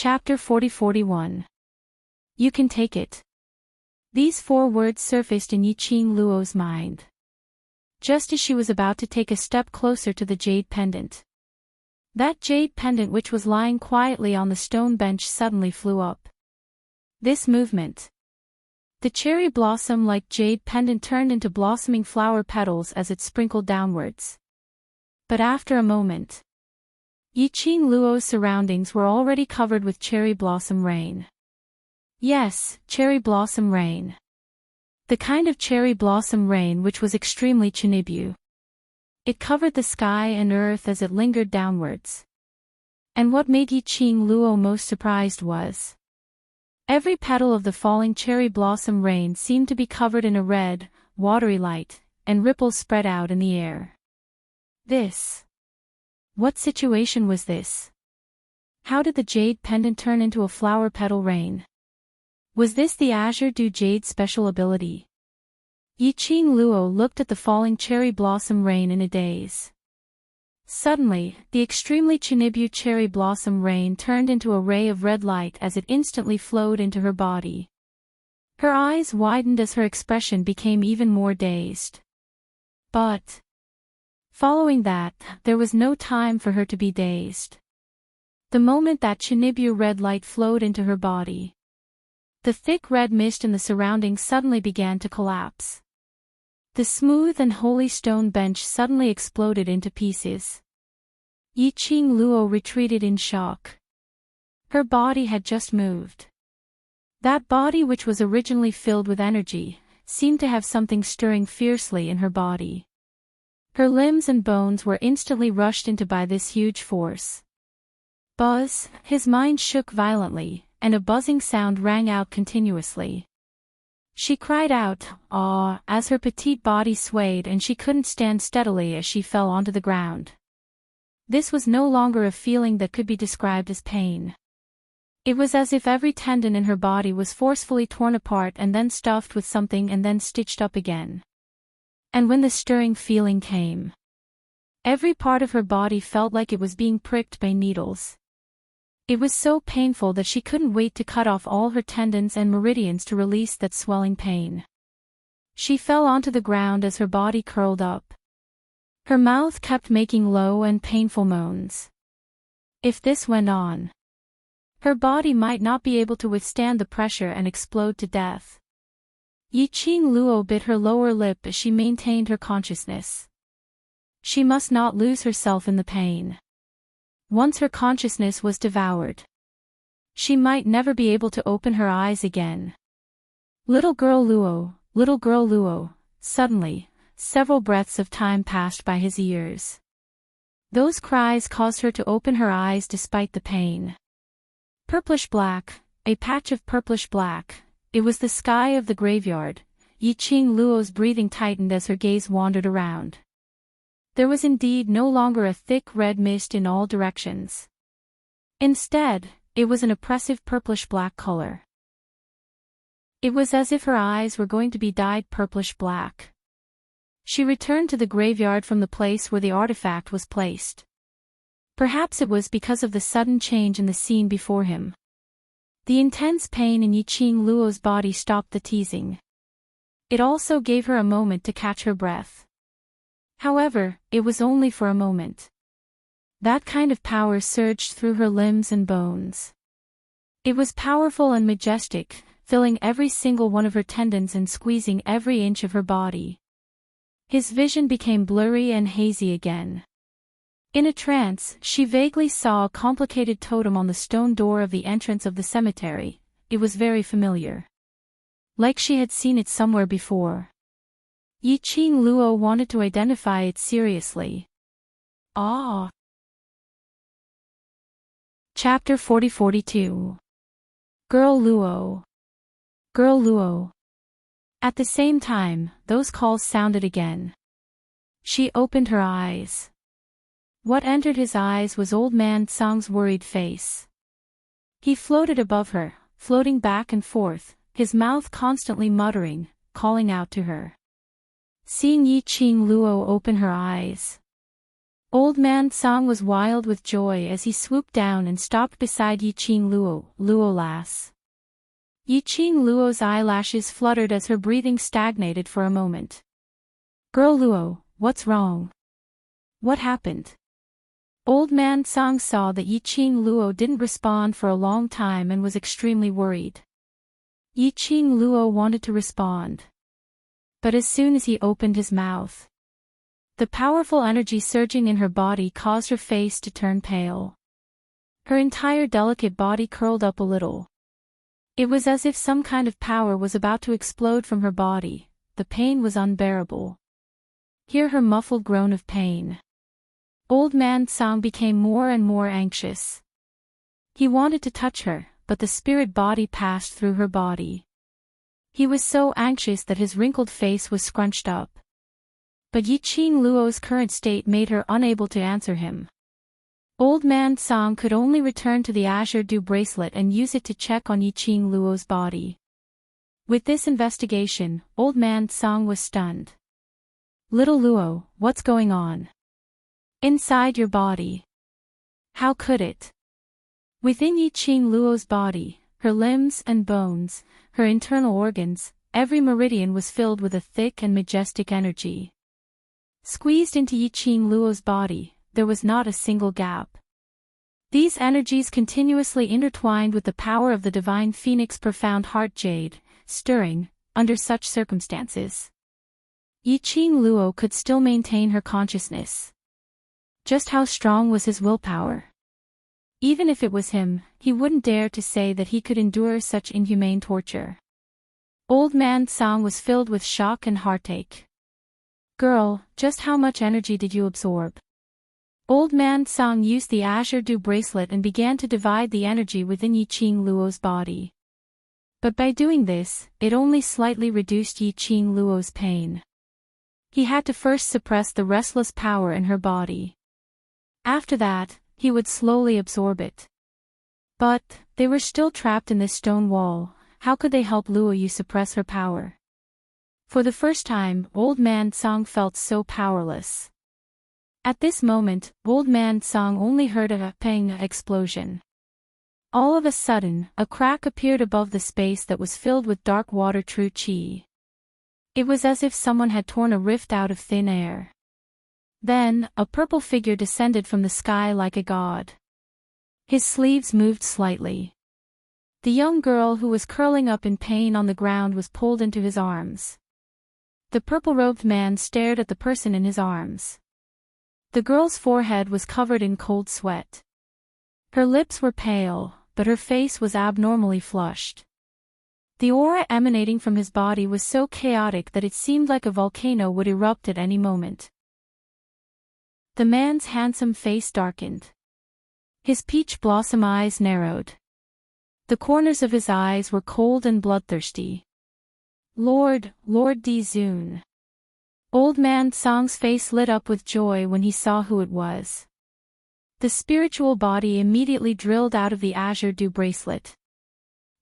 Chapter 40-41. You can take it. These 4 words surfaced in Yiqing Luo's mind. Just as she was about to take a step closer to the jade pendant. That jade pendant which was lying quietly on the stone bench suddenly flew up. This movement. The cherry blossom-like jade pendant turned into blossoming flower petals as it sprinkled downwards. But after a moment, Yiqing Luo's surroundings were already covered with cherry blossom rain. Yes, cherry blossom rain. The kind of cherry blossom rain which was extremely Chinibu. It covered the sky and earth as it lingered downwards. And what made Yiqing Luo most surprised was every petal of the falling cherry blossom rain seemed to be covered in a red, watery light, and ripples spread out in the air. What situation was this? How did the jade pendant turn into a flower petal rain? Was this the Azure Dew Jade special ability? Yiqing Luo looked at the falling cherry blossom rain in a daze. Suddenly, the extremely Chinibu cherry blossom rain turned into a ray of red light as it instantly flowed into her body. Her eyes widened as her expression became even more dazed. But following that, there was no time for her to be dazed. The moment that Chinibu red light flowed into her body, the thick red mist in the surroundings suddenly began to collapse. The smooth and holy stone bench suddenly exploded into pieces. Yiqing Luo retreated in shock. Her body had just moved. That body which was originally filled with energy, seemed to have something stirring fiercely in her body. Her limbs and bones were instantly rushed into by this huge force. Buzz, his mind shook violently, and a buzzing sound rang out continuously. She cried out, "Ah," as her petite body swayed and she couldn't stand steadily as she fell onto the ground. This was no longer a feeling that could be described as pain. It was as if every tendon in her body was forcefully torn apart and then stuffed with something and then stitched up again. And when the stirring feeling came, every part of her body felt like it was being pricked by needles. It was so painful that she couldn't wait to cut off all her tendons and meridians to release that swelling pain. She fell onto the ground as her body curled up. Her mouth kept making low and painful moans. If this went on, her body might not be able to withstand the pressure and explode to death. Yiqing Luo bit her lower lip as she maintained her consciousness. She must not lose herself in the pain. Once her consciousness was devoured, she might never be able to open her eyes again. Little girl Luo, suddenly, several breaths of time passed by his ears. Those cries caused her to open her eyes despite the pain. Purplish black, a patch of purplish black. It was the sky of the graveyard. Yiqing Luo's breathing tightened as her gaze wandered around. There was indeed no longer a thick red mist in all directions. Instead, it was an oppressive purplish-black color. It was as if her eyes were going to be dyed purplish-black. She returned to the graveyard from the place where the artifact was placed. Perhaps it was because of the sudden change in the scene before him. The intense pain in Yiqing Luo's body stopped the teasing. It also gave her a moment to catch her breath. However, it was only for a moment. That kind of power surged through her limbs and bones. It was powerful and majestic, filling every single one of her tendons and squeezing every inch of her body. His vision became blurry and hazy again. In a trance, she vaguely saw a complicated totem on the stone door of the entrance of the cemetery. It was very familiar. Like she had seen it somewhere before. Yiqing Luo wanted to identify it seriously. Ah! Chapter 40-42. Girl Luo. Girl Luo. At the same time, those calls sounded again. She opened her eyes. What entered his eyes was Old Man Tsang's worried face. He floated above her, floating back and forth, his mouth constantly muttering, calling out to her. Seeing Yiqing Luo open her eyes, Old Man Song was wild with joy as he swooped down and stopped beside Yiqing Luo, Luo lass. Yiqing Luo's eyelashes fluttered as her breathing stagnated for a moment. Girl Luo, what's wrong? What happened? Old Man Song saw that Yiqing Luo didn't respond for a long time and was extremely worried. Yiqing Luo wanted to respond. But as soon as he opened his mouth, the powerful energy surging in her body caused her face to turn pale. Her entire delicate body curled up a little. It was as if some kind of power was about to explode from her body. The pain was unbearable. Hear her muffled groan of pain. Old Man Song became more and more anxious. He wanted to touch her, but the spirit body passed through her body. He was so anxious that his wrinkled face was scrunched up. But Yiqing Luo's current state made her unable to answer him. Old Man Song could only return to the Azure Dew bracelet and use it to check on Yiqing Luo's body. With this investigation, Old Man Song was stunned. Little Luo, what's going on? Inside your body. How could it? Within Yiqing Luo's body, her limbs and bones, her internal organs, every meridian was filled with a thick and majestic energy. Squeezed into Yiqing Luo's body, there was not a single gap. These energies continuously intertwined with the power of the divine phoenix profound heart jade, stirring, under such circumstances. Yiqing Luo could still maintain her consciousness. Just how strong was his willpower? Even if it was him, he wouldn't dare to say that he could endure such inhumane torture. Old Man Song was filled with shock and heartache. Girl, just how much energy did you absorb? Old Man Song used the Azure Dew bracelet and began to divide the energy within Yiqing Luo's body. But by doing this, it only slightly reduced Yiqing Luo's pain. He had to first suppress the restless power in her body. After that, he would slowly absorb it. But, they were still trapped in this stone wall. How could they help Luo Yu suppress her power? For the first time, Old Man Song felt so powerless. At this moment, Old Man Song only heard a pang explosion. All of a sudden, a crack appeared above the space that was filled with dark water true qi. It was as if someone had torn a rift out of thin air. Then, a purple figure descended from the sky like a god. His sleeves moved slightly. The young girl who was curling up in pain on the ground was pulled into his arms. The purple-robed man stared at the person in his arms. The girl's forehead was covered in cold sweat. Her lips were pale, but her face was abnormally flushed. The aura emanating from his body was so chaotic that it seemed like a volcano would erupt at any moment. The man's handsome face darkened. His peach blossom eyes narrowed. The corners of his eyes were cold and bloodthirsty. Lord Di Zun. Old Man Song's face lit up with joy when he saw who it was. The spiritual body immediately drilled out of the Azure Dew bracelet.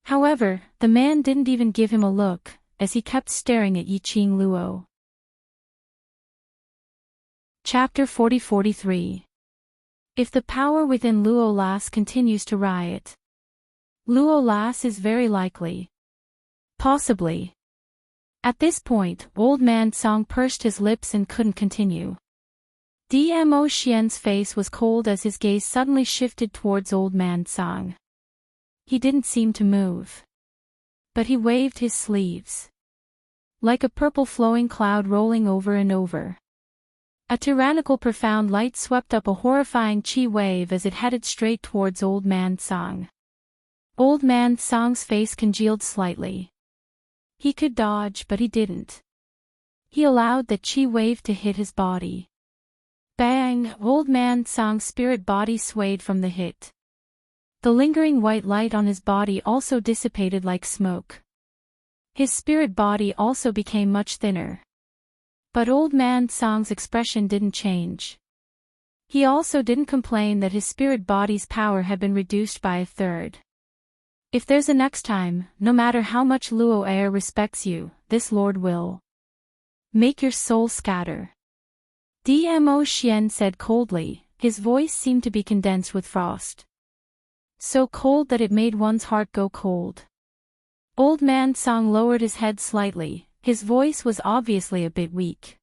However, the man didn't even give him a look, as he kept staring at Yiqing Luo. Chapter 40-43. If the power within Luo Lass continues to riot. Luo Lass is very likely. Possibly. At this point, Old Man Song pursed his lips and couldn't continue. Dmo Xian's face was cold as his gaze suddenly shifted towards Old Man Song. He didn't seem to move. But he waved his sleeves. Like a purple flowing cloud rolling over and over. A tyrannical profound light swept up a horrifying chi wave as it headed straight towards Old Man Song. Old Man Song's face congealed slightly. He could dodge but he didn't. He allowed that chi wave to hit his body. Bang! Old Man Song's spirit body swayed from the hit. The lingering white light on his body also dissipated like smoke. His spirit body also became much thinner. But Old Man Song's expression didn't change. He also didn't complain that his spirit body's power had been reduced by a third. If there's a next time, no matter how much Luo Air respects you, this lord will make your soul scatter. Dmo Xian said coldly, his voice seemed to be condensed with frost. So cold that it made one's heart go cold. Old Man Song lowered his head slightly, his voice was obviously a bit weak.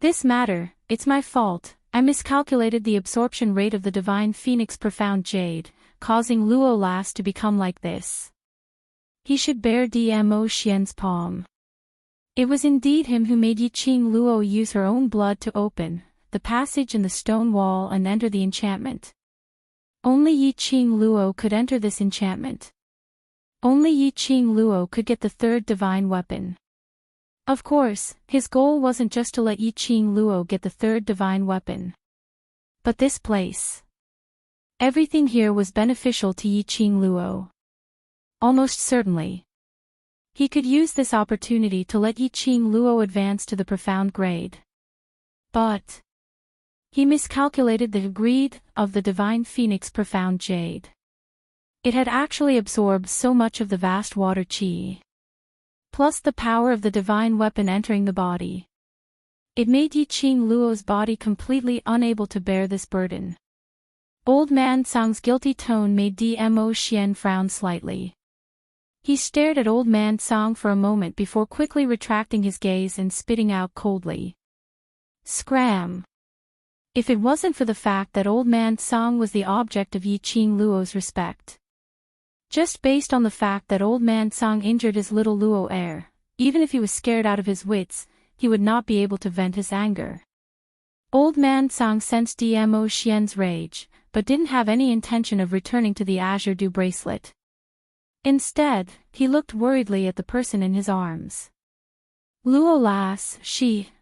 This matter, it's my fault, I miscalculated the absorption rate of the Divine Phoenix Profound Jade, causing Luo Las to become like this. He should bear Dmo Xian's palm. It was indeed him who made Yiqing Luo use her own blood to open the passage in the stone wall and enter the enchantment. Only Yiqing Luo could enter this enchantment. Only Yiqing Luo could get the third divine weapon. Of course, his goal wasn't just to let Yiqing Luo get the third divine weapon. But this place. Everything here was beneficial to Yiqing Luo. Almost certainly. He could use this opportunity to let Yiqing Luo advance to the profound grade. But he miscalculated the greed of the Divine Phoenix Profound Jade. It had actually absorbed so much of the vast water qi. Plus the power of the divine weapon entering the body. It made Yiqing Luo's body completely unable to bear this burden. Old Man Song's guilty tone made Dmo Xian frown slightly. He stared at Old Man Song for a moment before quickly retracting his gaze and spitting out coldly. Scram! If it wasn't for the fact that Old Man Song was the object of Yiqing Luo's respect. Just based on the fact that Old Man Song injured his little Luo heir, even if he was scared out of his wits, he would not be able to vent his anger. Old Man Song sensed Dmo Xian's rage, but didn't have any intention of returning to the Azure Dew bracelet. Instead, he looked worriedly at the person in his arms. Luo Las,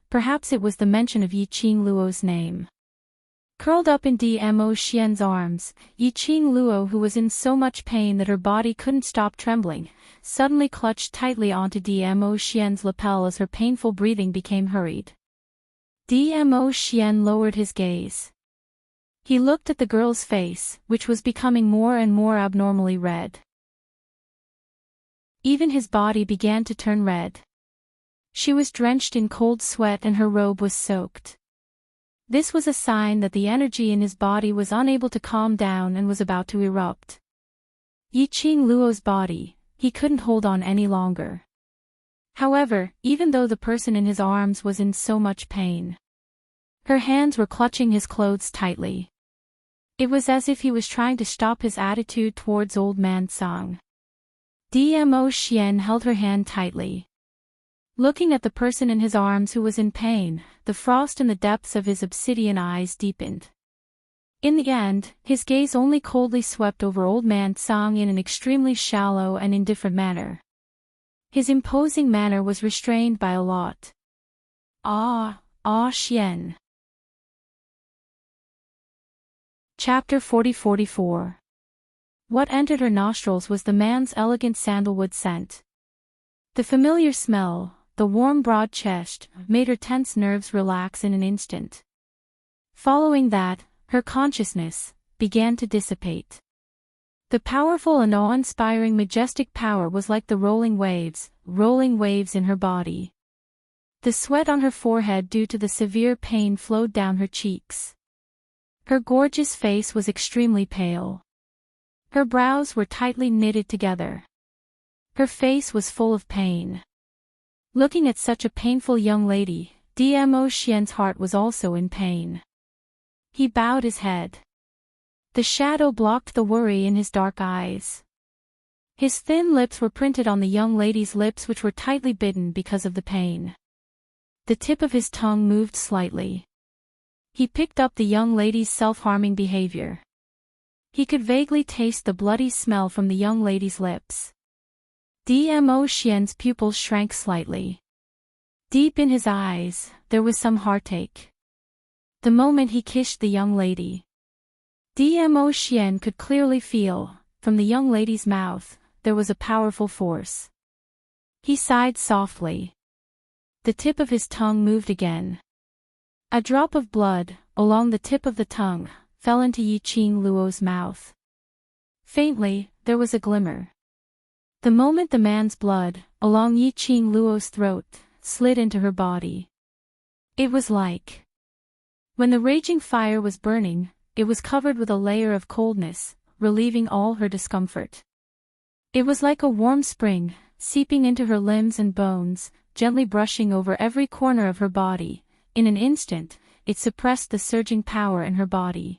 perhaps it was the mention of Yiqing Luo's name. Curled up in Dmo Xian's arms, Yiqing Luo, who was in so much pain that her body couldn't stop trembling, suddenly clutched tightly onto Dmo Xian's lapel as her painful breathing became hurried. Dmo Xian lowered his gaze. He looked at the girl's face, which was becoming more and more abnormally red. Even his body began to turn red. She was drenched in cold sweat and her robe was soaked. This was a sign that the energy in his body was unable to calm down and was about to erupt. Yiqing Luo's body, he couldn't hold on any longer. However, even though the person in his arms was in so much pain, her hands were clutching his clothes tightly. It was as if he was trying to stop his attitude towards Old Man Song. Dmo Xian held her hand tightly. Looking at the person in his arms who was in pain, the frost in the depths of his obsidian eyes deepened. In the end, his gaze only coldly swept over Old Man Song in an extremely shallow and indifferent manner. His imposing manner was restrained by a lot. Xian. Chapter 40-44. What entered her nostrils was the man's elegant sandalwood scent. The familiar smell, the warm broad chest, made her tense nerves relax in an instant. Following that, her consciousness began to dissipate. The powerful and awe-inspiring majestic power was like the rolling waves in her body. The sweat on her forehead due to the severe pain flowed down her cheeks. Her gorgeous face was extremely pale. Her brows were tightly knitted together. Her face was full of pain. Looking at such a painful young lady, Dmo Xian's heart was also in pain. He bowed his head. The shadow blocked the worry in his dark eyes. His thin lips were printed on the young lady's lips, which were tightly bitten because of the pain. The tip of his tongue moved slightly. He picked up the young lady's self-harming behavior. He could vaguely taste the bloody smell from the young lady's lips. Dmo Xian's pupils shrank slightly. Deep in his eyes, there was some heartache. The moment he kissed the young lady, Dmo Xian could clearly feel, from the young lady's mouth, there was a powerful force. He sighed softly. The tip of his tongue moved again. A drop of blood, along the tip of the tongue, fell into Yiqing Luo's mouth. Faintly, there was a glimmer. The moment the man's blood, along Yiqing Luo's throat, slid into her body. It was like When the raging fire was burning, it was covered with a layer of coldness, relieving all her discomfort. It was like a warm spring, seeping into her limbs and bones, gently brushing over every corner of her body. In an instant, it suppressed the surging power in her body.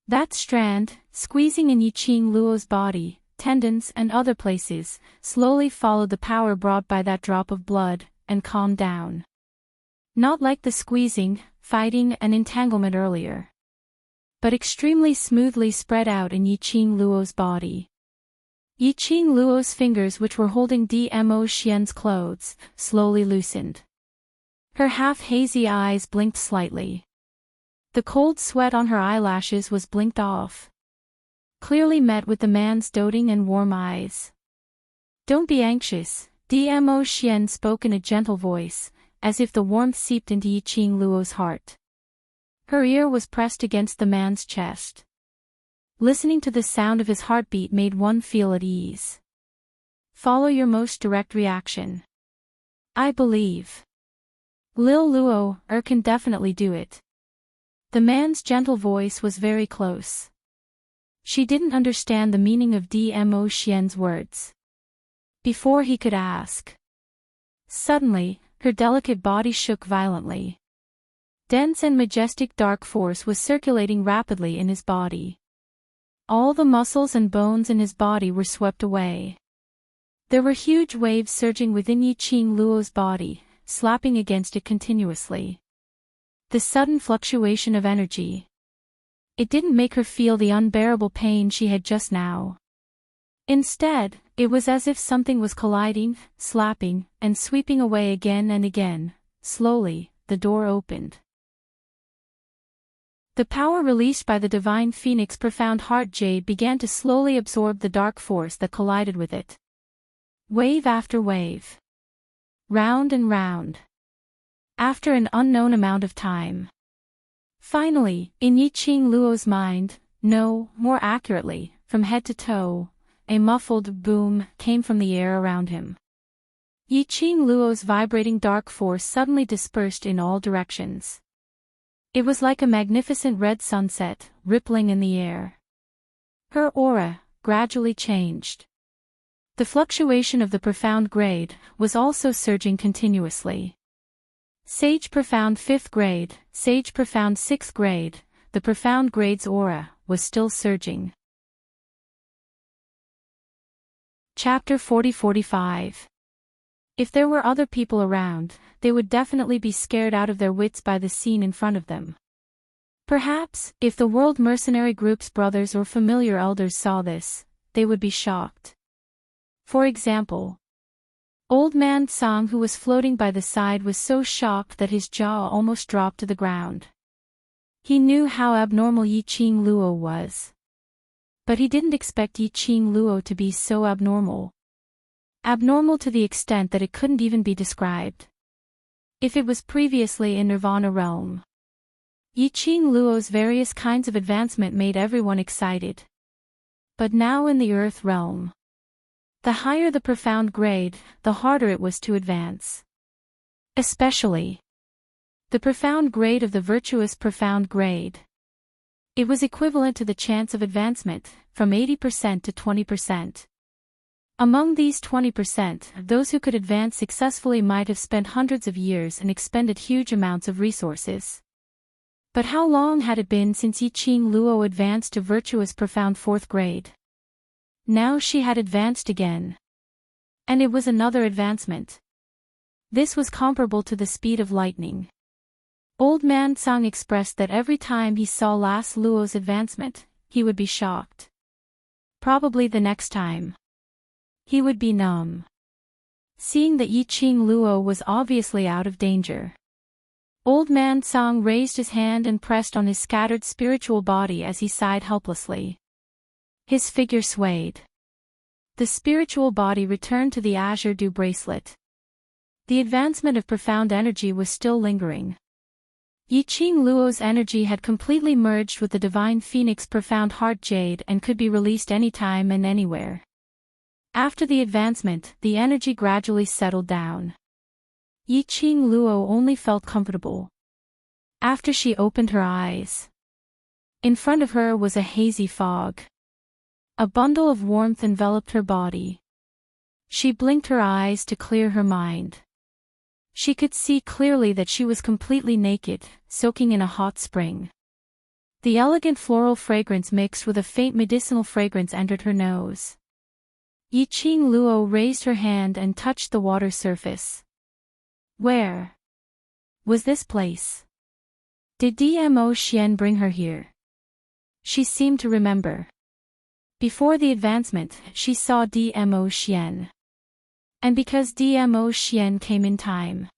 That strand, squeezing in Yiqing Luo's body, tendons and other places, slowly followed the power brought by that drop of blood, and calmed down. Not like the squeezing, fighting and entanglement earlier, but extremely smoothly spread out in Yiqing Luo's body. Yiqing Luo's fingers, which were holding Dmo Xian's clothes, slowly loosened. Her half-hazy eyes blinked slightly. The cold sweat on her eyelashes was blinked off, clearly met with the man's doting and warm eyes. "Don't be anxious," Dmo Xian spoke in a gentle voice, as if the warmth seeped into Yiqing Luo's heart. Her ear was pressed against the man's chest. Listening to the sound of his heartbeat made one feel at ease. "Follow your most direct reaction. I believe Lil Luo can definitely do it." The man's gentle voice was very close. She didn't understand the meaning of Dmo Xian's words. Before he could ask, suddenly, her delicate body shook violently. Dense and majestic dark force was circulating rapidly in his body. All the muscles and bones in his body were swept away. There were huge waves surging within Yiqing Luo's body, slapping against it continuously. The sudden fluctuation of energy. It didn't make her feel the unbearable pain she had just now. Instead, it was as if something was colliding, slapping, and sweeping away again and again. Slowly, the door opened. The power released by the divine phoenix profound heart jade began to slowly absorb the dark force that collided with it. Wave after wave. Round and round. After an unknown amount of time. Finally, in Yiqing Luo's mind, no, more accurately, from head to toe, a muffled boom came from the air around him. Yiqing Luo's vibrating dark force suddenly dispersed in all directions. It was like a magnificent red sunset, rippling in the air. Her aura gradually changed. The fluctuation of the profound grade was also surging continuously. Sage profound 5th grade, sage profound 6th grade, the profound grade's aura was still surging. Chapter 40-45. If there were other people around, they would definitely be scared out of their wits by the scene in front of them. Perhaps, if the World Mercenary Group's brothers or familiar elders saw this, they would be shocked. For example, Old Man Song, who was floating by the side, was so shocked that his jaw almost dropped to the ground. He knew how abnormal Yiqing Luo was. But he didn't expect Yiqing Luo to be so abnormal. Abnormal to the extent that it couldn't even be described. If it was previously in Nirvana realm, Yiqing Luo's various kinds of advancement made everyone excited. But now in the Earth realm, the higher the profound grade, the harder it was to advance. Especially the profound grade of the virtuous profound grade. It was equivalent to the chance of advancement, from 80% to 20%. Among these 20%, those who could advance successfully might have spent hundreds of years and expended huge amounts of resources. But how long had it been since Yiqing Luo advanced to virtuous profound 4th grade? Now she had advanced again. And it was another advancement. This was comparable to the speed of lightning. Old Man Song expressed that every time he saw Las Luo's advancement, he would be shocked. Probably the next time, he would be numb. Seeing that Yiqing Luo was obviously out of danger, Old Man Song raised his hand and pressed on his scattered spiritual body as he sighed helplessly. His figure swayed. The spiritual body returned to the azure dew bracelet. The advancement of profound energy was still lingering. Yiqing Luo's energy had completely merged with the divine phoenix profound heart jade and could be released anytime and anywhere. After the advancement, the energy gradually settled down. Yiqing Luo only felt comfortable. After she opened her eyes, in front of her was a hazy fog. A bundle of warmth enveloped her body. She blinked her eyes to clear her mind. She could see clearly that she was completely naked, soaking in a hot spring. The elegant floral fragrance mixed with a faint medicinal fragrance entered her nose. Yiqing Luo raised her hand and touched the water surface. Where was this place? Did Dmo Xian bring her here? She seemed to remember. Before the advancement, she saw Dmo Xian. And because Dmo Xian came in time,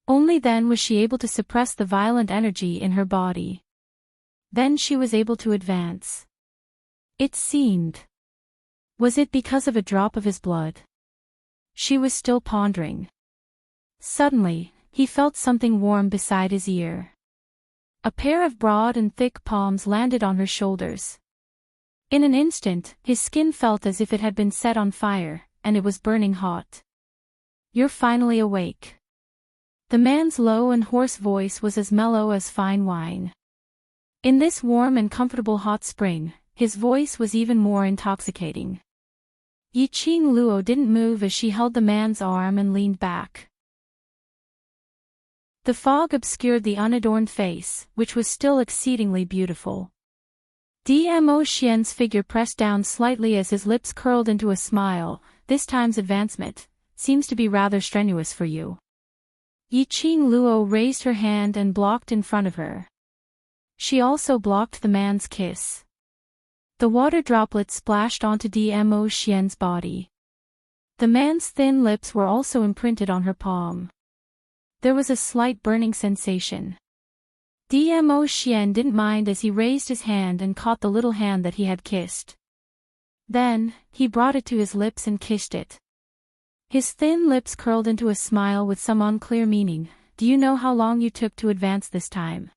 only then was she able to suppress the violent energy in her body. Then she was able to advance. It seemed. Was it because of a drop of his blood? She was still pondering. Suddenly, he felt something warm beside his ear. A pair of broad and thick palms landed on her shoulders. In an instant, his skin felt as if it had been set on fire, and it was burning hot. You're finally awake. The man's low and hoarse voice was as mellow as fine wine. In this warm and comfortable hot spring, his voice was even more intoxicating. Yiqing Luo didn't move as she held the man's arm and leaned back. The fog obscured the unadorned face, which was still exceedingly beautiful. Dmo Xian's figure pressed down slightly as his lips curled into a smile. This time's advancement seems to be rather strenuous for you. Yiqing Luo raised her hand and blocked in front of her. She also blocked the man's kiss. The water droplets splashed onto Dmo Xian's body. The man's thin lips were also imprinted on her palm. There was a slight burning sensation. Dmo Xian didn't mind as he raised his hand and caught the little hand that he had kissed. Then, he brought it to his lips and kissed it. His thin lips curled into a smile with some unclear meaning. Do you know how long you took to advance this time?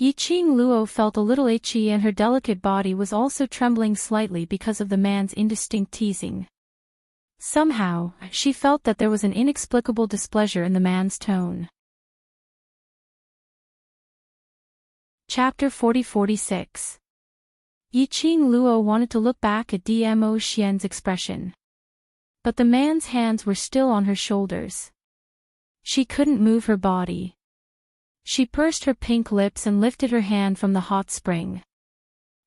Yiqing Luo felt a little itchy and her delicate body was also trembling slightly because of the man's indistinct teasing. Somehow, she felt that there was an inexplicable displeasure in the man's tone. Chapter 40-46. Yiqing Luo wanted to look back at Dmo Xian's expression. But the man's hands were still on her shoulders. She couldn't move her body. She pursed her pink lips and lifted her hand from the hot spring.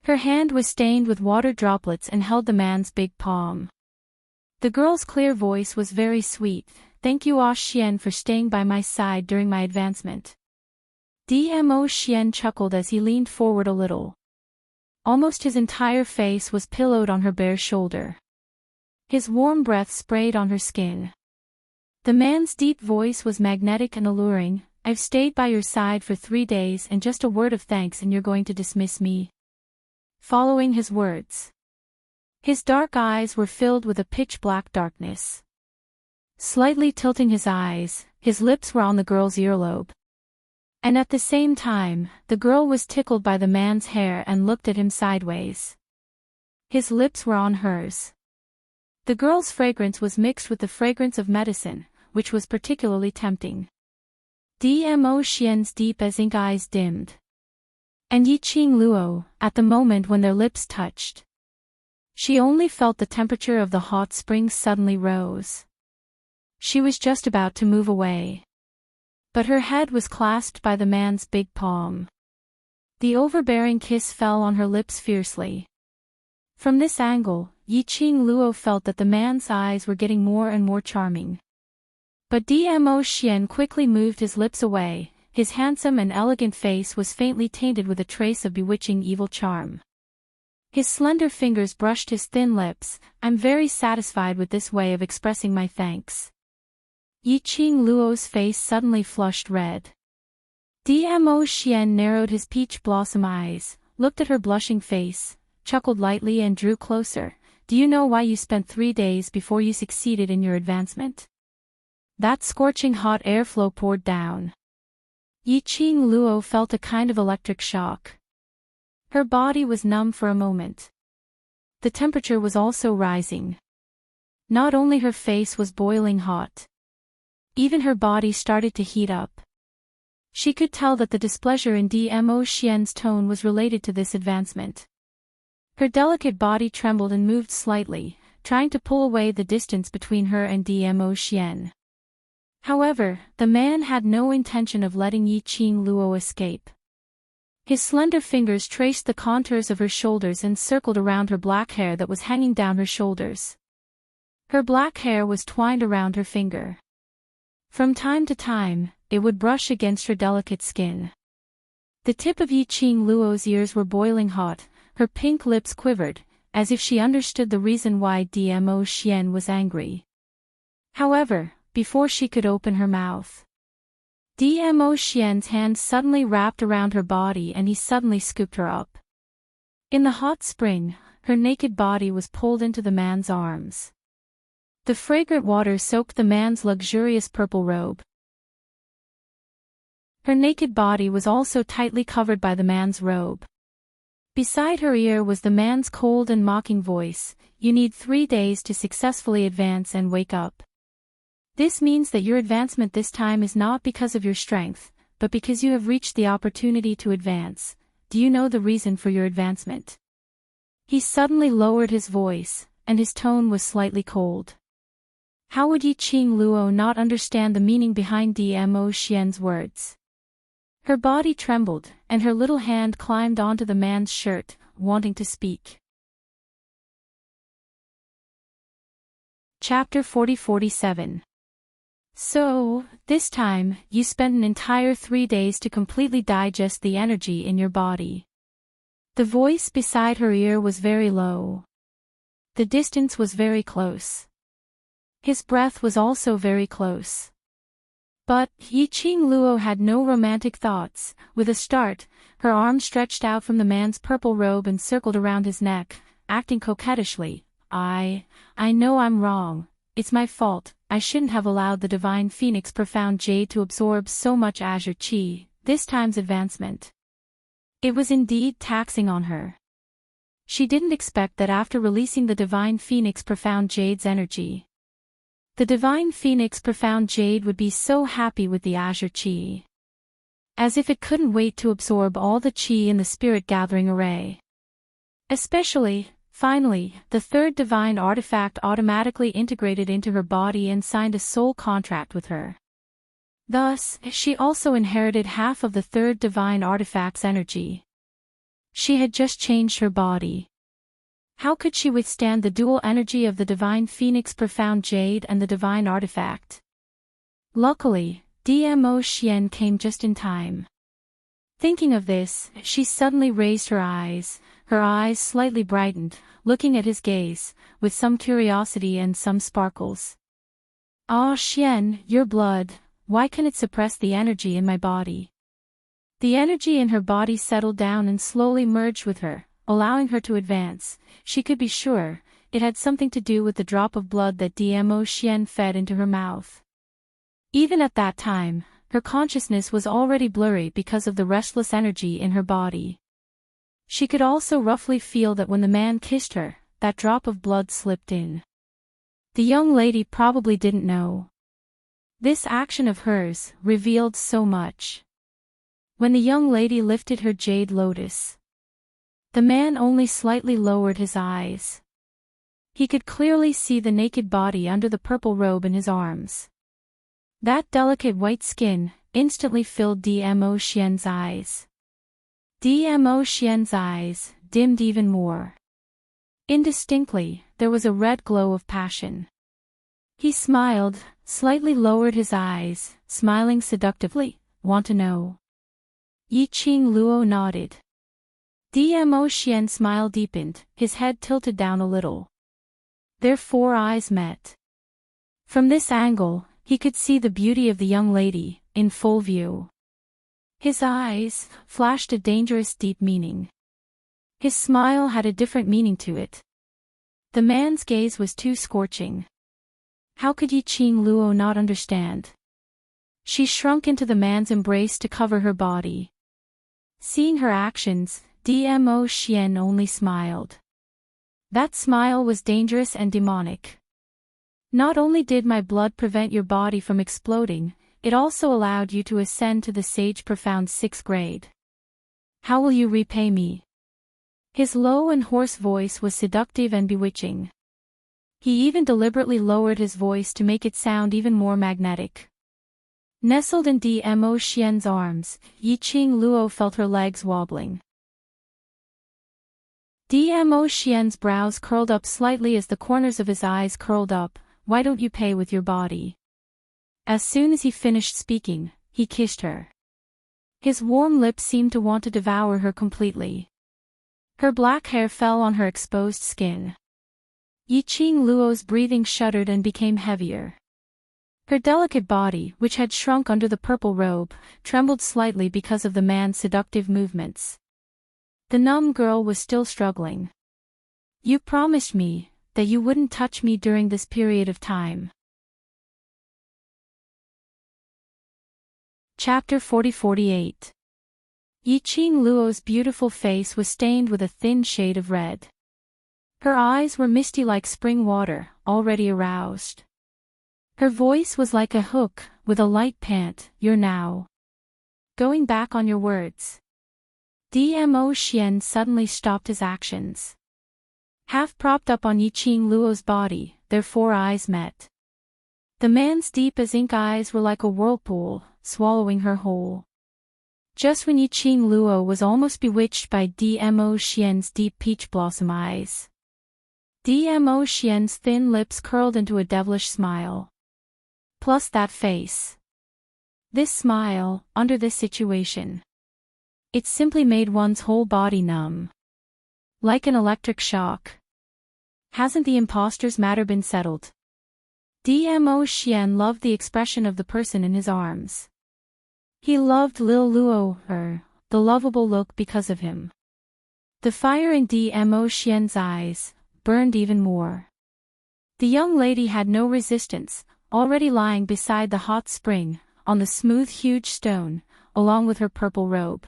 Her hand was stained with water droplets and held the man's big palm. The girl's clear voice was very sweet. Thank you Ah Xian for staying by my side during my advancement. Dmo Xian chuckled as he leaned forward a little. Almost his entire face was pillowed on her bare shoulder. His warm breath sprayed on her skin. The man's deep voice was magnetic and alluring. I've stayed by your side for 3 days and just a word of thanks and you're going to dismiss me? Following his words, his dark eyes were filled with a pitch-black darkness. Slightly tilting his eyes, his lips were on the girl's earlobe. And at the same time, the girl was tickled by the man's hair and looked at him sideways. His lips were on hers. The girl's fragrance was mixed with the fragrance of medicine, which was particularly tempting. Dmo Xian's deep as ink eyes dimmed. And Yiqing Luo, at the moment when their lips touched, she only felt the temperature of the hot springs suddenly rose. She was just about to move away. But her head was clasped by the man's big palm. The overbearing kiss fell on her lips fiercely. From this angle, Yiqing Luo felt that the man's eyes were getting more and more charming. But Dmo Xian quickly moved his lips away. His handsome and elegant face was faintly tainted with a trace of bewitching evil charm. His slender fingers brushed his thin lips. I'm very satisfied with this way of expressing my thanks. Yiqing Luo's face suddenly flushed red. Dmo Xian narrowed his peach blossom eyes, looked at her blushing face, chuckled lightly and drew closer. Do you know why you spent 3 days before you succeeded in your advancement? That scorching hot airflow poured down. Yiqing Luo felt a kind of electric shock. Her body was numb for a moment. The temperature was also rising. Not only her face was boiling hot. Even her body started to heat up. She could tell that the displeasure in Dmo Xian's tone was related to this advancement. Her delicate body trembled and moved slightly, trying to pull away the distance between her and Dmo Xian. However, the man had no intention of letting Yiqing Luo escape. His slender fingers traced the contours of her shoulders and circled around her black hair that was hanging down her shoulders. Her black hair was twined around her finger. From time to time, it would brush against her delicate skin. The tip of Yiqing Luo's ears were boiling hot, her pink lips quivered, as if she understood the reason why Dmo Xian was angry. However, before she could open her mouth, Dmo Xian's hand suddenly wrapped around her body and he suddenly scooped her up. In the hot spring, her naked body was pulled into the man's arms. The fragrant water soaked the man's luxurious purple robe. Her naked body was also tightly covered by the man's robe. Beside her ear was the man's cold and mocking voice, "You need 3 days to successfully advance and wake up. This means that your advancement this time is not because of your strength, but because you have reached the opportunity to advance. Do you know the reason for your advancement?" He suddenly lowered his voice, and his tone was slightly cold. How would Yiqing Luo not understand the meaning behind Dmo Xian's words? Her body trembled, and her little hand climbed onto the man's shirt, wanting to speak. Chapter 40-47. So, this time, you spent an entire 3 days to completely digest the energy in your body. The voice beside her ear was very low. The distance was very close. His breath was also very close. But Yiqing Luo had no romantic thoughts. With a start, her arm stretched out from the man's purple robe and circled around his neck, acting coquettishly. I know I'm wrong. It's my fault. I shouldn't have allowed the Divine Phoenix Profound Jade to absorb so much azure qi, this time's advancement. It was indeed taxing on her. She didn't expect that after releasing the Divine Phoenix Profound Jade's energy, the Divine Phoenix Profound Jade would be so happy with the azure qi. As if it couldn't wait to absorb all the qi in the spirit gathering array. Especially, finally, the third divine artifact automatically integrated into her body and signed a soul contract with her. Thus, she also inherited half of the third divine artifact's energy. She had just changed her body. How could she withstand the dual energy of the Divine Phoenix Profound Jade and the Divine Artifact? Luckily, Dmo Xian came just in time. Thinking of this, she suddenly raised her eyes slightly brightened, looking at his gaze, with some curiosity and some sparkles. "Ah, Xian, your blood, why can it suppress the energy in my body?" The energy in her body settled down and slowly merged with her, allowing her to advance. She could be sure, it had something to do with the drop of blood that Dmo Xian fed into her mouth. Even at that time, her consciousness was already blurry because of the restless energy in her body. She could also roughly feel that when the man kissed her, that drop of blood slipped in. The young lady probably didn't know. This action of hers revealed so much. When the young lady lifted her jade lotus, the man only slightly lowered his eyes. He could clearly see the naked body under the purple robe in his arms. That delicate white skin instantly filled Dmo Xian's eyes. Dmo Xian's eyes dimmed even more. Indistinctly, there was a red glow of passion. He smiled, slightly lowered his eyes, smiling seductively. "Want to know?" Yiqing Luo nodded. Dmo Xian's smile deepened, his head tilted down a little. Their 4 eyes met. From this angle, he could see the beauty of the young lady, in full view. His eyes flashed a dangerous deep meaning. His smile had a different meaning to it. The man's gaze was too scorching. How could Yiqing Luo not understand? She shrunk into the man's embrace to cover her body. Seeing her actions, Dmo Xian only smiled. That smile was dangerous and demonic. "Not only did my blood prevent your body from exploding, it also allowed you to ascend to the sage profound 6th grade. How will you repay me? His low and hoarse voice was seductive and bewitching. He even deliberately lowered his voice to make it sound even more magnetic. Nestled in Dmo Xian's arms, Yiqing Luo felt her legs wobbling. Dmo Xian's brows curled up slightly as the corners of his eyes curled up. Why don't you pay with your body? As soon as he finished speaking, he kissed her. His warm lips seemed to want to devour her completely. Her black hair fell on her exposed skin. Yiqing Luo's breathing shuddered and became heavier. Her delicate body, which had shrunk under the purple robe, trembled slightly because of the man's seductive movements. The numb girl was still struggling. You promised me that you wouldn't touch me during this period of time. Chapter 40-48. Yiqing Luo's beautiful face was stained with a thin shade of red. Her eyes were misty like spring water, already aroused. Her voice was like a hook, with a light pant. You're now going back on your words. Dmo Xian suddenly stopped his actions. Half propped up on Yiqing Luo's body, their 4 eyes met. The man's deep as ink eyes were like a whirlpool, swallowing her whole. Just when Yiqing Luo was almost bewitched by Dmo Xian's deep peach blossom eyes. Dmo Xian's thin lips curled into a devilish smile. Plus that face. This smile, under this situation. It simply made one's whole body numb. Like an electric shock. Hasn't the imposter's matter been settled? Dmo Xian loved the expression of the person in his arms. He loved Lil Luo, the lovable look because of him. The fire in Dmo Xian's eyes burned even more. The young lady had no resistance, already lying beside the hot spring, on the smooth huge stone, along with her purple robe.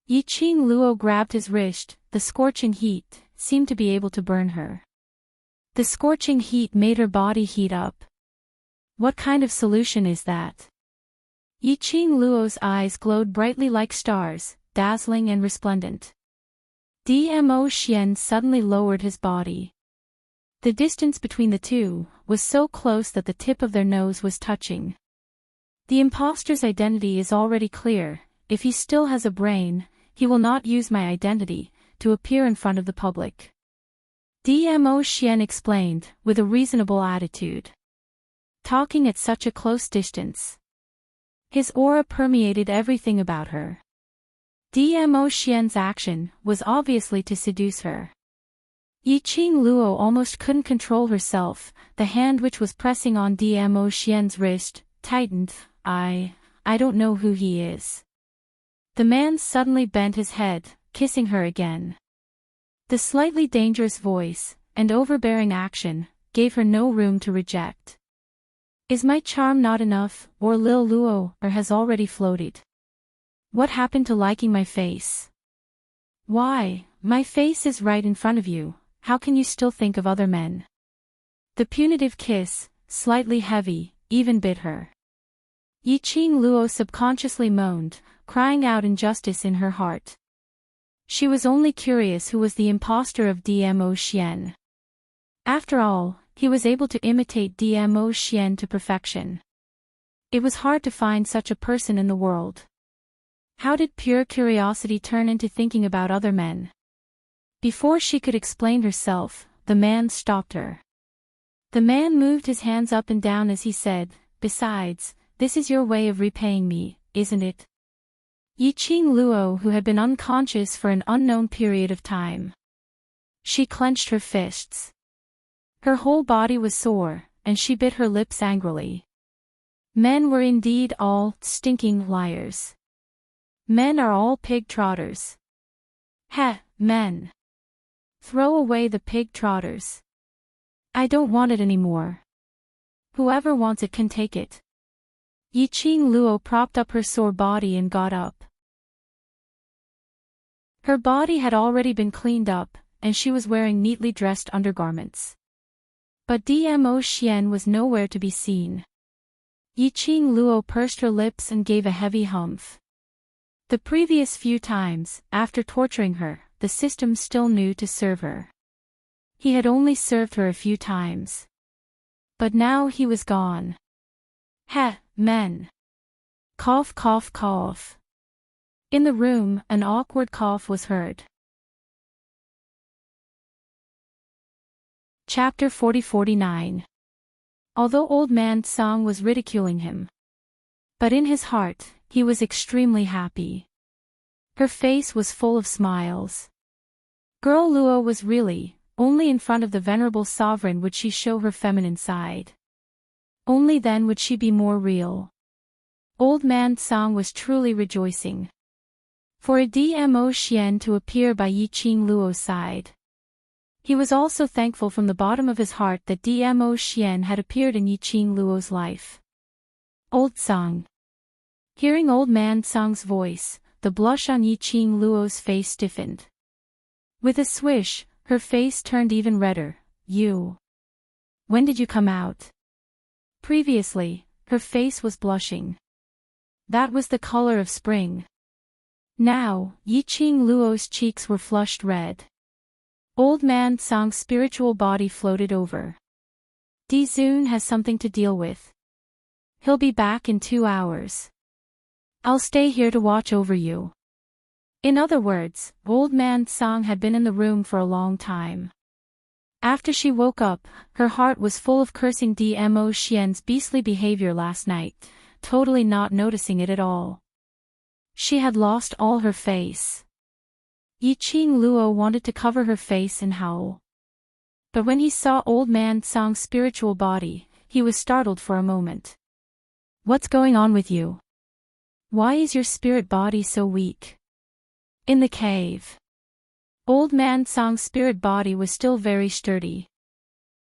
Yiqing Luo grabbed his wrist. The scorching heat seemed to be able to burn her. The scorching heat made her body heat up. What kind of solution is that? Yiqing Luo's eyes glowed brightly like stars, dazzling and resplendent. Dmo Xian suddenly lowered his body. The distance between the two was so close that the tip of their nose was touching. The imposter's identity is already clear. If he still has a brain, he will not use my identity to appear in front of the public. Dmo Xian explained, with a reasonable attitude. Talking at such a close distance. His aura permeated everything about her. Dmo Xian's action was obviously to seduce her. Yiqing Luo almost couldn't control herself. The hand which was pressing on Dmo Xian's wrist tightened. I don't know who he is. The man suddenly bent his head, kissing her again. The slightly dangerous voice and overbearing action gave her no room to reject. Is my charm not enough, or Lil Luo has already floated? What happened to liking my face? Why, my face is right in front of you, how can you still think of other men? The punitive kiss, slightly heavy, even bit her. Yiqing Luo subconsciously moaned, crying out injustice in her heart. She was only curious who was the imposter of Dmo Xian. After all, he was able to imitate Dmo Xian to perfection. It was hard to find such a person in the world. How did pure curiosity turn into thinking about other men? Before she could explain herself, the man stopped her. The man moved his hands up and down as he said, besides, this is your way of repaying me, isn't it? Yiqing Luo, who had been unconscious for an unknown period of time. She clenched her fists. Her whole body was sore, and she bit her lips angrily. Men were indeed all stinking liars. Men are all pig trotters. Heh, men. Throw away the pig trotters. I don't want it anymore. Whoever wants it can take it. Yiqing Luo propped up her sore body and got up. Her body had already been cleaned up, and she was wearing neatly dressed undergarments. But Dmo Xian was nowhere to be seen. Yiqing Luo pursed her lips and gave a heavy humph. The previous few times, after torturing her, the system still knew to serve her. He had only served her a few times. But now he was gone. Heh, men. Cough, cough, cough. In the room, an awkward cough was heard. Chapter 40-49. Although Old Man Song was ridiculing him, but in his heart, he was extremely happy. Her face was full of smiles. Girl Luo was really, only in front of the venerable sovereign would she show her feminine side. Only then would she be more real. Old Man Song was truly rejoicing. For a Dmo Xian to appear by Yiqing Luo's side. He was also thankful from the bottom of his heart that Dmo Xian had appeared in Yiqing Luo's life. Old Song. Hearing Old Man Song's voice, the blush on Yiqing Luo's face stiffened. With a swish, her face turned even redder. You. When did you come out? Previously, her face was blushing. That was the color of spring. Now, Yiqing Luo's cheeks were flushed red. Old Man Song's spiritual body floated over. Dizun has something to deal with. He'll be back in 2 hours. I'll stay here to watch over you. In other words, Old Man Song had been in the room for a long time. After she woke up, her heart was full of cursing Dmo Xian's beastly behavior last night, totally not noticing it at all. She had lost all her face. Yiqing Luo wanted to cover her face and howl. But when he saw Old Man Song's spiritual body, he was startled for a moment. What's going on with you? Why is your spirit body so weak? In the cave. Old Man Song's spirit body was still very sturdy.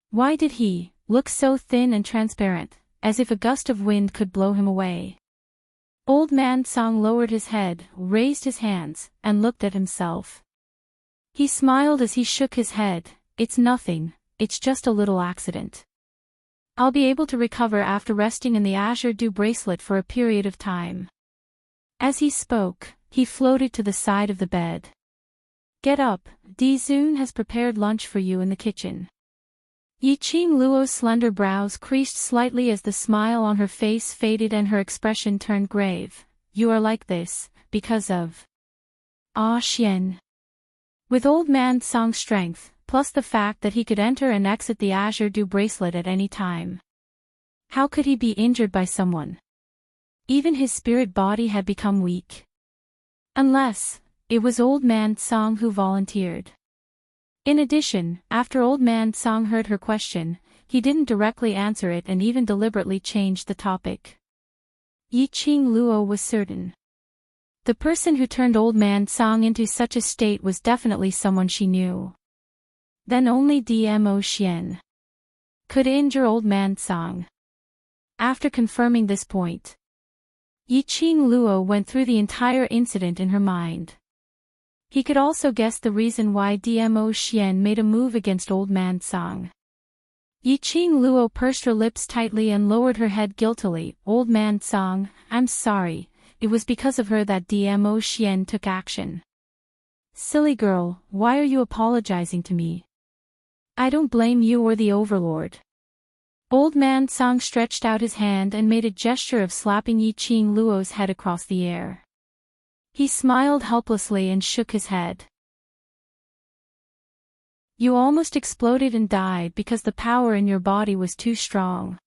Why did he look so thin and transparent, as if a gust of wind could blow him away? Old Man Song lowered his head, raised his hands, and looked at himself. He smiled as he shook his head. It's nothing, it's just a little accident. I'll be able to recover after resting in the Azure Dew bracelet for a period of time. As he spoke, he floated to the side of the bed. Get up, Dizun has prepared lunch for you in the kitchen. Yiqing Luo's slender brows creased slightly as the smile on her face faded and her expression turned grave. You are like this, because of Xian. With Old Man Song's strength, plus the fact that he could enter and exit the Azure Dew bracelet at any time. How could he be injured by someone? Even his spirit body had become weak. Unless, it was Old Man Song who volunteered. In addition, after Old Man Song heard her question, he didn't directly answer it and even deliberately changed the topic. Yiqing Luo was certain. The person who turned Old Man Song into such a state was definitely someone she knew. Then only Dmo Xian could injure Old Man Song. After confirming this point, Yiqing Luo went through the entire incident in her mind. He could also guess the reason why Dmo Xian made a move against Old Man Song. Yiqing Luo pursed her lips tightly and lowered her head guiltily. Old Man Song, I'm sorry, it was because of her that Dmo Xian took action. Silly girl, why are you apologizing to me? I don't blame you or the Overlord. Old Man Song stretched out his hand and made a gesture of slapping Yiqing Luo's head across the air. He smiled helplessly and shook his head. You almost exploded and died because the power in your body was too strong.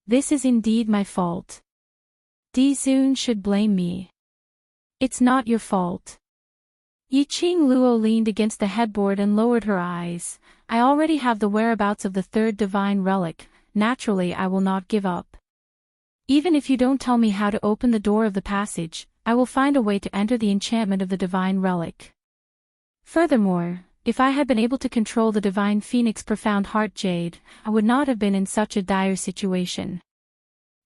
This is indeed my fault. Dizun should blame me. It's not your fault. Yiqing Luo leaned against the headboard and lowered her eyes. I already have the whereabouts of the third divine relic, naturally I will not give up. Even if you don't tell me how to open the door of the passage, I will find a way to enter the enchantment of the divine relic. Furthermore, if I had been able to control the divine phoenix profound heart jade, I would not have been in such a dire situation.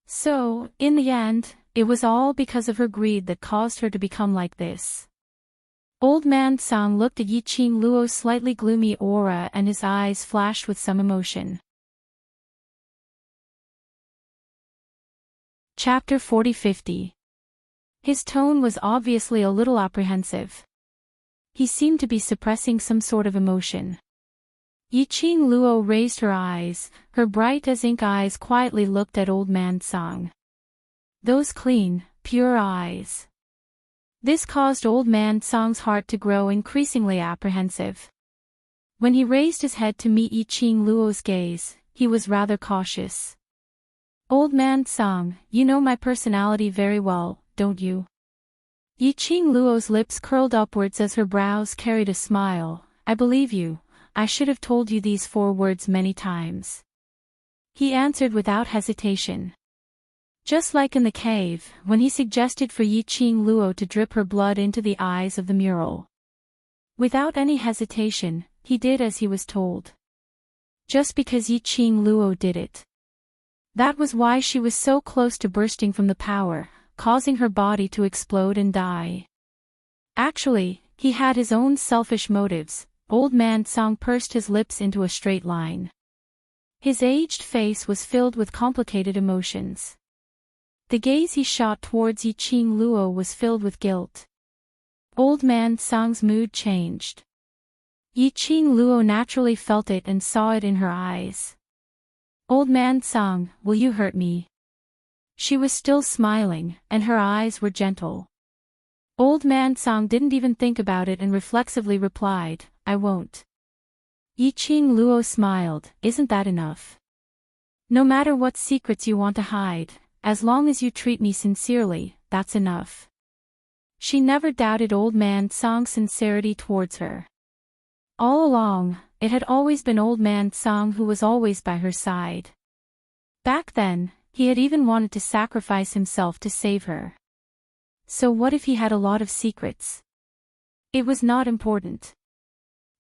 So, in the end, it was all because of her greed that caused her to become like this. Old Man Song looked at Yiqing Luo's slightly gloomy aura and his eyes flashed with some emotion. Chapter 40-50. His tone was obviously a little apprehensive. He seemed to be suppressing some sort of emotion. Yiqing Luo raised her eyes, her bright as ink eyes quietly looked at Old Man Song. Those clean, pure eyes. This caused Old Man Song's heart to grow increasingly apprehensive. When he raised his head to meet Yiqing Luo's gaze, he was rather cautious. Old Man Song, you know my personality very well, don't you? Yiqing Luo's lips curled upwards as her brows carried a smile. I believe you. I should have told you these 4 words many times. He answered without hesitation. Just like in the cave, when he suggested for Yiqing Luo to drip her blood into the eyes of the mural. Without any hesitation, he did as he was told. Just because Yiqing Luo did it. That was why she was so close to bursting from the power, causing her body to explode and die. Actually, he had his own selfish motives. Old Man Song pursed his lips into a straight line. His aged face was filled with complicated emotions. The gaze he shot towards Yiqing Luo was filled with guilt. Old Man Song's mood changed. Yiqing Luo naturally felt it and saw it in her eyes. Old Man Song, will you hurt me? She was still smiling, and her eyes were gentle. Old Man Song didn't even think about it and reflexively replied, I won't. Yiqing Luo smiled, isn't that enough? No matter what secrets you want to hide, as long as you treat me sincerely, that's enough. She never doubted Old Man Song's sincerity towards her. All along, it had always been Old Man Song who was always by her side. Back then, he had even wanted to sacrifice himself to save her. So what if he had a lot of secrets? It was not important.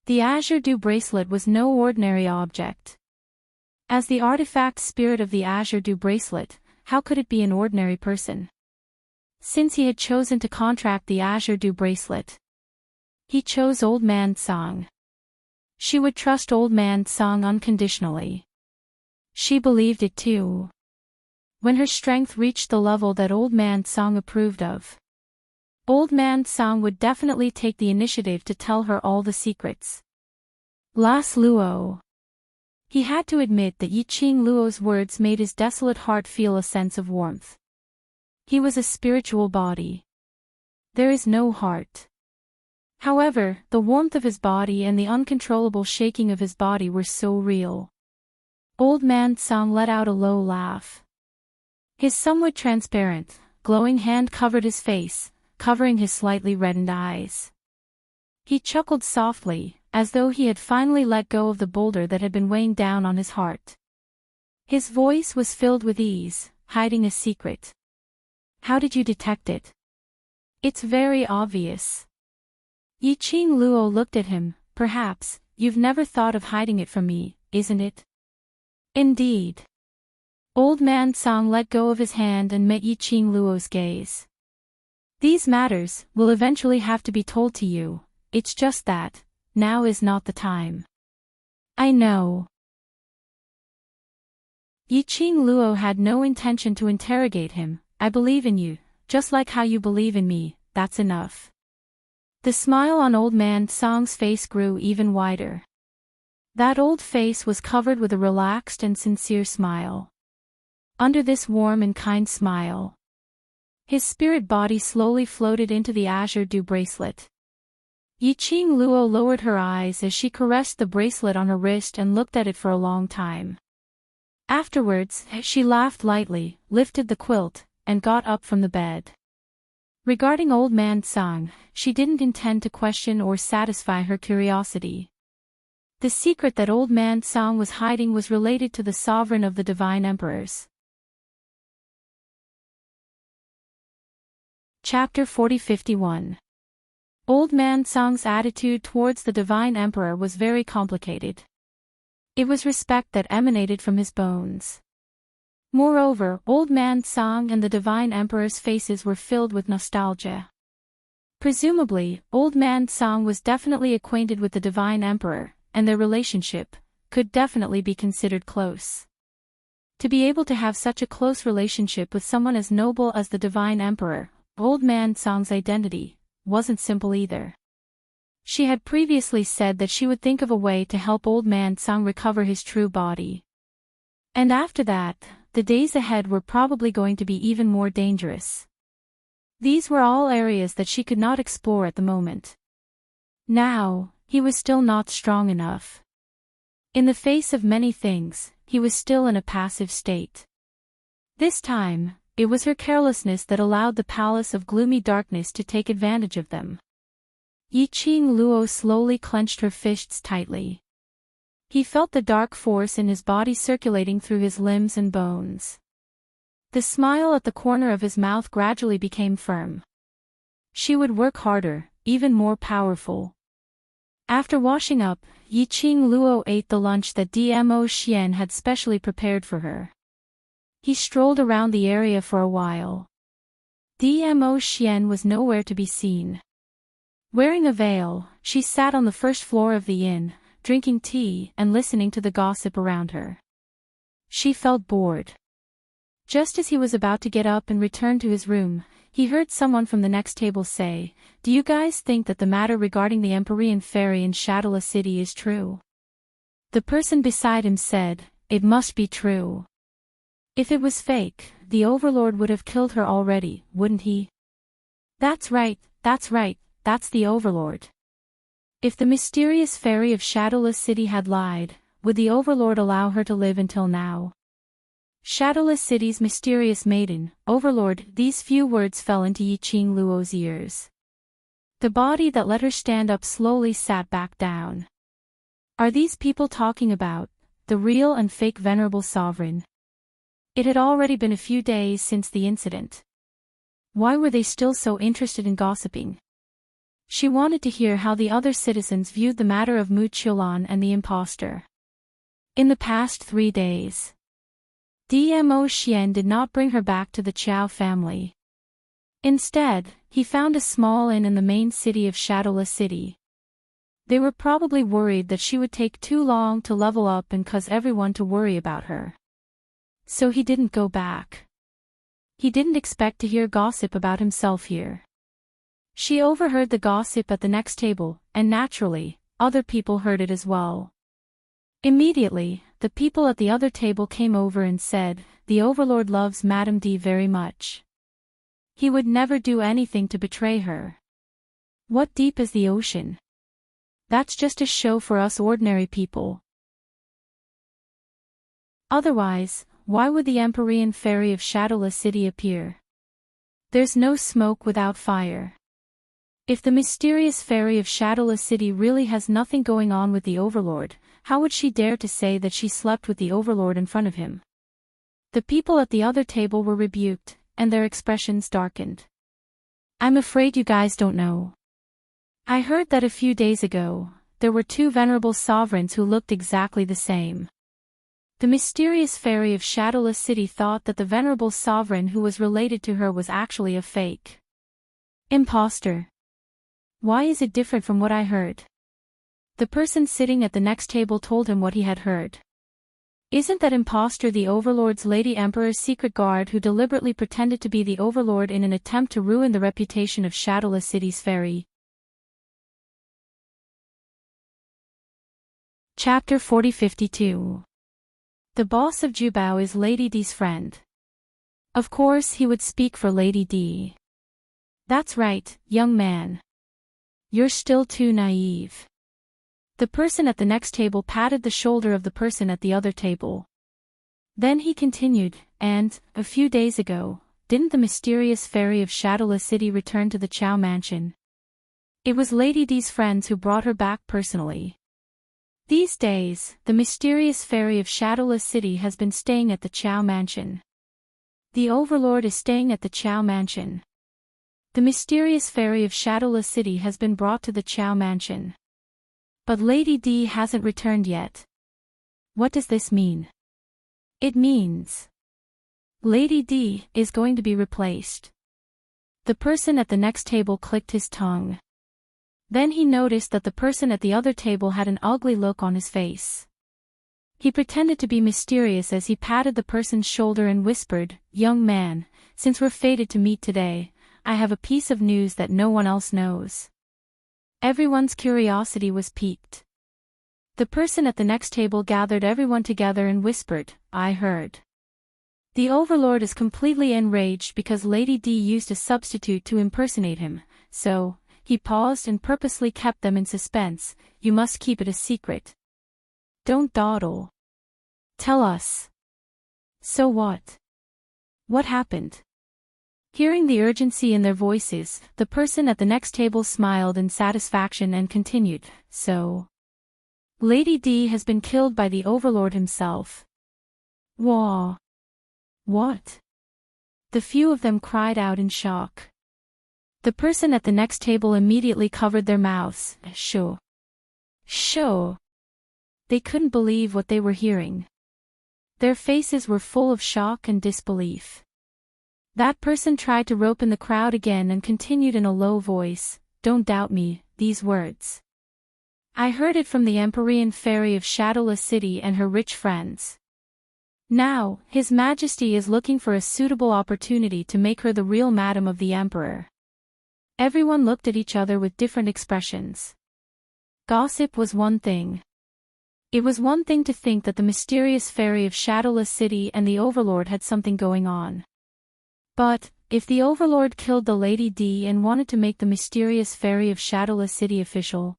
The Azure Dew bracelet was no ordinary object. As the artifact spirit of the Azure Dew bracelet, how could it be an ordinary person? Since he had chosen to contract the Azure Dew bracelet, he chose Old Man Song. She would trust Old Man Song unconditionally. She believed it too. When her strength reached the level that Old Man Song approved of, Old Man Song would definitely take the initiative to tell her all the secrets. Las Luo. He had to admit that Yiqing Luo's words made his desolate heart feel a sense of warmth. He was a spiritual body. There is no heart. However, the warmth of his body and the uncontrollable shaking of his body were so real. Old Man Song let out a low laugh. His somewhat transparent, glowing hand covered his face, covering his slightly reddened eyes. He chuckled softly, as though he had finally let go of the boulder that had been weighing down on his heart. His voice was filled with ease, hiding a secret. How did you detect it? It's very obvious. Yiqing Luo looked at him. Perhaps, you've never thought of hiding it from me, isn't it? Indeed. Old Man Song let go of his hand and met Yiqing Luo's gaze. These matters will eventually have to be told to you, it's just that, now is not the time. I know. Yiqing Luo had no intention to interrogate him. I believe in you, just like how you believe in me, that's enough. The smile on Old Man Song's face grew even wider. That old face was covered with a relaxed and sincere smile. Under this warm and kind smile, his spirit body slowly floated into the Azure Dew bracelet. Yiqing Luo lowered her eyes as she caressed the bracelet on her wrist and looked at it for a long time. Afterwards, she laughed lightly, lifted the quilt, and got up from the bed. Regarding Old Man Song, she didn't intend to question or satisfy her curiosity. The secret that Old Man Song was hiding was related to the sovereign of the Divine Emperors. Chapter 40-51. Old Man Song's attitude towards the Divine Emperor was very complicated. It was respect that emanated from his bones. Moreover, Old Man Song and the Divine Emperor's faces were filled with nostalgia. Presumably, Old Man Song was definitely acquainted with the Divine Emperor, and their relationship could definitely be considered close. To be able to have such a close relationship with someone as noble as the Divine Emperor, Old Man Song's identity, wasn't simple either. She had previously said that she would think of a way to help Old Man Song recover his true body. And after that, the days ahead were probably going to be even more dangerous. These were all areas that she could not explore at the moment. Now, he was still not strong enough. In the face of many things, he was still in a passive state. This time, it was her carelessness that allowed the palace of gloomy darkness to take advantage of them. Yiqing Luo slowly clenched her fists tightly. He felt the dark force in his body circulating through his limbs and bones. The smile at the corner of his mouth gradually became firm. She would work harder, even more powerful. After washing up, Yiqing Luo ate the lunch that Dmo Xian had specially prepared for her. He strolled around the area for a while. Dmo Xian was nowhere to be seen. Wearing a veil, she sat on the first floor of the inn, drinking tea and listening to the gossip around her. She felt bored. Just as he was about to get up and return to his room, he heard someone from the next table say, "Do you guys think that the matter regarding the Empyrean Fairy in Shadowless City is true?" The person beside him said, "It must be true. If it was fake, the Overlord would have killed her already, wouldn't he?" That's right, that's the Overlord. If the mysterious fairy of Shadowless City had lied, would the Overlord allow her to live until now? Shadowless City's mysterious maiden, Overlord, these few words fell into Yiqing Luo's ears. The body that let her stand up slowly sat back down. Are these people talking about the real and fake venerable sovereign? It had already been a few days since the incident. Why were they still so interested in gossiping? She wanted to hear how the other citizens viewed the matter of Mu Qiulan and the impostor. In the past 3 days, Dmo Xian did not bring her back to the Qiao family. Instead, he found a small inn in the main city of Shadowless City. They were probably worried that she would take too long to level up and cause everyone to worry about her. So he didn't go back. He didn't expect to hear gossip about himself here. She overheard the gossip at the next table, and naturally, other people heard it as well. Immediately, the people at the other table came over and said, "The Overlord loves Madame D very much. He would never do anything to betray her. What deep is the ocean? That's just a show for us ordinary people. Otherwise, why would the Empyrean Fairy of Shadowless City appear? There's no smoke without fire. If the mysterious fairy of Shadowless City really has nothing going on with the Overlord, how would she dare to say that she slept with the Overlord in front of him?" The people at the other table were rebuked, and their expressions darkened. "I'm afraid you guys don't know. I heard that a few days ago, there were 2 venerable sovereigns who looked exactly the same. The mysterious fairy of Shadowless City thought that the venerable sovereign who was related to her was actually a fake imposter. Why is it different from what I heard?" The person sitting at the next table told him what he had heard. "Isn't that imposter the Overlord's Lady Emperor's secret guard who deliberately pretended to be the Overlord in an attempt to ruin the reputation of Shadowless City's fairy?" Chapter 4052. The boss of Jubao is Lady D's friend. Of course he would speak for Lady D. "That's right, young man. You're still too naive." The person at the next table patted the shoulder of the person at the other table. Then he continued, "And, a few days ago, didn't the mysterious fairy of Shadowless City return to the Qiao mansion? It was Lady D's friends who brought her back personally. These days, the mysterious fairy of Shadowless City has been staying at the Qiao mansion. The Overlord is staying at the Qiao mansion. The mysterious fairy of Shadowless City has been brought to the Qiao mansion. But Lady D hasn't returned yet. What does this mean?" "It means Lady D is going to be replaced." The person at the next table clicked his tongue. Then he noticed that the person at the other table had an ugly look on his face. He pretended to be mysterious as he patted the person's shoulder and whispered, "Young man, since we're fated to meet today, I have a piece of news that no one else knows." Everyone's curiosity was piqued. The person at the next table gathered everyone together and whispered, "I heard. The Overlord is completely enraged because Lady D used a substitute to impersonate him, so," he paused and purposely kept them in suspense, "you must keep it a secret. Don't dawdle. Tell us." "So what? What happened?" Hearing the urgency in their voices, the person at the next table smiled in satisfaction and continued, "So Lady D has been killed by the Overlord himself." "Wah! What?" The few of them cried out in shock. The person at the next table immediately covered their mouths. "Sure. Sure." They couldn't believe what they were hearing. Their faces were full of shock and disbelief. That person tried to rope in the crowd again and continued in a low voice, "Don't doubt me, these words. I heard it from the Empyrean fairy of Shadowless City and her rich friends. Now, His Majesty is looking for a suitable opportunity to make her the real Madam of the Emperor." Everyone looked at each other with different expressions. Gossip was one thing. It was one thing to think that the mysterious fairy of Shadowless City and the Overlord had something going on. But, if the Overlord killed the Lady D and wanted to make the mysterious fairy of Shadowless City official,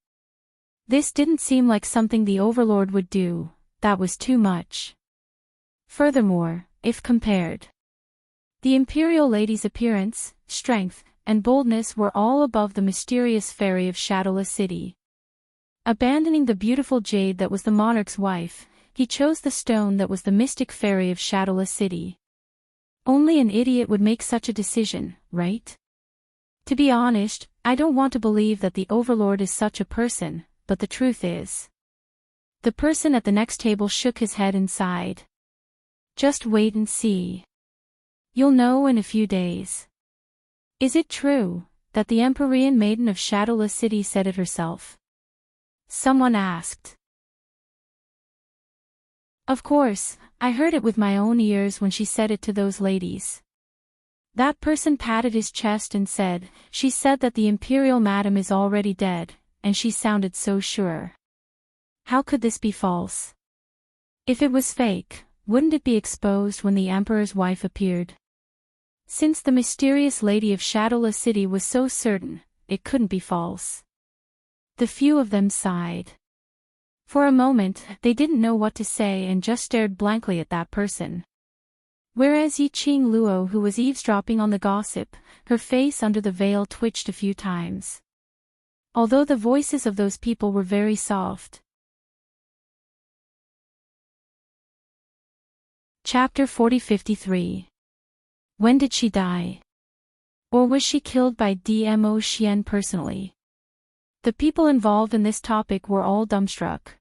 this didn't seem like something the Overlord would do. That was too much. Furthermore, if compared, the Imperial Lady's appearance, strength, and boldness were all above the mysterious fairy of Shadowless City. Abandoning the beautiful jade that was the monarch's wife, he chose the stone that was the mystic fairy of Shadowless City. Only an idiot would make such a decision, right? To be honest, I don't want to believe that the Overlord is such a person, but the truth is. The person at the next table shook his head and sighed. "Just wait and see. You'll know in a few days." "Is it true that the Empyrean maiden of Shadowless City said it herself?" someone asked. "Of course, I heard it with my own ears when she said it to those ladies." That person patted his chest and said, "She said that the Imperial Madam is already dead, and she sounded so sure. How could this be false? If it was fake, wouldn't it be exposed when the Emperor's wife appeared? Since the mysterious lady of Shadowless City was so certain, it couldn't be false." The few of them sighed. For a moment, they didn't know what to say and just stared blankly at that person. Whereas Yi-Ching Luo, who was eavesdropping on the gossip, her face under the veil twitched a few times. Although the voices of those people were very soft. Chapter 4053. When did she die? Or was she killed by Dmo Xian personally? The people involved in this topic were all dumbstruck.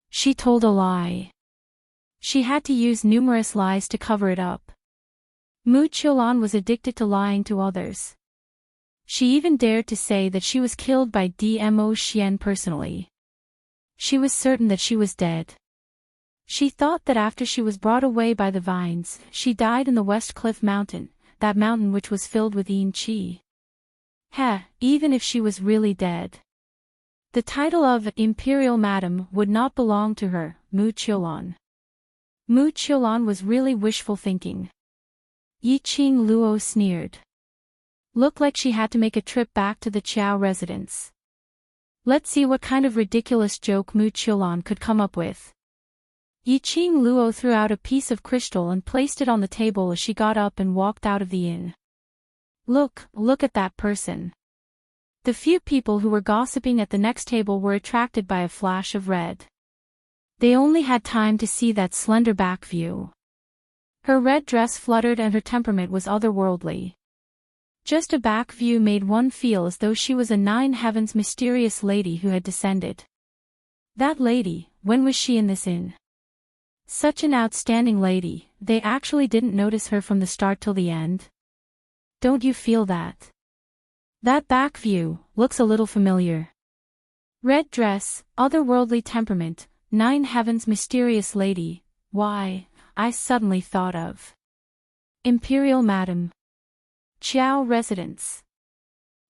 She told a lie. She had to use numerous lies to cover it up. Mu Qiulan was addicted to lying to others. She even dared to say that she was killed by Dmo Xian personally. She was certain that she was dead. She thought that after she was brought away by the vines, she died in the West Cliff Mountain, that mountain which was filled with Yin Qi. Even if she was really dead, the title of Imperial Madam would not belong to her, Mu Qiulan. Mu Qiulan was really wishful thinking. Yi-Ching Luo sneered. Looked like she had to make a trip back to the Qiao residence. Let's see what kind of ridiculous joke Mu Qiulan could come up with. Yi-Ching Luo threw out a piece of crystal and placed it on the table as she got up and walked out of the inn. Look at that person. The few people who were gossiping at the next table were attracted by a flash of red. They only had time to see that slender back view. Her red dress fluttered and her temperament was otherworldly. Just a back view made one feel as though she was a nine heavens mysterious lady who had descended. That lady, when was she in this inn? Such an outstanding lady, they actually didn't notice her from the start till the end. Don't you feel that? That back view looks a little familiar. Red dress, otherworldly temperament, Nine Heavens mysterious lady, why, I suddenly thought of Imperial Madam Chiao residence.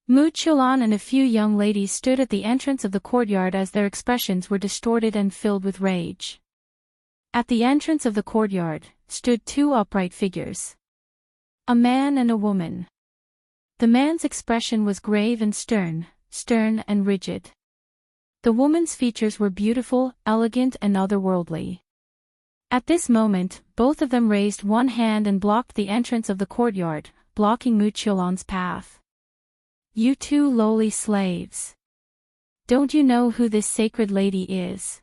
Mu Qiulan and a few young ladies stood at the entrance of the courtyard as their expressions were distorted and filled with rage. At the entrance of the courtyard stood two upright figures. A man and a woman. The man's expression was grave and stern and rigid. The woman's features were beautiful, elegant and otherworldly. At this moment, both of them raised one hand and blocked the entrance of the courtyard, blocking Mu Qiulan's path. You two lowly slaves. Don't you know who this sacred lady is?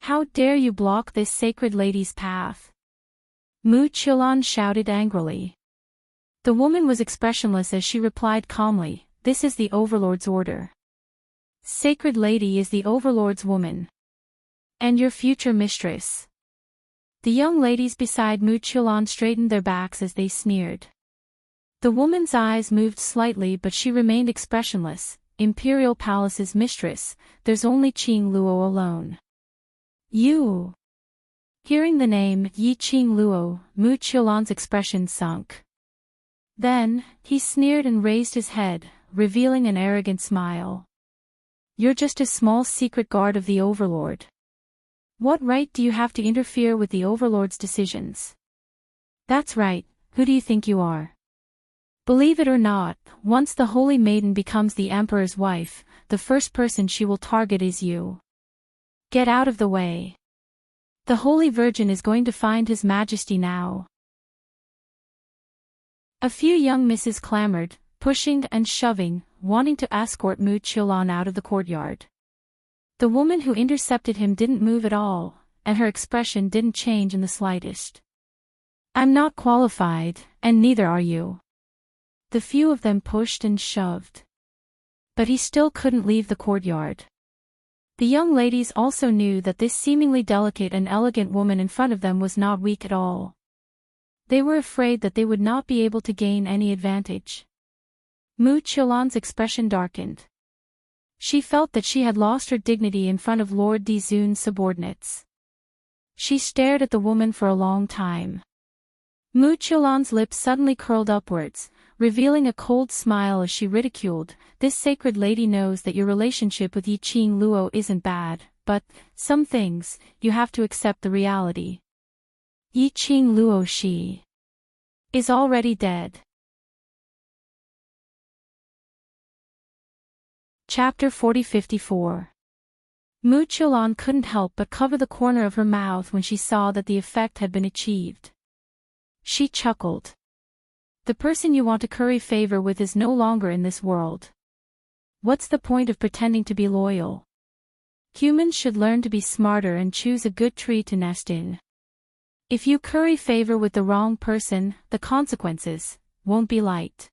How dare you block this sacred lady's path? Mu Qiulan shouted angrily. The woman was expressionless as she replied calmly, "This is the Overlord's order. Sacred lady is the Overlord's woman. And your future mistress." The young ladies beside Mu Qiulan straightened their backs as they sneered. The woman's eyes moved slightly but she remained expressionless. Imperial Palace's mistress, there's only Qing Luo alone. You. Hearing the name Yi Qing Luo, Mu Qiulan's expression sunk. Then, he sneered and raised his head, revealing an arrogant smile. You're just a small secret guard of the Overlord. What right do you have to interfere with the Overlord's decisions? That's right, who do you think you are? Believe it or not, once the Holy Maiden becomes the Emperor's wife, the first person she will target is you. Get out of the way. The Holy Virgin is going to find His Majesty now. A few young misses clamored, pushing and shoving, wanting to escort Mu Qiulan out of the courtyard. The woman who intercepted him didn't move at all, and her expression didn't change in the slightest. I'm not qualified, and neither are you. The few of them pushed and shoved. But he still couldn't leave the courtyard. The young ladies also knew that this seemingly delicate and elegant woman in front of them was not weak at all. They were afraid that they would not be able to gain any advantage. Mu Qiulan's expression darkened. She felt that she had lost her dignity in front of Lord Dizun's subordinates. She stared at the woman for a long time. Mu Qiulan's lips suddenly curled upwards, revealing a cold smile as she ridiculed, "This sacred lady knows that your relationship with Yi Qing Luo isn't bad, but, some things, you have to accept the reality. Yi Qing Luo she is already dead." Chapter 40-54. Mu Qiulan couldn't help but cover the corner of her mouth when she saw that the effect had been achieved. She chuckled. The person you want to curry favor with is no longer in this world. What's the point of pretending to be loyal? Humans should learn to be smarter and choose a good tree to nest in. If you curry favor with the wrong person, the consequences won't be light.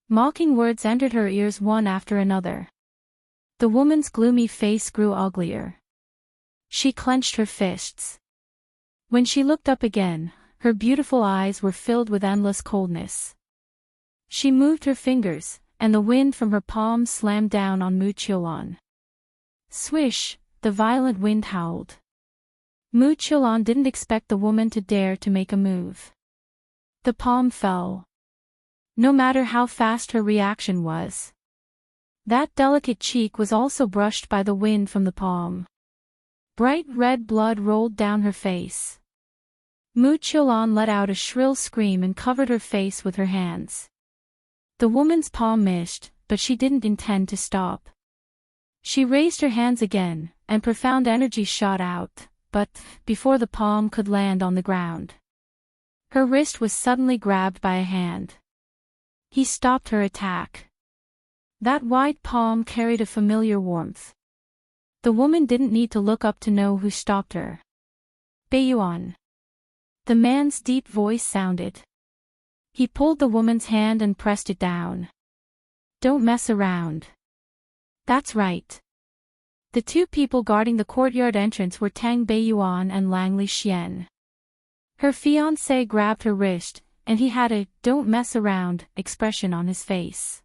Mocking words entered her ears one after another. The woman's gloomy face grew uglier. She clenched her fists. When she looked up again, her beautiful eyes were filled with endless coldness. She moved her fingers, and the wind from her palms slammed down on Mu Qiulan. Swish, the violent wind howled. Mu Qiulan didn't expect the woman to dare to make a move. The palm fell. No matter how fast her reaction was. That delicate cheek was also brushed by the wind from the palm. Bright red blood rolled down her face. Mu Qiulan let out a shrill scream and covered her face with her hands. The woman's palm missed, but she didn't intend to stop. She raised her hands again, and profound energy shot out, but, before the palm could land on the ground, her wrist was suddenly grabbed by a hand. He stopped her attack. That white palm carried a familiar warmth. The woman didn't need to look up to know who stopped her. Beiyuan. The man's deep voice sounded. He pulled the woman's hand and pressed it down. Don't mess around. That's right. The two people guarding the courtyard entrance were Tang Beiyuan and Langley Xian. Her fiancé grabbed her wrist, and he had a "don't mess around" expression on his face.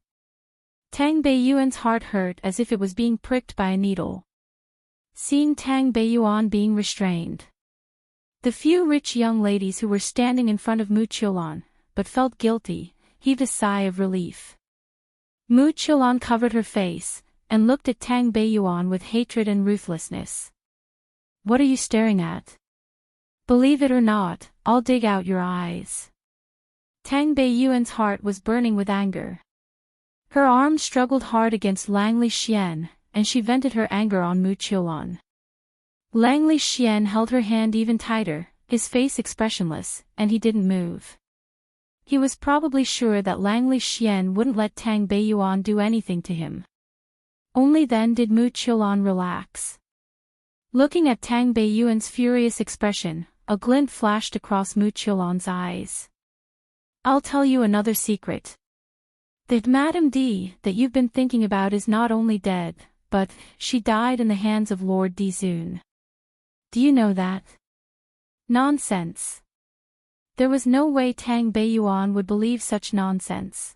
Tang Beiyuan's heart hurt as if it was being pricked by a needle. seeing Tang Beiyuan being restrained. The few rich young ladies who were standing in front of Mu Qiulan, but felt guilty, heaved a sigh of relief. Mu Qiulan covered her face, and looked at Tang Beiyuan with hatred and ruthlessness. What are you staring at? Believe it or not, I'll dig out your eyes. Tang Beiyuan's heart was burning with anger. Her arm struggled hard against Langley Xian, and she vented her anger on Mu Qiulan. Langley Xian held her hand even tighter, his face expressionless, and he didn't move. He was probably sure that Langley Xian wouldn't let Tang Beiyuan do anything to him. Only then did Mu Qiulan relax. Looking at Tang Beiyuan's furious expression, a glint flashed across Mu Qiulan's eyes. I'll tell you another secret. That Madame D that you've been thinking about is not only dead, but she died in the hands of Lord Dizun. Do you know that? Nonsense. There was no way Tang Beiyuan would believe such nonsense.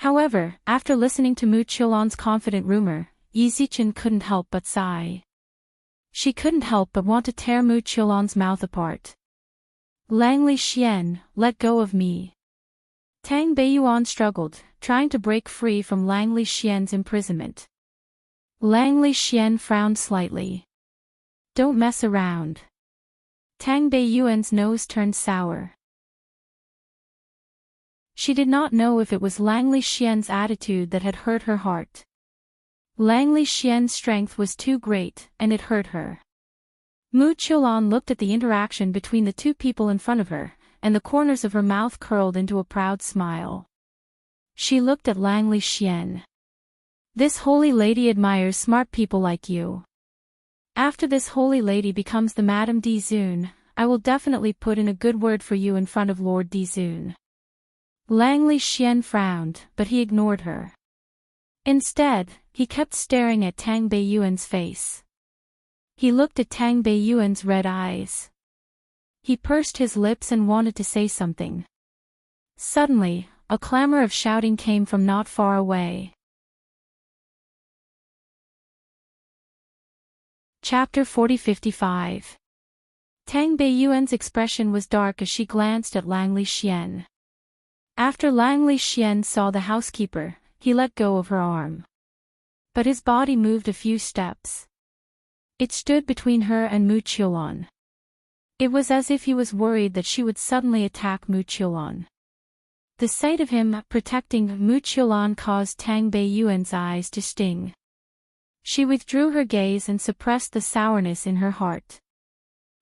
However, after listening to Mu Qiulan's confident rumor, Yi Zichen couldn't help but sigh. She couldn't help but want to tear Mu Qiulan's mouth apart. Langley Xian, let go of me. Tang Beiyuan struggled, trying to break free from Langley Xian's imprisonment. Langley Xian frowned slightly. Don't mess around. Tang Beiyuan's nose turned sour. She did not know if it was Langley Xian's attitude that had hurt her heart. Langley Xian's strength was too great, and it hurt her. Mu Qiulan looked at the interaction between the two people in front of her, and the corners of her mouth curled into a proud smile. She looked at Langley Xian. This holy lady admires smart people like you. After this holy lady becomes the Madame Dizun, I will definitely put in a good word for you in front of Lord Dizun. Langley Xian frowned, but he ignored her. Instead, he kept staring at Tang Beiyuan's face. He looked at Tang Beiyuan's red eyes. He pursed his lips and wanted to say something. Suddenly, a clamor of shouting came from not far away. Chapter 40-55. Tang Beiyuan's expression was dark as she glanced at Langley Xian. After Langley Xian saw the housekeeper, he let go of her arm. But his body moved a few steps. It stood between her and Mu Qiulan. It was as if he was worried that she would suddenly attack Mu Qiulan. The sight of him protecting Mu Qiulan caused Tang Beiyuan's eyes to sting. She withdrew her gaze and suppressed the sourness in her heart.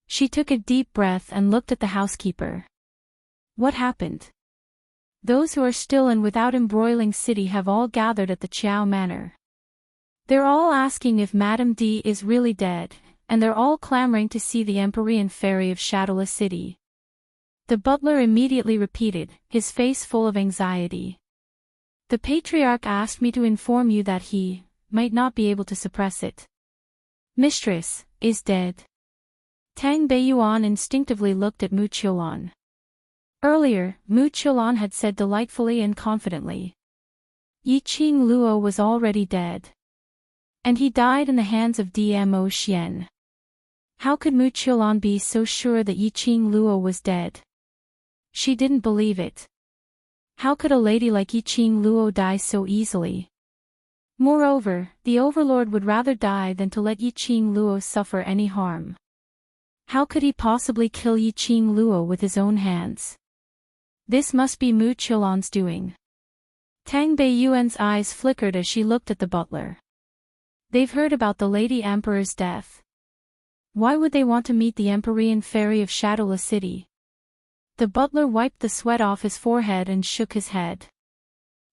She took a deep breath and looked at the housekeeper. What happened? Those who are still and without embroiling city have all gathered at the Qiao Manor. They're all asking if Madame D is really dead, and they're all clamoring to see the Empyrean Fairy of Shadowless City. The butler immediately repeated, his face full of anxiety. The patriarch asked me to inform you that he might not be able to suppress it. Mistress is dead. Tang Beiyuan instinctively looked at Mu Qiulan. Earlier, Mu Qiulan had said delightfully and confidently. Yi Qing Luo was already dead. And he died in the hands of Dmo Xian. How could Mu Qiulan be so sure that Yi Qing Luo was dead? She didn't believe it. How could a lady like Yi Qing Luo die so easily? Moreover, the overlord would rather die than to let Yi Qing Luo suffer any harm. How could he possibly kill Yi Qing Luo with his own hands? This must be Mu Qiulan's doing. Tang Beiyuan's eyes flickered as she looked at the butler. They've heard about the Lady Emperor's death. Why would they want to meet the Empyrean Fairy of Shadowless City? The butler wiped the sweat off his forehead and shook his head.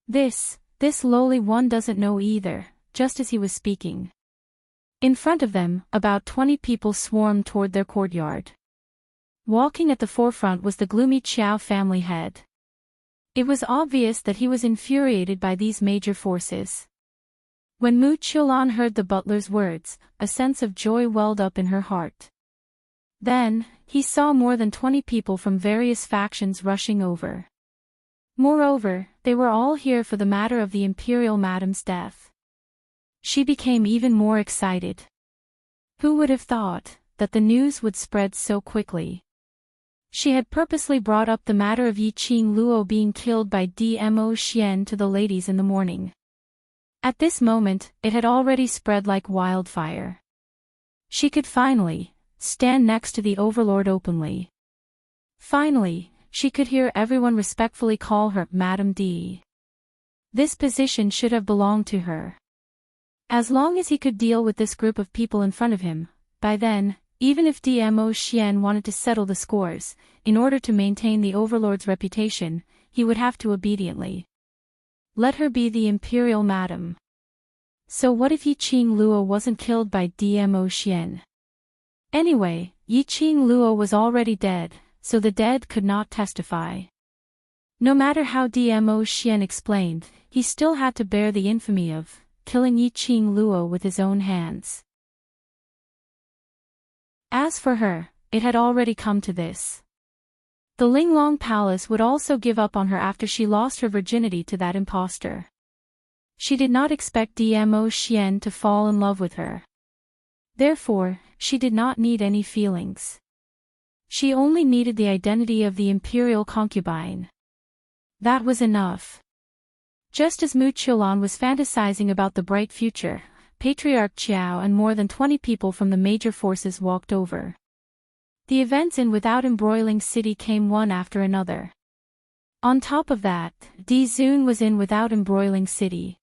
This lowly one doesn't know either, just as he was speaking. In front of them, about 20 people swarmed toward their courtyard. Walking at the forefront was the gloomy Qiao family head. It was obvious that he was infuriated by these major forces. When Mu Qiulan heard the butler's words, a sense of joy welled up in her heart. Then, he saw more than 20 people from various factions rushing over. Moreover, they were all here for the matter of the Imperial Madame's death. She became even more excited. Who would have thought that the news would spread so quickly? She had purposely brought up the matter of Yiqing Luo being killed by Dmo Xian to the ladies in the morning. At this moment, it had already spread like wildfire. She could finally stand next to the overlord openly. Finally, she could hear everyone respectfully call her Madame D. This position should have belonged to her. As long as he could deal with this group of people in front of him, by then, even if Dmo Xian wanted to settle the scores, in order to maintain the overlord's reputation, he would have to obediently let her be the imperial madam. So what if Yiqing Luo wasn't killed by Dmo Xian? Anyway, Yiqing Luo was already dead, so the dead could not testify. No matter how Dmo Xian explained, he still had to bear the infamy of killing Yiqing Luo with his own hands. As for her, it had already come to this. The Linglong Palace would also give up on her after she lost her virginity to that impostor. She did not expect Dmo Xian to fall in love with her. Therefore, she did not need any feelings. She only needed the identity of the imperial concubine. That was enough. Just as Mu Qiulan was fantasizing about the bright future, Patriarch Qiao and more than 20 people from the major forces walked over. The events in Without Embroiling City came one after another. On top of that, Di Zun was in Without Embroiling City.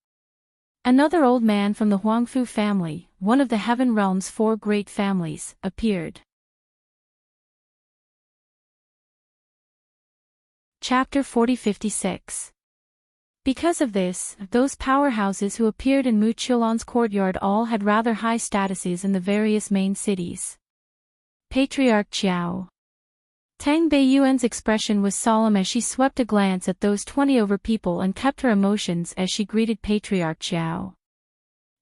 Another old man from the Huangfu family, one of the Heaven Realm's 4 great families, appeared. Chapter 4056. Because of this, those powerhouses who appeared in Mu Qiulan's courtyard all had rather high statuses in the various main cities. Patriarch Qiao. Tang Beiyuan's expression was solemn as she swept a glance at those 20 over people and kept her emotions as she greeted Patriarch Qiao.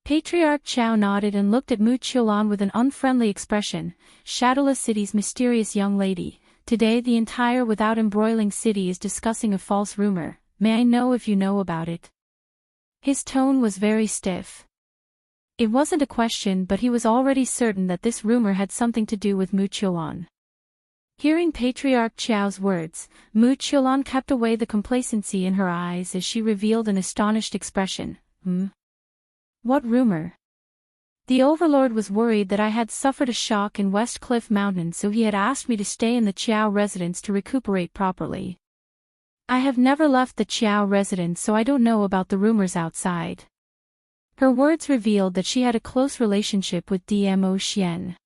Patriarch Qiao nodded and looked at Mu Qiulan with an unfriendly expression. Shadowless City's mysterious young lady, today the entire Without Embroiling City is discussing a false rumor. May I know if you know about it? His tone was very stiff. It wasn't a question, but he was already certain that this rumor had something to do with Mu Qiulan. Hearing Patriarch Qiao's words, Mu Qiulan kept away the complacency in her eyes as she revealed an astonished expression. What rumor? The overlord was worried that I had suffered a shock in West Cliff Mountain, so he had asked me to stay in the Qiao residence to recuperate properly. I have never left the Qiao residence, so I don't know about the rumors outside. Her words revealed that she had a close relationship with Dmo Xian.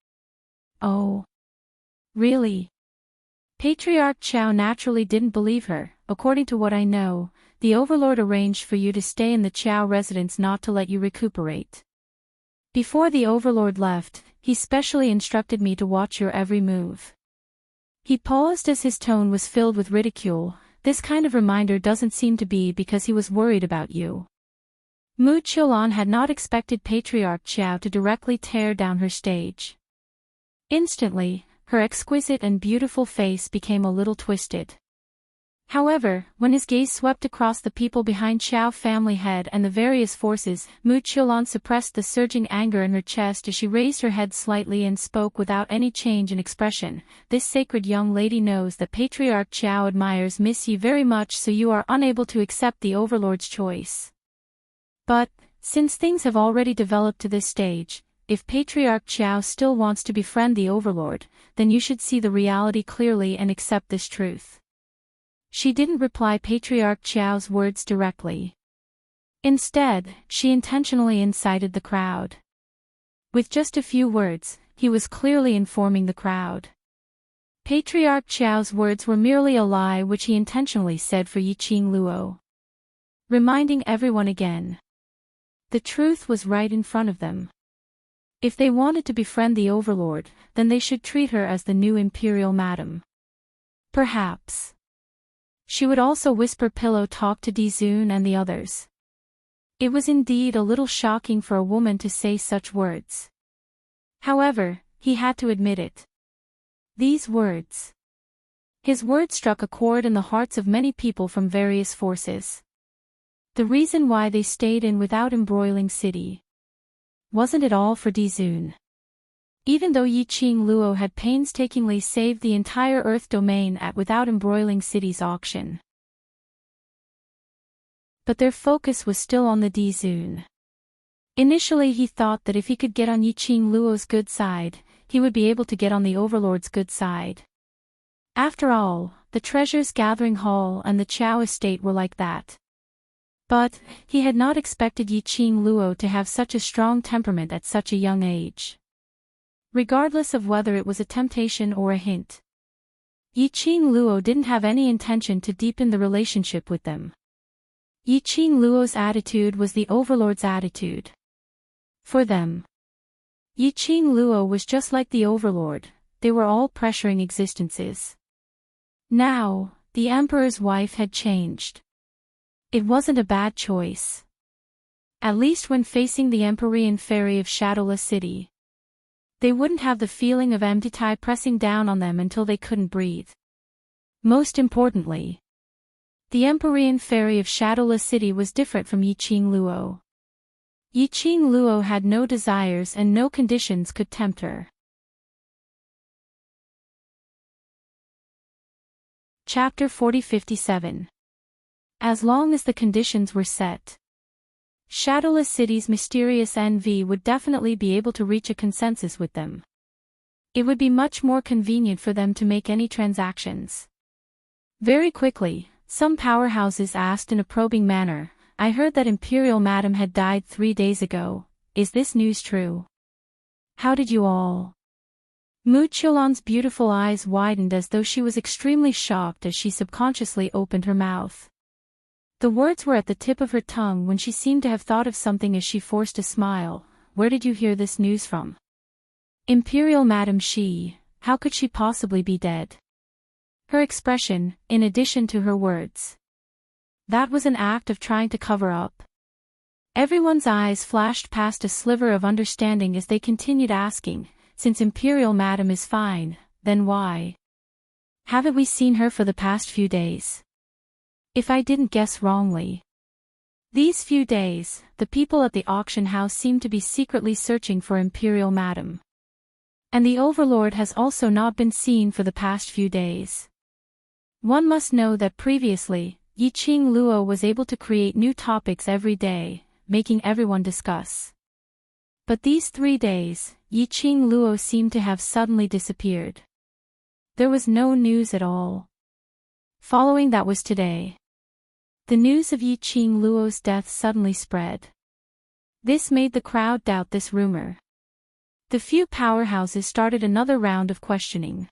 Oh. Really? Patriarch Qiao naturally didn't believe her. According to what I know, the overlord arranged for you to stay in the Qiao residence, not to let you recuperate. Before the overlord left, he specially instructed me to watch your every move. He paused as his tone was filled with ridicule. This kind of reminder doesn't seem to be because he was worried about you. Mu Qiulan had not expected Patriarch Qiao to directly tear down her stage. Instantly, her exquisite and beautiful face became a little twisted. However, when his gaze swept across the people behind Qiao family head and the various forces, Mu Qiulan suppressed the surging anger in her chest as she raised her head slightly and spoke without any change in expression. This sacred young lady knows that Patriarch Qiao admires Miss Yi very much, so you are unable to accept the overlord's choice. But, since things have already developed to this stage, if Patriarch Qiao still wants to befriend the overlord, then you should see the reality clearly and accept this truth. She didn't reply Patriarch Qiao's words directly. Instead, she intentionally incited the crowd. With just a few words, he was clearly informing the crowd. Patriarch Qiao's words were merely a lie which he intentionally said for Yiqing Luo. Reminding everyone again. The truth was right in front of them. If they wanted to befriend the overlord, then they should treat her as the new imperial madam. Perhaps she would also whisper pillow talk to Di Zun and the others. It was indeed a little shocking for a woman to say such words. However, he had to admit it. These words. His words struck a chord in the hearts of many people from various forces. The reason why they stayed in Without Embroiling City. Wasn't it all for Di Zun? Even though Yiqing Luo had painstakingly saved the entire Earth domain without embroiling city's auction. But their focus was still on the Dizun. Initially he thought that if he could get on Yiqing Luo's good side, he would be able to get on the Overlord's good side. After all, the Treasures Gathering Hall and the Qiao estate were like that. But, he had not expected Yiqing Luo to have such a strong temperament at such a young age. Regardless of whether it was a temptation or a hint, Yiqing Luo didn't have any intention to deepen the relationship with them. Yiqing Luo's attitude was the Overlord's attitude. For them, Yiqing Luo was just like the Overlord, they were all pressuring existences. Now, the Emperor's wife had changed. It wasn't a bad choice. At least when facing the Empyrean Fairy of Shadowless City, they wouldn't have the feeling of empty pressing down on them until they couldn't breathe. Most importantly, the Empyrean Fairy of Shadowless City was different from Yiqing Luo. Yiqing Luo had no desires and no conditions could tempt her. Chapter 40-57. As long as the conditions were set, Shadowless City's mysterious NV would definitely be able to reach a consensus with them. It would be much more convenient for them to make any transactions. Very quickly, some powerhouses asked in a probing manner, "I heard that Imperial Madam had died 3 days ago. Is this news true? How did you all?" Mu Qiulan's beautiful eyes widened as though she was extremely shocked as she subconsciously opened her mouth. The words were at the tip of her tongue when she seemed to have thought of something as she forced a smile. "Where did you hear this news from?" "Imperial Madam Shi, how could she possibly be dead?" Her expression, in addition to her words, that was an act of trying to cover up. Everyone's eyes flashed past a sliver of understanding as they continued asking, "Since Imperial Madam is fine, then why haven't we seen her for the past few days?" If I didn't guess wrongly, these few days, the people at the auction house seemed to be secretly searching for Imperial Madam. And the Overlord has also not been seen for the past few days. One must know that previously, Yiqing Luo was able to create new topics every day, making everyone discuss. But these 3 days, Yiqing Luo seemed to have suddenly disappeared. There was no news at all. Following that was today. The news of Yiqing Luo's death suddenly spread. This made the crowd doubt this rumor. The few powerhouses started another round of questioning.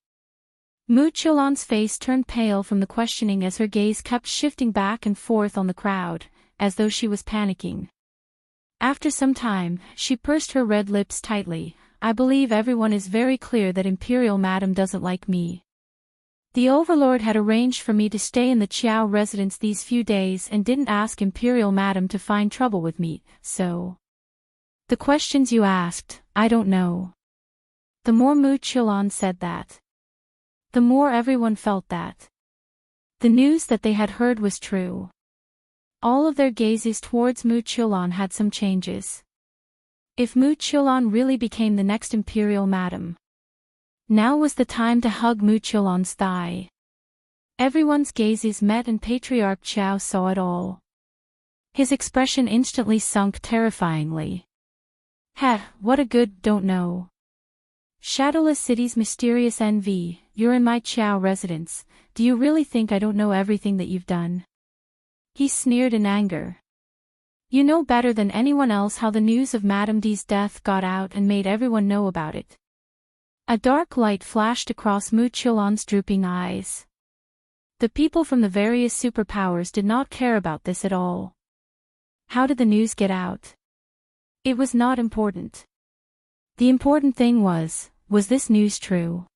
Mu Qiulan's face turned pale from the questioning as her gaze kept shifting back and forth on the crowd, as though she was panicking. After some time, she pursed her red lips tightly. "I believe everyone is very clear that Imperial Madam doesn't like me. The Overlord had arranged for me to stay in the Qiao residence these few days and didn't ask Imperial Madam to find trouble with me, so the questions you asked, I don't know." The more Mu Qiulan said that, the more everyone felt that the news that they had heard was true. All of their gazes towards Mu Qiulan had some changes. If Mu Qiulan really became the next Imperial Madam, now was the time to hug Mu Qiulan's thigh. Everyone's gazes met and Patriarch Qiao saw it all. His expression instantly sunk terrifyingly. "Heh, what a good don't know. Shadowless City's mysterious NV, you're in my Qiao residence, do you really think I don't know everything that you've done?" He sneered in anger. "You know better than anyone else how the news of Madame D's death got out and made everyone know about it." A dark light flashed across Mu Qiulan's drooping eyes. The people from the various superpowers did not care about this at all. How did the news get out? It was not important. The important thing was this news true?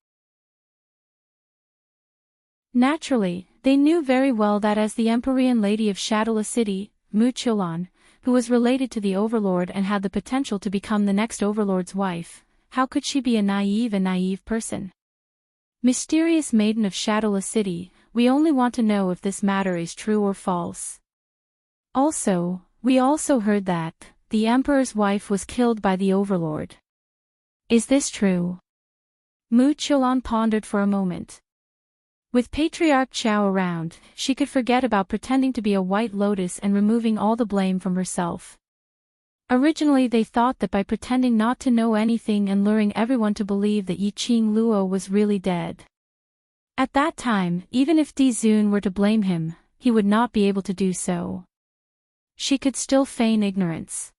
Naturally, they knew very well that as the Empyrean Lady of Shadowless City, Mu Qiulan, who was related to the Overlord and had the potential to become the next Overlord's wife, how could she be a naive person? "Mysterious Maiden of Shadowless City, we only want to know if this matter is true or false. Also, we also heard that the Emperor's wife was killed by the Overlord. Is this true? Mu Qiulan pondered for a moment. With Patriarch Qiao around, she could forget about pretending to be a white lotus and removing all the blame from herself. Originally they thought that by pretending not to know anything and luring everyone to believe that Yiqing Luo was really dead. At that time, even if Di Zun were to blame him, he would not be able to do so. She could still feign ignorance.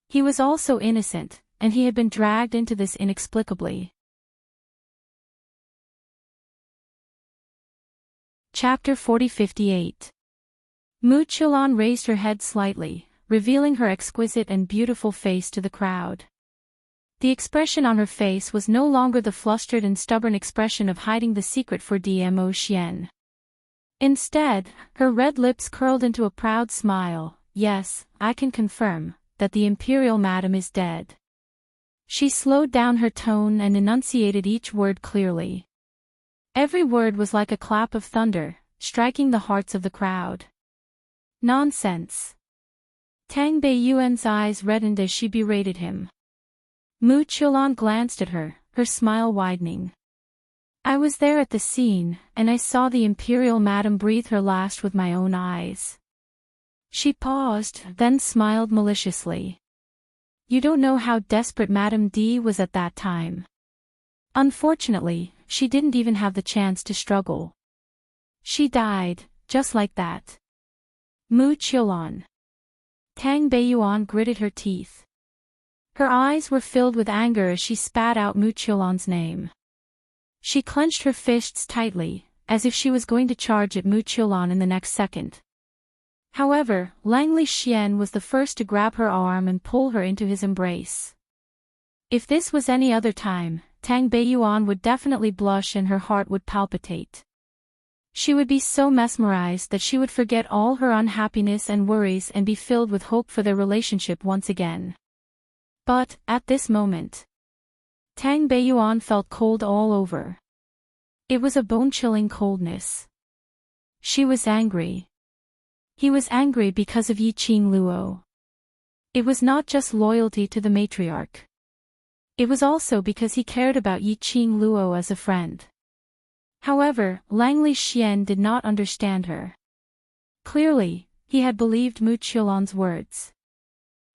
He was also innocent, and he had been dragged into this inexplicably. Chapter 40-58. Mu Qiulan raised her head slightly, revealing her exquisite and beautiful face to the crowd. The expression on her face was no longer the flustered and stubborn expression of hiding the secret for Dmo Xian. Instead, her red lips curled into a proud smile. Yes, I can confirm that the Imperial Madam is dead. She slowed down her tone and enunciated each word clearly. Every word was like a clap of thunder, striking the hearts of the crowd. Nonsense. Tang Beiyuan's eyes reddened as she berated him. Mu Qiulan glanced at her, her smile widening. I was there at the scene, and I saw the Imperial Madam breathe her last with my own eyes. She paused, then smiled maliciously. You don't know how desperate Madame D was at that time. Unfortunately, she didn't even have the chance to struggle. She died, just like that. Mu Qiulan. Tang Beiyuan gritted her teeth. Her eyes were filled with anger as she spat out Mu Qiulan's name. She clenched her fists tightly, as if she was going to charge at Mu Qiulan in the next second. However, Langley Xian was the first to grab her arm and pull her into his embrace. If this was any other time, Tang Beiyuan would definitely blush and her heart would palpitate. She would be so mesmerized that she would forget all her unhappiness and worries and be filled with hope for their relationship once again. But, at this moment, Tang Beiyuan felt cold all over. It was a bone-chilling coldness. She was angry. He was angry because of Yiqing Luo. It was not just loyalty to the matriarch. It was also because he cared about Yiqing Luo as a friend. However, Langley Xian did not understand her. Clearly, he had believed Mu Qiulan's words.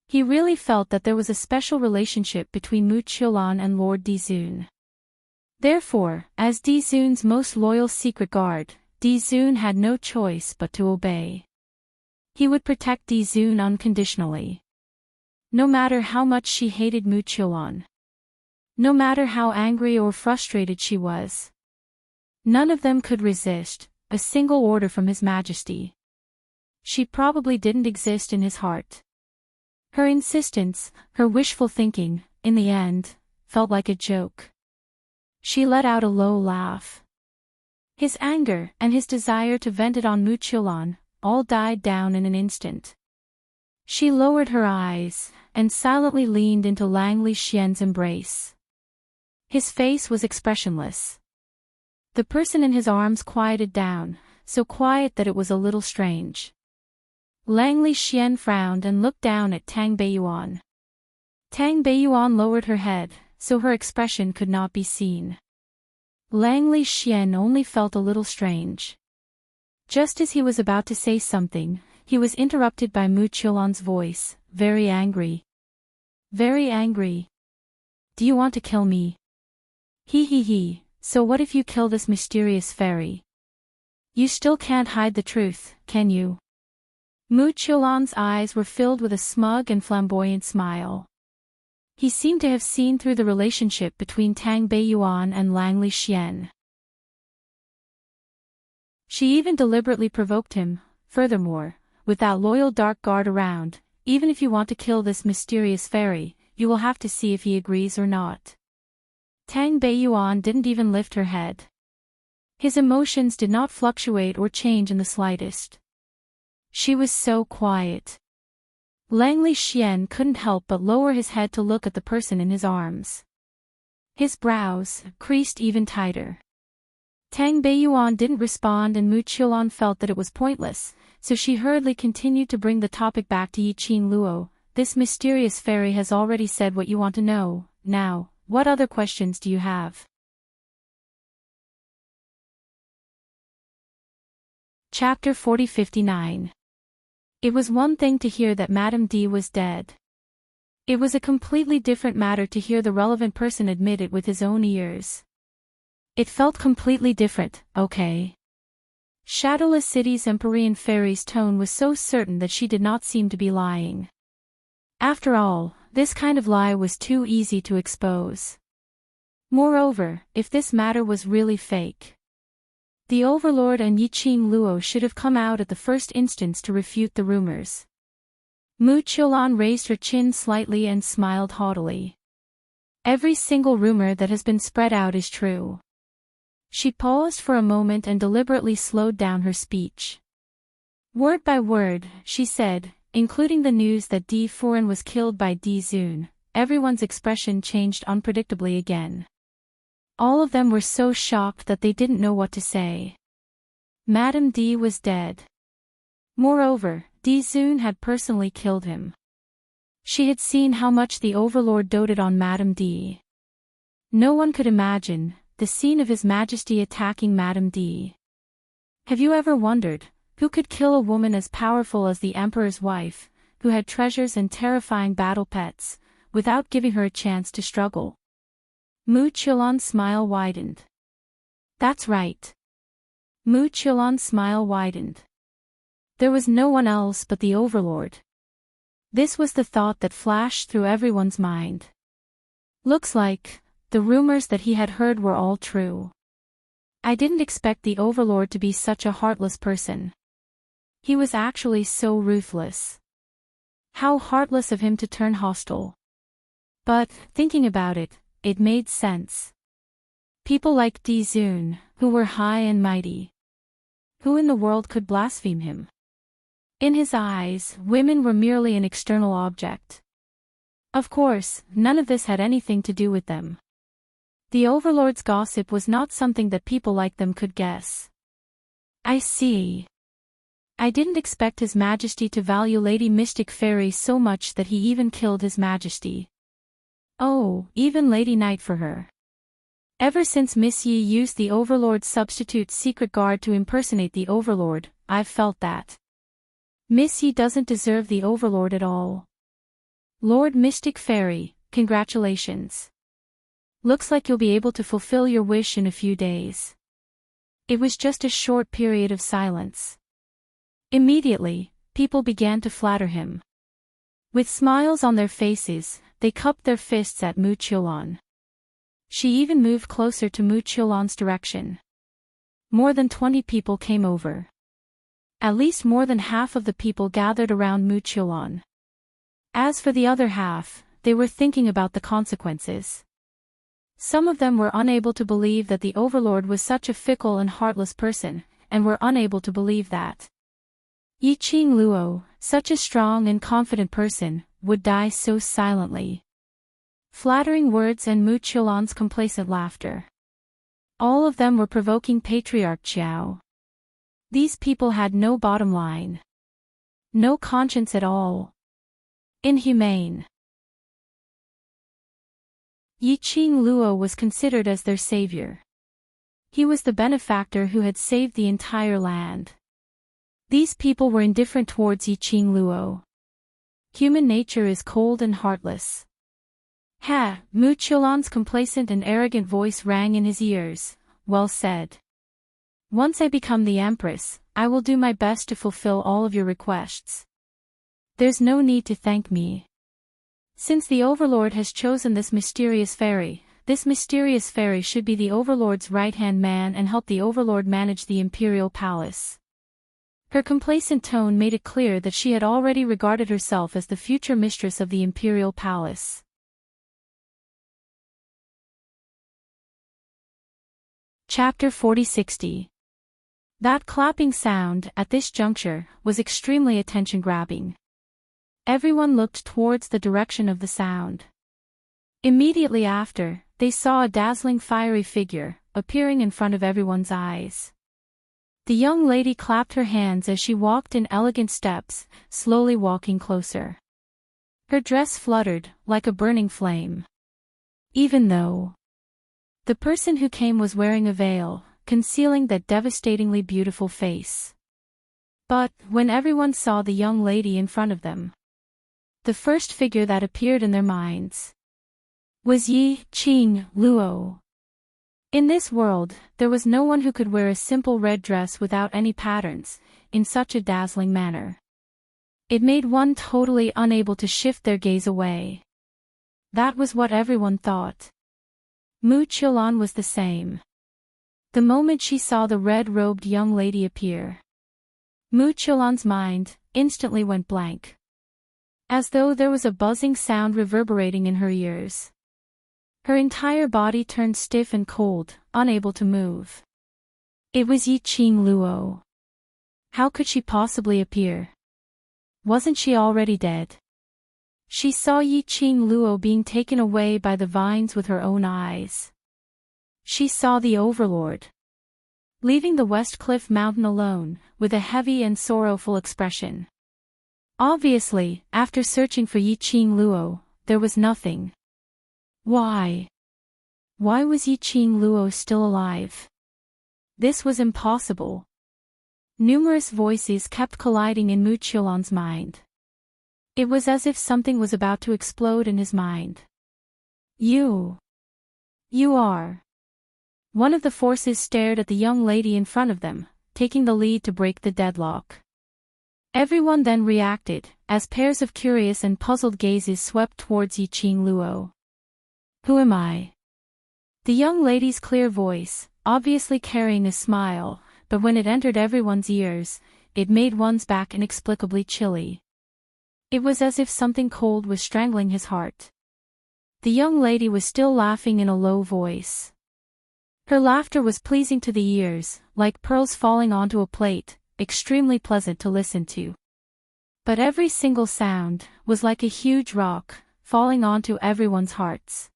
He really felt that there was a special relationship between Mu Qiulan and Lord Di Zun. Therefore, as Di Zun's most loyal secret guard, Di Zun had no choice but to obey. He would protect Di Zun unconditionally. No matter how much she hated Mu Qiulan. No matter how angry or frustrated she was. None of them could resist a single order from His Majesty. She probably didn't exist in his heart. Her insistence, her wishful thinking, in the end, felt like a joke. She let out a low laugh. His anger and his desire to vent it on Mu Qiulan all died down in an instant. She lowered her eyes and silently leaned into Langley Xian's embrace. His face was expressionless. The person in his arms quieted down, so quiet that it was a little strange. Langley Xian frowned and looked down at Tang Beiyuan. Tang Beiyuan lowered her head, so her expression could not be seen. Langley Xian only felt a little strange. Just as he was about to say something, he was interrupted by Mu Qiulan's voice, very angry. Very angry. Do you want to kill me? He, so what if you kill this mysterious fairy? You still can't hide the truth, can you? Mu Qiulan's eyes were filled with a smug and flamboyant smile. He seemed to have seen through the relationship between Tang Beiyuan and Langley Xian. She even deliberately provoked him. Furthermore, with that loyal dark guard around, even if you want to kill this mysterious fairy, you will have to see if he agrees or not. Tang Beiyuan didn't even lift her head. His emotions did not fluctuate or change in the slightest. She was so quiet. Langley Xian couldn't help but lower his head to look at the person in his arms. His brows creased even tighter. Tang Beiyuan didn't respond and Mu Qiulan felt that it was pointless, so she hurriedly continued to bring the topic back to Yiqing Luo. This mysterious fairy has already said what you want to know. Now, what other questions do you have? Chapter 40-59. It was one thing to hear that Madame D was dead. It was a completely different matter to hear the relevant person admit it with his own ears. It felt completely different, okay? Shadowless City's Empyrean Fairy's tone was so certain that she did not seem to be lying. After all, this kind of lie was too easy to expose. Moreover, if this matter was really fake, the Overlord and Yiqing Luo should have come out at the first instance to refute the rumors. Mu Qiulan raised her chin slightly and smiled haughtily. Every single rumor that has been spread out is true. She paused for a moment and deliberately slowed down her speech. Word by word, she said, including the news that Di Furen was killed by Di Zun, everyone's expression changed unpredictably again. All of them were so shocked that they didn't know what to say. Madame D was dead. Moreover, Di Zun had personally killed him. She had seen how much the Overlord doted on Madame D. No one could imagine the scene of His Majesty attacking Madame D. Have you ever wondered, who could kill a woman as powerful as the Emperor's wife, who had treasures and terrifying battle pets, without giving her a chance to struggle? Mu Qiulan's smile widened. That's right. Mu Qiulan's smile widened. There was no one else but the Overlord. This was the thought that flashed through everyone's mind. Looks like the rumors that he had heard were all true. I didn't expect the Overlord to be such a heartless person. He was actually so ruthless. How heartless of him to turn hostile. But, thinking about it, it made sense. People like Di Zun, who were high and mighty. Who in the world could blaspheme him? In his eyes, women were merely an external object. Of course, none of this had anything to do with them. The Overlord's gossip was not something that people like them could guess. I see. I didn't expect His Majesty to value Lady Mystic Fairy so much that he even killed His Majesty. Oh, even Lady Night for her. Ever since Miss Yi used the Overlord's substitute secret guard to impersonate the Overlord, I've felt that Miss Yi doesn't deserve the Overlord at all. Lord Mystic Fairy, congratulations. Looks like you'll be able to fulfill your wish in a few days. It was just a short period of silence. Immediately, people began to flatter him. With smiles on their faces, they cupped their fists at Mu Qiulan. She even moved closer to Mu Qiulan's direction. More than 20 people came over. At least more than half of the people gathered around Mu Qiulan. As for the other half, they were thinking about the consequences. Some of them were unable to believe that the Overlord was such a fickle and heartless person, and were unable to believe that Yiqing Luo, such a strong and confident person, would die so silently. Flattering words and Mu Qiulan's complacent laughter. All of them were provoking Patriarch Qiao. These people had no bottom line. No conscience at all. Inhumane. Yiqing Luo was considered as their savior. He was the benefactor who had saved the entire land. These people were indifferent towards Yiqing Luo. Human nature is cold and heartless. Ha! Mu Qiulan's complacent and arrogant voice rang in his ears. Well said. Once I become the Empress, I will do my best to fulfill all of your requests. There's no need to thank me. Since the Overlord has chosen this mysterious fairy should be the Overlord's right-hand man and help the Overlord manage the Imperial Palace. Her complacent tone made it clear that she had already regarded herself as the future mistress of the Imperial Palace. Chapter 40-60. That clapping sound, at this juncture, was extremely attention-grabbing. Everyone looked towards the direction of the sound. Immediately after, they saw a dazzling fiery figure, appearing in front of everyone's eyes. The young lady clapped her hands as she walked in elegant steps, slowly walking closer. Her dress fluttered, like a burning flame. Even though the person who came was wearing a veil, concealing that devastatingly beautiful face. But, when everyone saw the young lady in front of them, the first figure that appeared in their minds was Yi-Ching Luo. In this world, there was no one who could wear a simple red dress without any patterns, in such a dazzling manner. It made one totally unable to shift their gaze away. That was what everyone thought. Mu Qiulan was the same. The moment she saw the red-robed young lady appear, Mu Qiulan's mind instantly went blank. As though there was a buzzing sound reverberating in her ears. Her entire body turned stiff and cold, unable to move. It was Yi-Ching Luo. How could she possibly appear? Wasn't she already dead? She saw Yi-Ching Luo being taken away by the vines with her own eyes. She saw the Overlord leaving the West Cliff Mountain alone, with a heavy and sorrowful expression. Obviously, after searching for Yi-Ching Luo, there was nothing. Why? Why was Yi-Ching Luo still alive? This was impossible. Numerous voices kept colliding in Mu Qiulan's mind. It was as if something was about to explode in his mind. You are. One of the forces stared at the young lady in front of them, taking the lead to break the deadlock. Everyone then reacted, as pairs of curious and puzzled gazes swept towards Yi-Ching Luo. Who am I? The young lady's clear voice, obviously carrying a smile, but when it entered everyone's ears, it made one's back inexplicably chilly. It was as if something cold was strangling his heart. The young lady was still laughing in a low voice. Her laughter was pleasing to the ears, like pearls falling onto a plate, extremely pleasant to listen to. But every single sound was like a huge rock, falling onto everyone's hearts.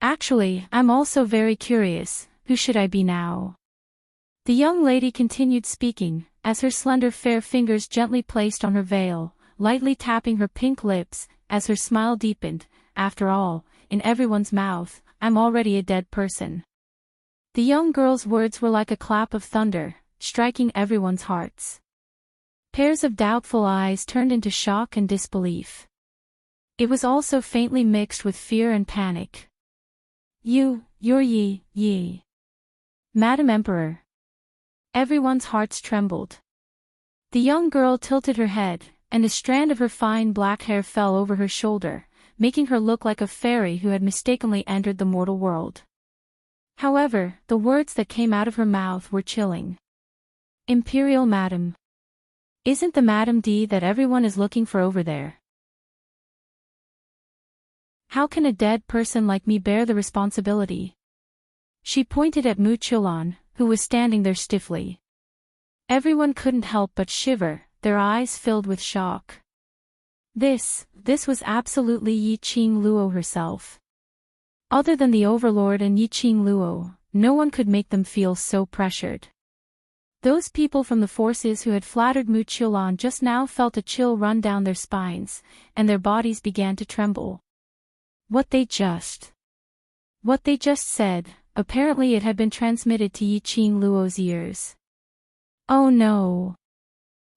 Actually, I'm also very curious, who should I be now? The young lady continued speaking, as her slender fair fingers gently placed on her veil, lightly tapping her pink lips, as her smile deepened. After all, in everyone's mouth, I'm already a dead person. The young girl's words were like a clap of thunder, striking everyone's hearts. Pairs of doubtful eyes turned into shock and disbelief. It was also faintly mixed with fear and panic. You're Yi. Madam Emperor. Everyone's hearts trembled. The young girl tilted her head, and a strand of her fine black hair fell over her shoulder, making her look like a fairy who had mistakenly entered the mortal world. However, the words that came out of her mouth were chilling. Imperial Madam. Isn't the Madam D that everyone is looking for over there? How can a dead person like me bear the responsibility? She pointed at Mu Qiulan, who was standing there stiffly. Everyone couldn't help but shiver, their eyes filled with shock. This was absolutely Yi-Ching Luo herself. Other than the Overlord and Yi-Ching Luo, no one could make them feel so pressured. Those people from the forces who had flattered Mu Qiulan just now felt a chill run down their spines, and their bodies began to tremble. What they just said, apparently it had been transmitted to Yi-Ching Luo's ears. Oh no!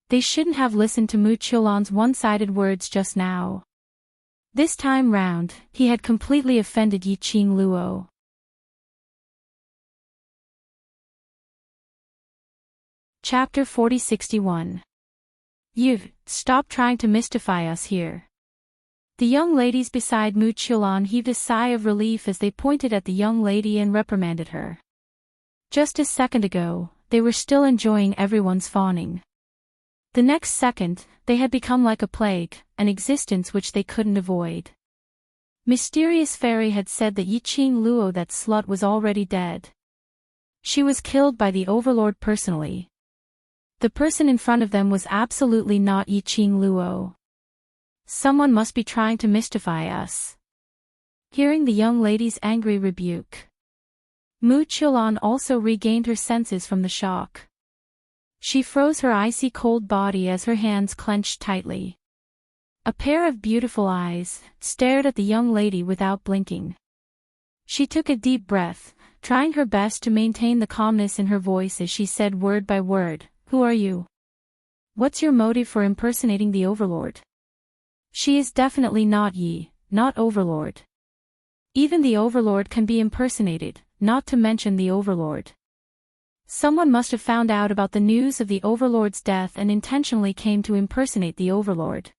They shouldn't have listened to Mu Qiulan's one-sided words just now. This time round, he had completely offended Yi-Ching Luo. Chapter 4061. Stop trying to mystify us here. The young ladies beside Mu Qiulan heaved a sigh of relief as they pointed at the young lady and reprimanded her. Just a second ago, they were still enjoying everyone's fawning. The next second, they had become like a plague, an existence which they couldn't avoid. Mysterious Fairy had said that Yi-Ching Luo, that slut, was already dead. She was killed by the Overlord personally. The person in front of them was absolutely not Yi-Ching Luo. Someone must be trying to mystify us. Hearing the young lady's angry rebuke, Mu Qiulan also regained her senses from the shock. She froze her icy cold body as her hands clenched tightly. A pair of beautiful eyes stared at the young lady without blinking. She took a deep breath, trying her best to maintain the calmness in her voice as she said word by word, "Who are you? What's your motive for impersonating the Overlord? She is definitely not Yi, not Overlord. Even the Overlord can be impersonated, not to mention the Overlord. Someone must have found out about the news of the Overlord's death and intentionally came to impersonate the Overlord."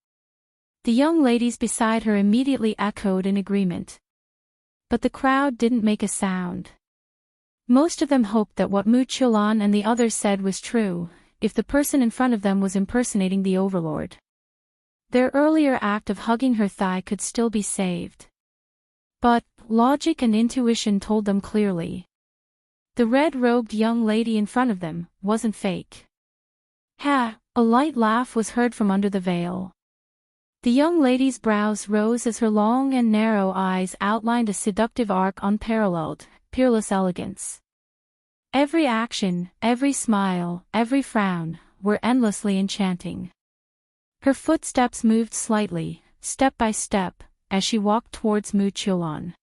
The young ladies beside her immediately echoed in agreement. But the crowd didn't make a sound. Most of them hoped that what Mu Qiulan and the others said was true, if the person in front of them was impersonating the Overlord. Their earlier act of hugging her thigh could still be saved. But logic and intuition told them clearly. The red-robed young lady in front of them wasn't fake. Ha! A light laugh was heard from under the veil. The young lady's brows rose as her long and narrow eyes outlined a seductive arc unparalleled, peerless elegance. Every action, every smile, every frown, were endlessly enchanting. Her footsteps moved slightly, step by step, as she walked towards Mu Qiulan.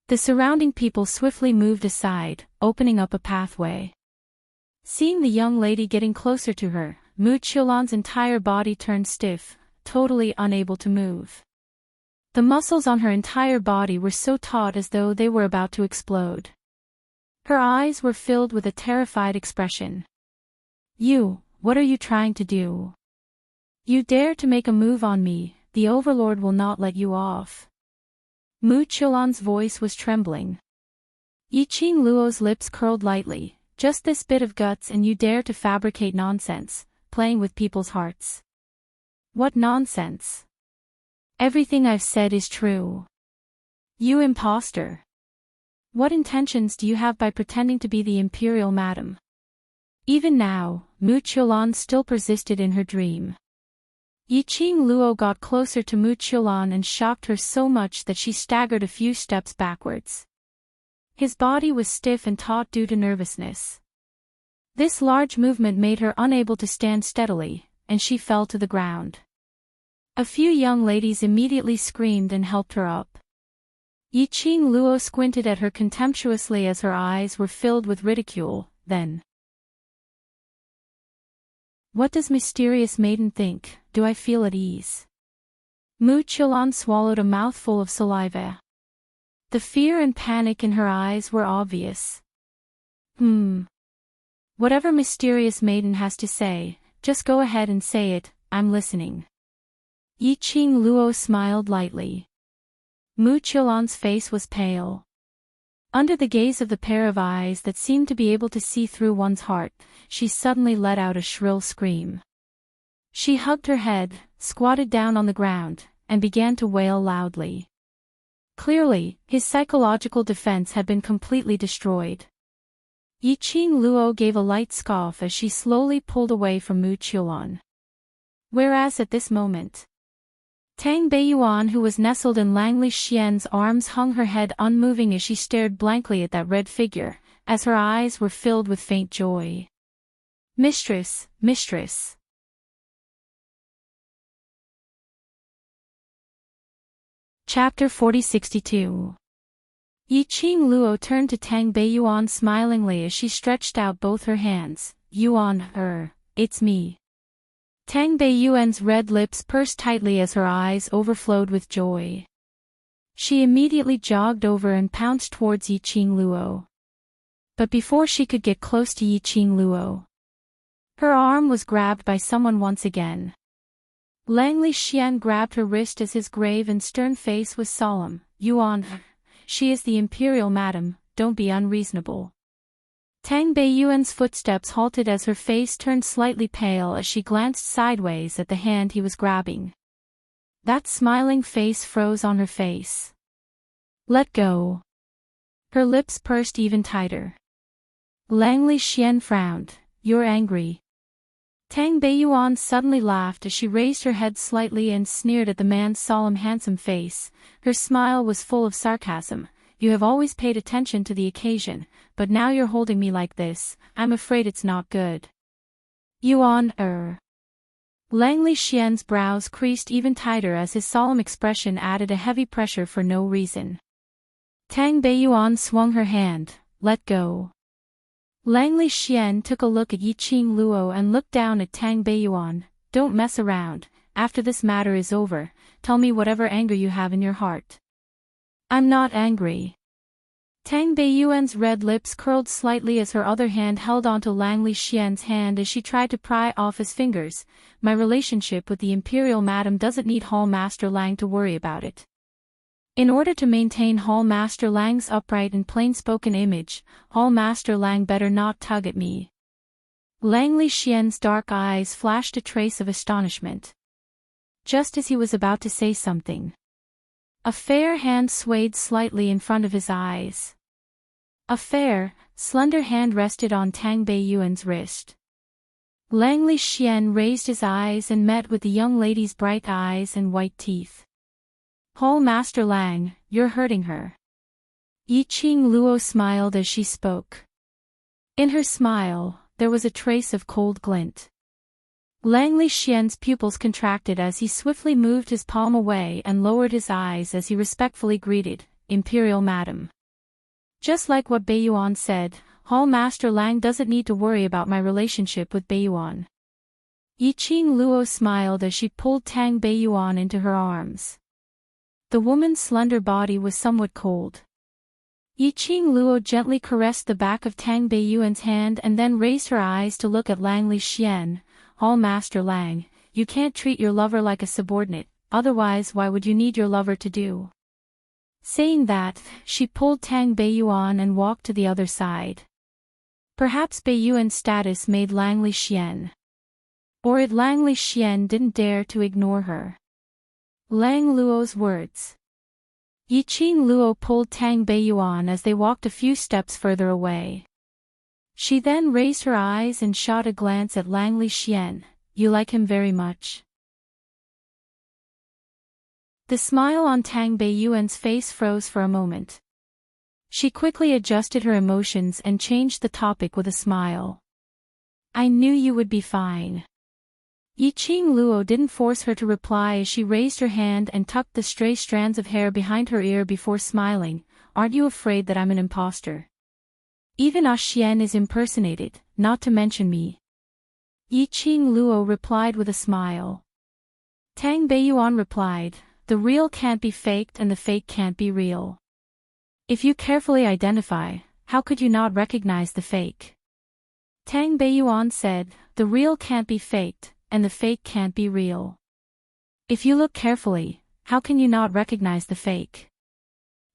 The surrounding people swiftly moved aside, opening up a pathway. Seeing the young lady getting closer to her, Mu Qiulan's entire body turned stiff, totally unable to move. The muscles on her entire body were so taut as though they were about to explode. Her eyes were filled with a terrified expression. "You, what are you trying to do? You dare to make a move on me, the Overlord will not let you off." Mu Qiulan's voice was trembling. Yiqing Luo's lips curled lightly, "Just this bit of guts and you dare to fabricate nonsense, playing with people's hearts." "What nonsense? Everything I've said is true." "You imposter. What intentions do you have by pretending to be the Imperial Madam?" Even now, Mu Qiulan still persisted in her dream. Yiqing Luo got closer to Mu Qiulan and shocked her so much that she staggered a few steps backwards. His body was stiff and taut due to nervousness. This large movement made her unable to stand steadily, and she fell to the ground. A few young ladies immediately screamed and helped her up. Yiqing Luo squinted at her contemptuously as her eyes were filled with ridicule, then. "What does mysterious maiden think? Do I feel at ease?" Mu Qiulan swallowed a mouthful of saliva. The fear and panic in her eyes were obvious. Whatever mysterious maiden has to say, just go ahead and say it, I'm listening." Yiqing Luo smiled lightly. Mu Qiulan's face was pale. Under the gaze of the pair of eyes that seemed to be able to see through one's heart, she suddenly let out a shrill scream. She hugged her head, squatted down on the ground, and began to wail loudly. Clearly, his psychological defense had been completely destroyed. Yiqing Luo gave a light scoff as she slowly pulled away from Mu Qiulan. Whereas at this moment, Tang Beiyuan, who was nestled in Langley Xian's arms, hung her head unmoving as she stared blankly at that red figure, as her eyes were filled with faint joy. "Mistress, mistress." Chapter 4062. Yiqing Luo turned to Tang Beiyuan smilingly as she stretched out both her hands. "Yuan, it's me." Tang Beiyuan's red lips pursed tightly as her eyes overflowed with joy. She immediately jogged over and pounced towards Yiqing Luo. But before she could get close to Yiqing Luo, her arm was grabbed by someone once again. Langley Xian grabbed her wrist as his grave and stern face was solemn. "Yuan, she is the Imperial Madam, don't be unreasonable." Tang Beiyuan's footsteps halted as her face turned slightly pale as she glanced sideways at the hand he was grabbing. That smiling face froze on her face. "Let go." Her lips pursed even tighter. Langley Xian frowned. "You're angry." Tang Beiyuan suddenly laughed as she raised her head slightly and sneered at the man's solemn handsome face. Her smile was full of sarcasm. "You have always paid attention to the occasion, but now you're holding me like this, I'm afraid it's not good." "Yuan, Langley Xian's brows creased even tighter as his solemn expression added a heavy pressure for no reason. Tang Beiyuan swung her hand. Let go. Langley Xian took a look at Yiqing Luo and looked down at Tang Beiyuan. Don't mess around. After this matter is over, tell me whatever anger you have in your heart. I'm not angry. Tang Beiyuan's red lips curled slightly as her other hand held onto Langley Xian's hand as she tried to pry off his fingers. My relationship with the Imperial Madam doesn't need Hall Master Lang to worry about it. In order to maintain Hall Master Lang's upright and plain-spoken image, Hall Master Lang better not tug at me. Langley Xian's dark eyes flashed a trace of astonishment. Just as he was about to say something, a fair hand swayed slightly in front of his eyes. A fair, slender hand rested on Tang Beiyuan's wrist. Langley Xian raised his eyes and met with the young lady's bright eyes and white teeth. Hall Master Lang, you're hurting her. Yiqing Luo smiled as she spoke. In her smile, there was a trace of cold glint. Langley Xian's pupils contracted as he swiftly moved his palm away and lowered his eyes as he respectfully greeted, Imperial Madam. Just like what Beiyuan said, Hall Master Lang doesn't need to worry about my relationship with Beiyuan. Yiqing Luo smiled as she pulled Tang Beiyuan into her arms. The woman's slender body was somewhat cold. Yiqing Luo gently caressed the back of Tang Beiyuan's hand and then raised her eyes to look at Langley Xian. Hall Master Lang, you can't treat your lover like a subordinate, otherwise why would you need your lover to do? Saying that, she pulled Tang Beiyuan and walked to the other side. Perhaps Beiyuan's status made Langley Xian. Or it Langley Xian didn't dare to ignore her. Lang Luo's words. Yiqing Luo pulled Tang Beiyuan as they walked a few steps further away. She then raised her eyes and shot a glance at Langley Xian. You like him very much? The smile on Tang Beiyuan's face froze for a moment. She quickly adjusted her emotions and changed the topic with a smile. I knew you would be fine. Yiqing Luo didn't force her to reply as she raised her hand and tucked the stray strands of hair behind her ear before smiling. Aren't you afraid that I'm an imposter? Even Xian is impersonated, not to mention me. Yiqing Luo replied with a smile. Tang Beiyuan replied, the real can't be faked and the fake can't be real. If you carefully identify, how could you not recognize the fake? Tang Beiyuan said, the real can't be faked, and the fake can't be real. If you look carefully, how can you not recognize the fake?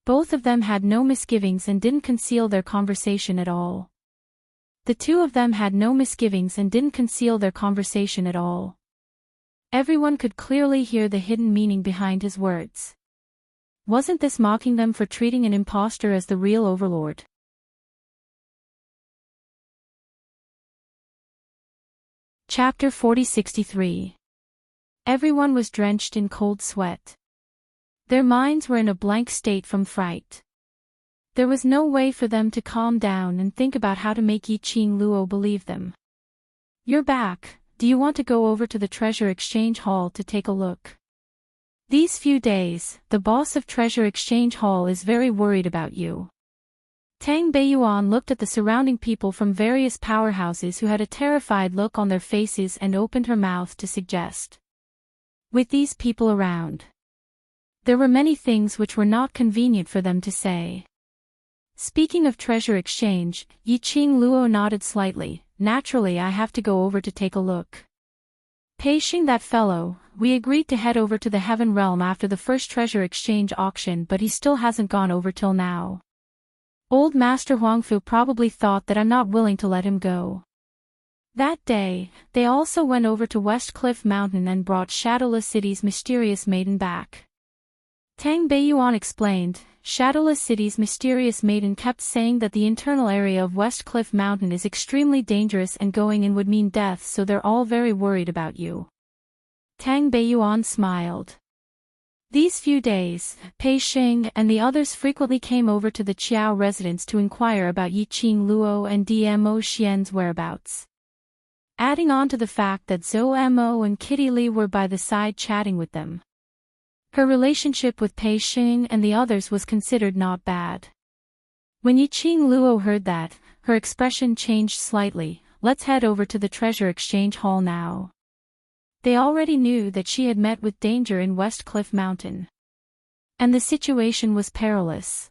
Both of them had no misgivings and didn't conceal their conversation at all. The two of them had no misgivings and didn't conceal their conversation at all. Everyone could clearly hear the hidden meaning behind his words. Wasn't this mocking them for treating an imposter as the real overlord? Chapter 4063. Everyone was drenched in cold sweat. Their minds were in a blank state from fright. There was no way for them to calm down and think about how to make Yiqing Luo believe them. You're back. Do you want to go over to the Treasure Exchange Hall to take a look? These few days, the boss of Treasure Exchange Hall is very worried about you. Tang Beiyuan looked at the surrounding people from various powerhouses who had a terrified look on their faces and opened her mouth to suggest. With these people around, there were many things which were not convenient for them to say. Speaking of Treasure Exchange, Yiqing Luo nodded slightly. Naturally, I have to go over to take a look. Paging that fellow, we agreed to head over to the Heaven Realm after the first Treasure Exchange auction, but he still hasn't gone over till now. Old Master Huangfu probably thought that I'm not willing to let him go. That day, they also went over to West Cliff Mountain and brought Shadowless City's mysterious maiden back. Tang Beiyuan explained, Shadowless City's mysterious maiden kept saying that the internal area of West Cliff Mountain is extremely dangerous and going in would mean death, so they're all very worried about you. Tang Beiyuan smiled. These few days, Pei Xing and the others frequently came over to the Qiao residence to inquire about Yiqing Luo and Dmo Xian's whereabouts. Adding on to the fact that Zhou Mo and Kitty Li were by the side chatting with them. Her relationship with Pei Xing and the others was considered not bad. When Yiqing Luo heard that, her expression changed slightly. Let's head over to the treasure exchange hall now. They already knew that she had met with danger in West Cliff Mountain. And the situation was perilous.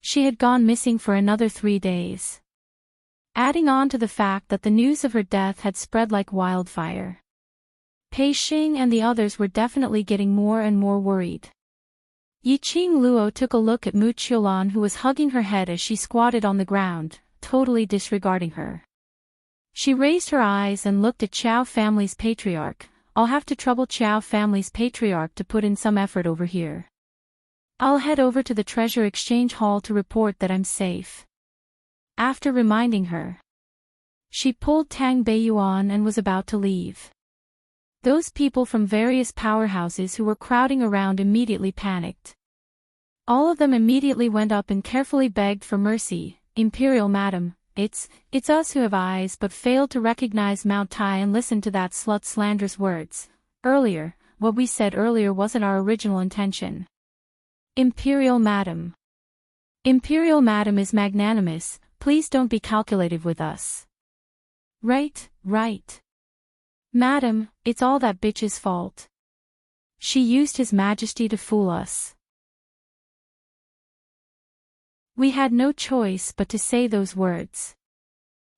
She had gone missing for another 3 days. Adding on to the fact that the news of her death had spread like wildfire. Pei Xing and the others were definitely getting more and more worried. Yiqing Luo took a look at Mu Qiulan, who was hugging her head as she squatted on the ground, totally disregarding her. She raised her eyes and looked at Qiao family's patriarch. I'll have to trouble Qiao family's patriarch to put in some effort over here. I'll head over to the treasure exchange hall to report that I'm safe. After reminding her, she pulled Tang Beiyuan and was about to leave. Those people from various powerhouses who were crowding around immediately panicked. All of them immediately went up and carefully begged for mercy. Imperial Madam, it's us who have eyes but failed to recognize Mount Tai and listen to that slut's slanderous words. Earlier, what we said earlier wasn't our original intention. Imperial Madam. Imperial Madam is magnanimous, please don't be calculative with us. Right. Madam, it's all that bitch's fault. She used His Majesty to fool us. We had no choice but to say those words.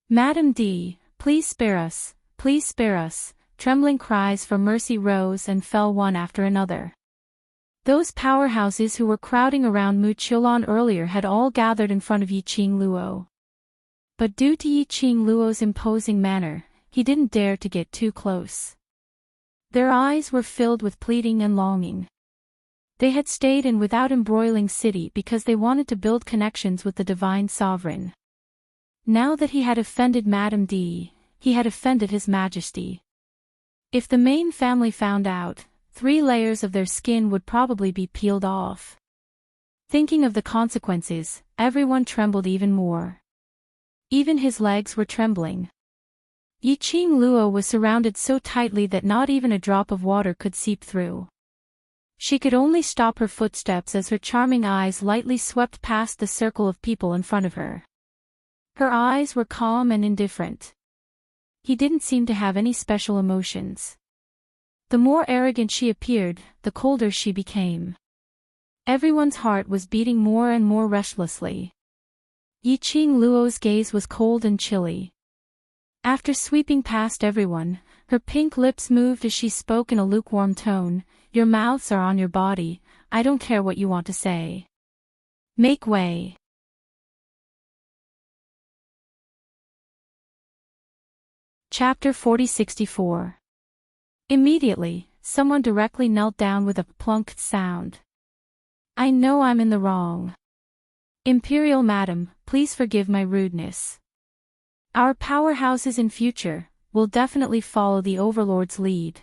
Madam D, please spare us, please spare us. Trembling cries for mercy rose and fell one after another. Those powerhouses who were crowding around Mu Qiulan earlier had all gathered in front of Yiqing Luo. But due to Yiqing Luo's imposing manner, he didn't dare to get too close. Their eyes were filled with pleading and longing. They had stayed in without embroiling city because they wanted to build connections with the divine sovereign. Now that he had offended Madame D, he had offended His Majesty. If the main family found out, 3 layers of their skin would probably be peeled off. Thinking of the consequences, everyone trembled even more. Even his legs were trembling. Yiqing Luo was surrounded so tightly that not even a drop of water could seep through. She could only stop her footsteps as her charming eyes lightly swept past the circle of people in front of her. Her eyes were calm and indifferent. He didn't seem to have any special emotions. The more arrogant she appeared, the colder she became. Everyone's heart was beating more and more restlessly. Yiqing Luo's gaze was cold and chilly. After sweeping past everyone, her pink lips moved as she spoke in a lukewarm tone. Your mouths are on your body, I don't care what you want to say. Make way. Chapter 4064. Immediately, someone directly knelt down with a plunk sound. I know I'm in the wrong. Imperial Madam, please forgive my rudeness. Our powerhouses in future will definitely follow the Overlord's lead.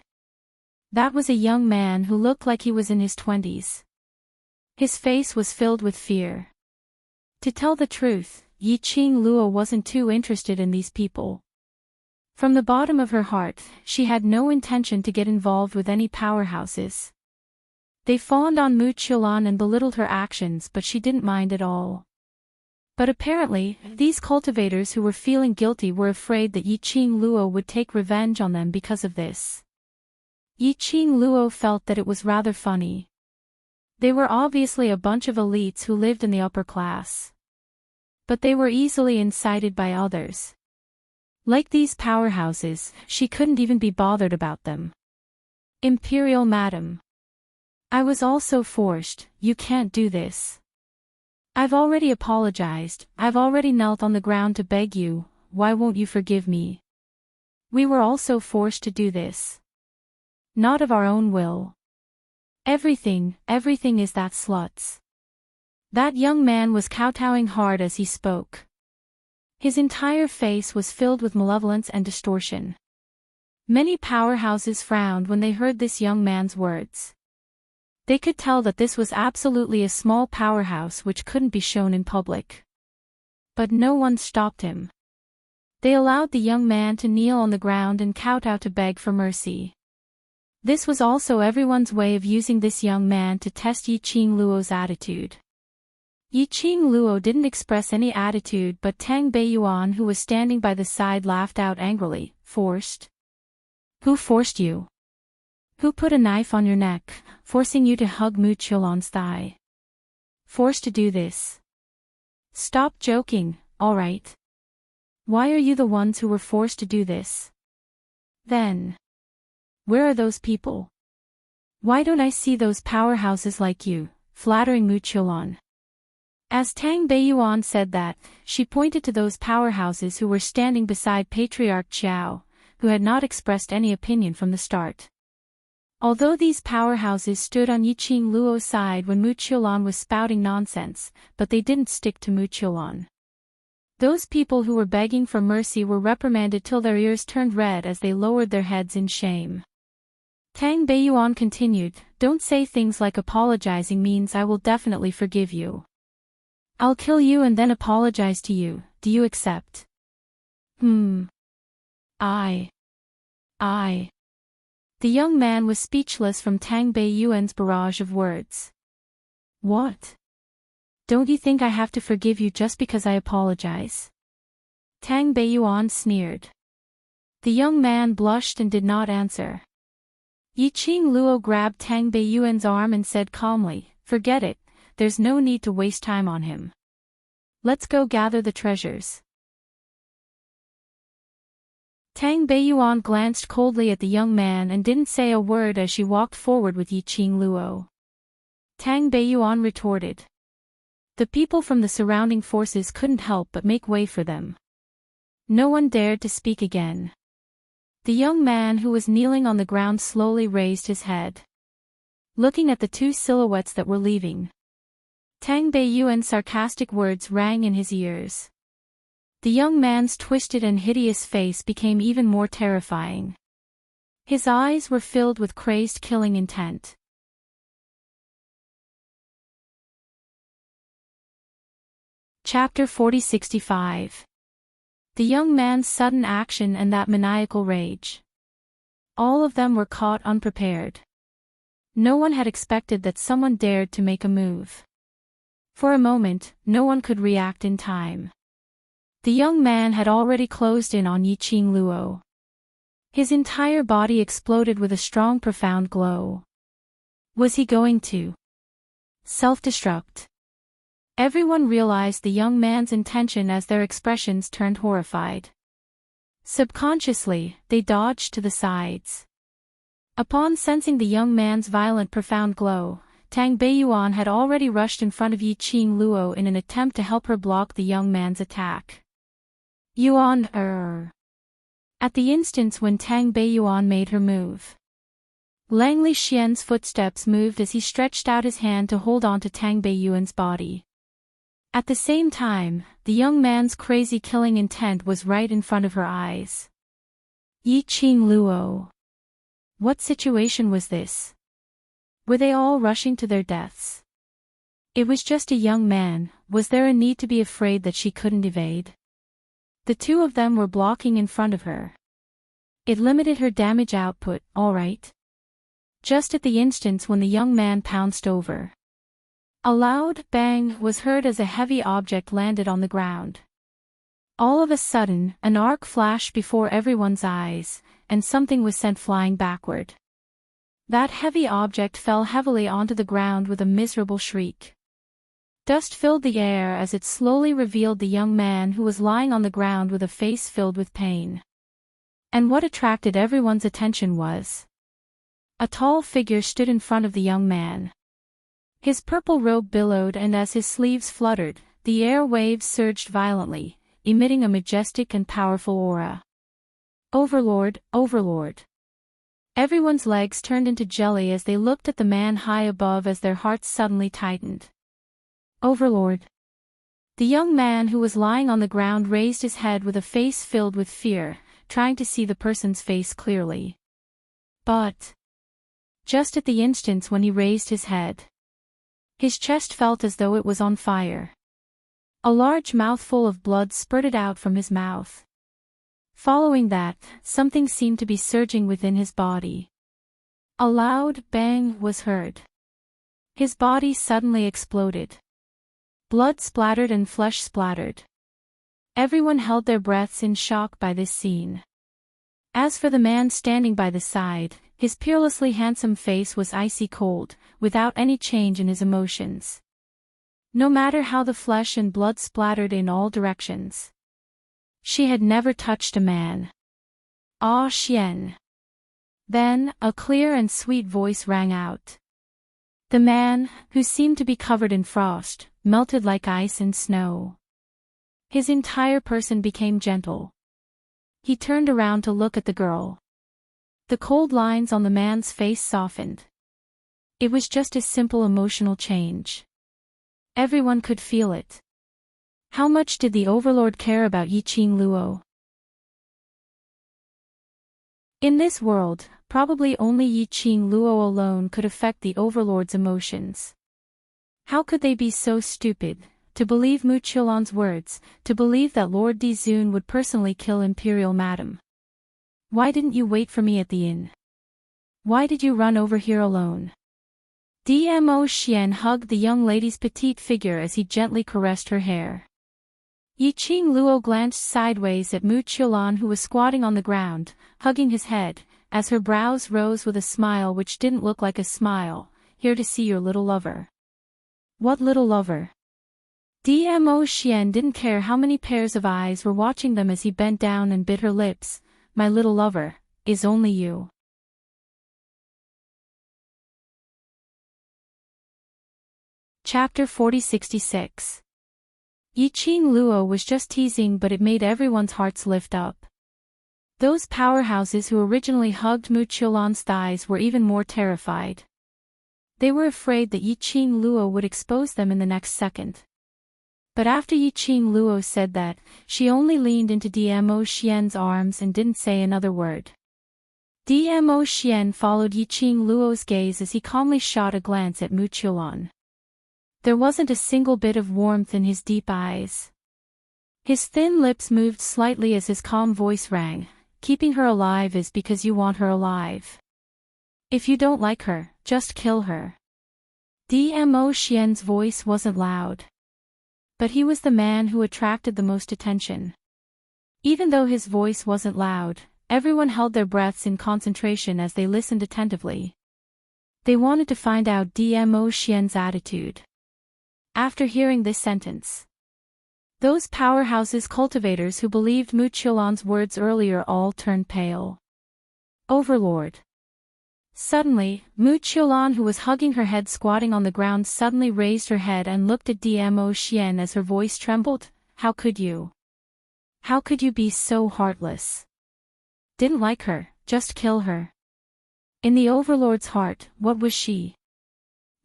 That was a young man who looked like he was in his 20s. His face was filled with fear. To tell the truth, Yiqing Luo wasn't too interested in these people. From the bottom of her heart, she had no intention to get involved with any powerhouses. They fawned on Mu Qiulan and belittled her actions, but she didn't mind at all. But apparently, these cultivators who were feeling guilty were afraid that Yiqing Luo would take revenge on them because of this. Yiqing Luo felt that it was rather funny. They were obviously a bunch of elites who lived in the upper class. But they were easily incited by others. Like these powerhouses, she couldn't even be bothered about them. Imperial Madam. I was also forced, you can't do this. I've already apologized, I've already knelt on the ground to beg you, why won't you forgive me? We were also forced to do this. Not of our own will. Everything is that slut's. That young man was kowtowing hard as he spoke. His entire face was filled with malevolence and distortion. Many powerhouses frowned when they heard this young man's words. They could tell that this was absolutely a small powerhouse which couldn't be shown in public. But no one stopped him. They allowed the young man to kneel on the ground and kowtow to beg for mercy. This was also everyone's way of using this young man to test Yiqing Luo's attitude. Yiqing Luo didn't express any attitude, but Tang Beiyuan, who was standing by the side, laughed out angrily. Forced? Who forced you? Who put a knife on your neck, forcing you to hug Mu Qiulan's thigh? Forced to do this? Stop joking, alright? Why are you the ones who were forced to do this? Then, where are those people? Why don't I see those powerhouses like you, flattering Mu Qiulan? As Tang Beiyuan said that, she pointed to those powerhouses who were standing beside Patriarch Qiao, who had not expressed any opinion from the start. Although these powerhouses stood on Yiqing Luo's side when Mu Qiulan was spouting nonsense, but they didn't stick to Mu Qiulan. Those people who were begging for mercy were reprimanded till their ears turned red as they lowered their heads in shame. Tang Beiyuan continued, "Don't say things like apologizing means I will definitely forgive you. I'll kill you and then apologize to you, do you accept?" I. The young man was speechless from Tang Beiyuan's barrage of words. What? Don't you think I have to forgive you just because I apologize? Tang Beiyuan sneered. The young man blushed and did not answer. Yiqing Luo grabbed Tang Beiyuan's arm and said calmly, "Forget it. There's no need to waste time on him. Let's go gather the treasures." Tang Beiyuan glanced coldly at the young man and didn't say a word as she walked forward with Yiqing Luo. Tang Beiyuan retorted. The people from the surrounding forces couldn't help but make way for them. No one dared to speak again. The young man who was kneeling on the ground slowly raised his head. Looking at the two silhouettes that were leaving, Tang Beiyuan's sarcastic words rang in his ears. The young man's twisted and hideous face became even more terrifying. His eyes were filled with crazed killing intent. Chapter 4065. The young man's sudden action and that maniacal rage. All of them were caught unprepared. No one had expected that someone dared to make a move. For a moment, no one could react in time. The young man had already closed in on Yiqing Luo. His entire body exploded with a strong, profound glow. Was he going to self-destruct? Everyone realized the young man's intention as their expressions turned horrified. Subconsciously, they dodged to the sides. Upon sensing the young man's violent, profound glow, Tang Beiyuan had already rushed in front of Yiqing Luo in an attempt to help her block the young man's attack. At the instance when Tang Beiyuan made her move, Langley Xian's footsteps moved as he stretched out his hand to hold on to Tang Beiyuan's body. At the same time, the young man's crazy killing intent was right in front of her eyes. Yiqing Luo. What situation was this? Were they all rushing to their deaths? It was just a young man. Was there a need to be afraid that she couldn't evade? The two of them were blocking in front of her. It limited her damage output, all right. Just at the instance when the young man pounced over, a loud bang was heard as a heavy object landed on the ground. All of a sudden, an arc flashed before everyone's eyes, and something was sent flying backward. That heavy object fell heavily onto the ground with a miserable shriek. Dust filled the air as it slowly revealed the young man who was lying on the ground with a face filled with pain. And what attracted everyone's attention was a tall figure stood in front of the young man. His purple robe billowed, and as his sleeves fluttered, the air waves surged violently, emitting a majestic and powerful aura. Overlord, Overlord. Everyone's legs turned into jelly as they looked at the man high above as their hearts suddenly tightened. Overlord. The young man who was lying on the ground raised his head with a face filled with fear, trying to see the person's face clearly. But just at the instance when he raised his head, his chest felt as though it was on fire. A large mouthful of blood spurted out from his mouth. Following that, something seemed to be surging within his body. A loud bang was heard. His body suddenly exploded. Blood splattered and flesh splattered. Everyone held their breaths in shock by this scene. As for the man standing by the side, his peerlessly handsome face was icy cold, without any change in his emotions. No matter how the flesh and blood splattered in all directions. She had never touched a man. Ah, Xian. Then, a clear and sweet voice rang out. The man, who seemed to be covered in frost, melted like ice and snow. His entire person became gentle. He turned around to look at the girl. The cold lines on the man's face softened. It was just a simple emotional change. Everyone could feel it. How much did the Overlord care about Yiqing Luo? In this world, probably only Yiqing Luo alone could affect the Overlord's emotions. How could they be so stupid, to believe Mu Qiulan's words, to believe that Lord Dizun would personally kill Imperial Madam? Why didn't you wait for me at the inn? Why did you run over here alone? Dmo Xian hugged the young lady's petite figure as he gently caressed her hair. Yiqing Luo glanced sideways at Mu Qiulan, who was squatting on the ground, hugging his head, as her brows rose with a smile which didn't look like a smile. Here to see your little lover. What little lover? Dmo Xian didn't care how many pairs of eyes were watching them as he bent down and bit her lips. My little lover, is only you. Chapter 4066. Yiqing Luo was just teasing, but it made everyone's hearts lift up. Those powerhouses who originally hugged Mu Qiulan's thighs were even more terrified. They were afraid that Yiqing Luo would expose them in the next second. But after Yiqing Luo said that, she only leaned into Dmo Xian's arms and didn't say another word. Dmo Xian followed Yiqing Luo's gaze as he calmly shot a glance at Mu Qiulan. There wasn't a single bit of warmth in his deep eyes. His thin lips moved slightly as his calm voice rang. Keeping her alive is because you want her alive. If you don't like her, just kill her. Dmo Xian's voice wasn't loud. But he was the man who attracted the most attention. Even though his voice wasn't loud, everyone held their breaths in concentration as they listened attentively. They wanted to find out Dmo Xian's attitude. After hearing this sentence, those powerhouses cultivators who believed Mu Qiulan's words earlier all turned pale. Overlord. Suddenly, Mu Qiulan, who was hugging her head squatting on the ground, suddenly raised her head and looked at Dmo Xian as her voice trembled. How could you? How could you be so heartless? Didn't like her, just kill her. In the Overlord's heart, what was she?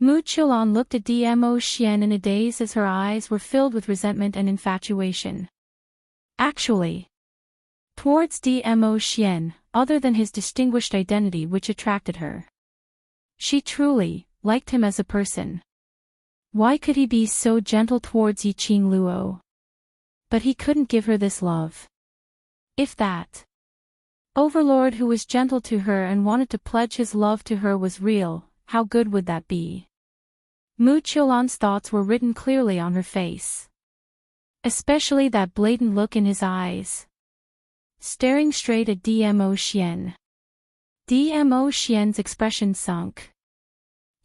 Mu Qiulan looked at Dmo Xian in a daze as her eyes were filled with resentment and infatuation. Actually, towards Dmo Xian, other than his distinguished identity which attracted her. She truly liked him as a person. Why could he be so gentle towards Yiqing Luo? But he couldn't give her this love. If that Overlord who was gentle to her and wanted to pledge his love to her was real, how good would that be? Mu Qiulan's thoughts were written clearly on her face. Especially that blatant look in his eyes. Staring straight at Dmo Xian. Dmo Xian's expression sunk.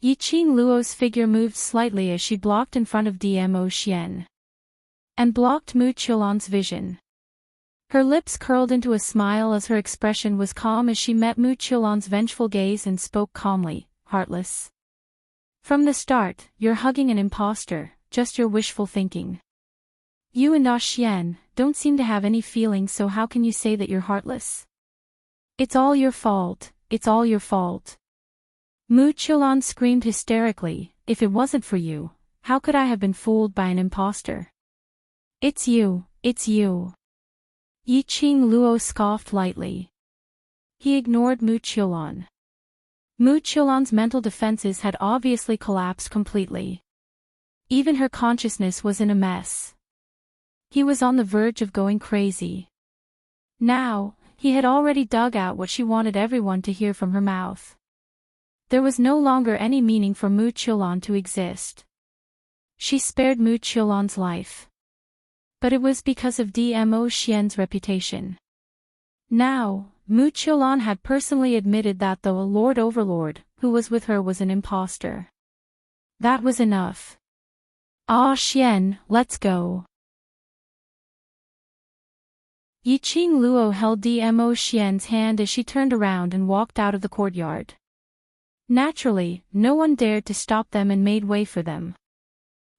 Yiqing Luo's figure moved slightly as she blocked in front of Dmo Xian. And blocked Mu Qiulan's vision. Her lips curled into a smile as her expression was calm as she met Mu Qiulan's vengeful gaze and spoke calmly, heartless. From the start, you're hugging an imposter, just your wishful thinking. You and Ah Xian don't seem to have any feelings, so how can you say that you're heartless? It's all your fault, it's all your fault. Mu Qiulan screamed hysterically, if it wasn't for you, how could I have been fooled by an imposter? It's you, it's you. Yiqing Luo scoffed lightly. He ignored Mu Qiulan. Mu Qiulan's mental defenses had obviously collapsed completely. Even her consciousness was in a mess. He was on the verge of going crazy. Now, he had already dug out what she wanted everyone to hear from her mouth. There was no longer any meaning for Mu Qiulan to exist. She spared Mu Qiulan's life. But it was because of Dmo Xian's reputation. Now, Mu Qiulan had personally admitted that the Lord Overlord, who was with her, was an impostor. That was enough. Ah, Xian, let's go. Yiqing Luo held Dmo Xian's hand as she turned around and walked out of the courtyard. Naturally, no one dared to stop them and made way for them.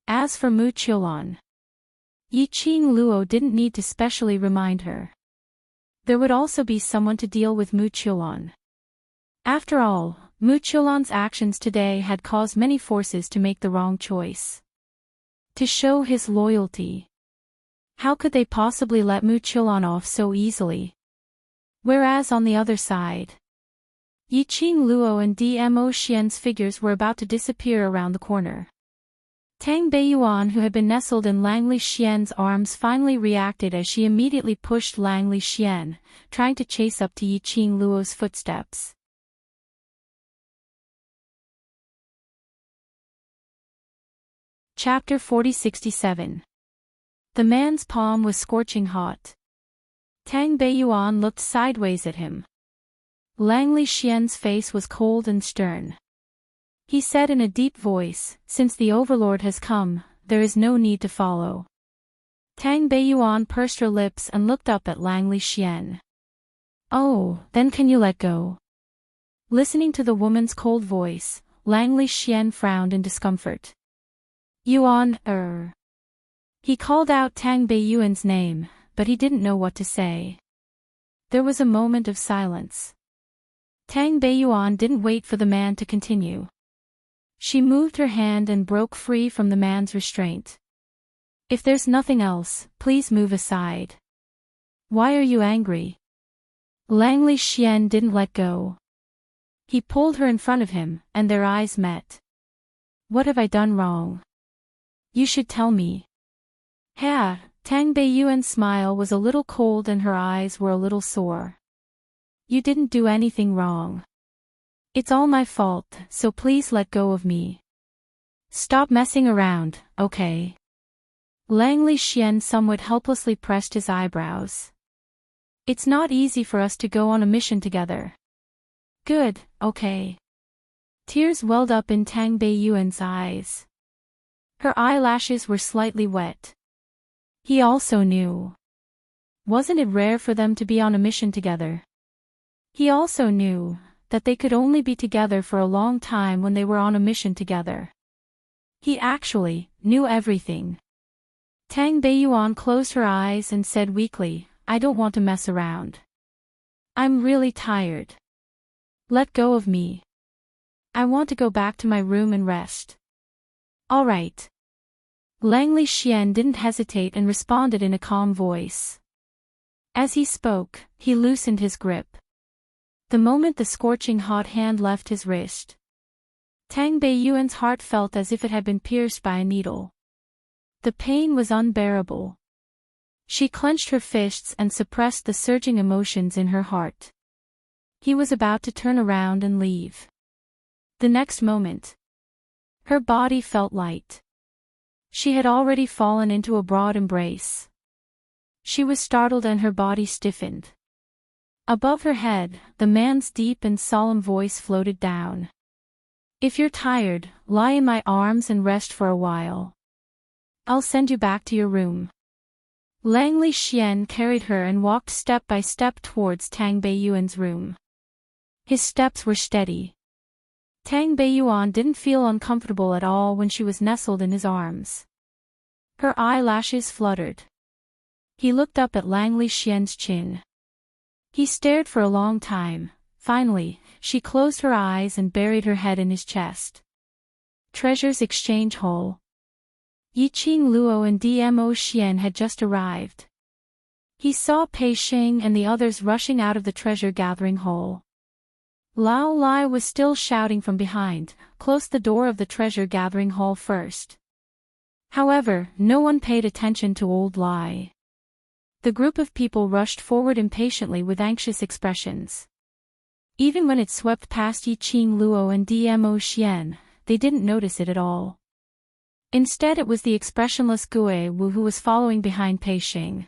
As for Mu Qiulan, Yiqing Luo didn't need to specially remind her. There would also be someone to deal with Mu Qiulan. After all, Mu Qiulan's actions today had caused many forces to make the wrong choice. To show his loyalty. How could they possibly let Mu Qiulan off so easily? Whereas on the other side, Yiqing Luo and Dmo Xian's figures were about to disappear around the corner. Tang Beiyuan, who had been nestled in Langli Xian's arms, finally reacted as she immediately pushed Langli Xian, trying to chase up to Yiqing Luo's footsteps. Chapter 4067. The man's palm was scorching hot. Tang Beiyuan looked sideways at him. Langli Xian's face was cold and stern. He said in a deep voice, "Since the Overlord has come, there is no need to follow." Tang Beiyuan pursed her lips and looked up at Langli Xian. "Oh, then can you let go?" Listening to the woman's cold voice, Langli Xian frowned in discomfort. "Yuan, He called out Tang Beiyuan's name, but he didn't know what to say. There was a moment of silence. Tang Beiyuan didn't wait for the man to continue. She moved her hand and broke free from the man's restraint. "If there's nothing else, please move aside." "Why are you angry?" Langli Xian didn't let go. He pulled her in front of him, and their eyes met. "What have I done wrong? You should tell me." "Ha!" Tang Beiyuan's smile was a little cold and her eyes were a little sore. "You didn't do anything wrong. It's all my fault, so please let go of me. Stop messing around, okay?" Langli Xian somewhat helplessly pressed his eyebrows. "It's not easy for us to go on a mission together." "Good, okay." Tears welled up in Tang Beiyuan's eyes. Her eyelashes were slightly wet. He also knew. Wasn't it rare for them to be on a mission together? He also knew that they could only be together for a long time when they were on a mission together. He actually knew everything. Tang Beiyuan closed her eyes and said weakly, "I don't want to mess around. I'm really tired. Let go of me. I want to go back to my room and rest." "All right." Langli Xian didn't hesitate and responded in a calm voice. As he spoke, he loosened his grip. The moment the scorching hot hand left his wrist, Tang Beiyuan's heart felt as if it had been pierced by a needle. The pain was unbearable. She clenched her fists and suppressed the surging emotions in her heart. He was about to turn around and leave. The next moment, her body felt light. She had already fallen into a broad embrace. She was startled and her body stiffened. Above her head, the man's deep and solemn voice floated down. "If you're tired, lie in my arms and rest for a while. I'll send you back to your room." Langli Xian carried her and walked step by step towards Tang Beiyuan's room. His steps were steady. Tang Beiyuan didn't feel uncomfortable at all when she was nestled in his arms. Her eyelashes fluttered. He looked up at Langli Xian's chin. He stared for a long time. Finally, she closed her eyes and buried her head in his chest. Treasures Exchange Hall. Yiqing Luo and Dmo Xian had just arrived. He saw Pei Xing and the others rushing out of the treasure-gathering hall. Lao Lai was still shouting from behind, "Close the door of the treasure-gathering hall first." However, no one paid attention to old Lai. The group of people rushed forward impatiently with anxious expressions. Even when it swept past Yiqing Luo and Dmo Xian, they didn't notice it at all. Instead it was the expressionless Gue Wu who was following behind Pei Xing.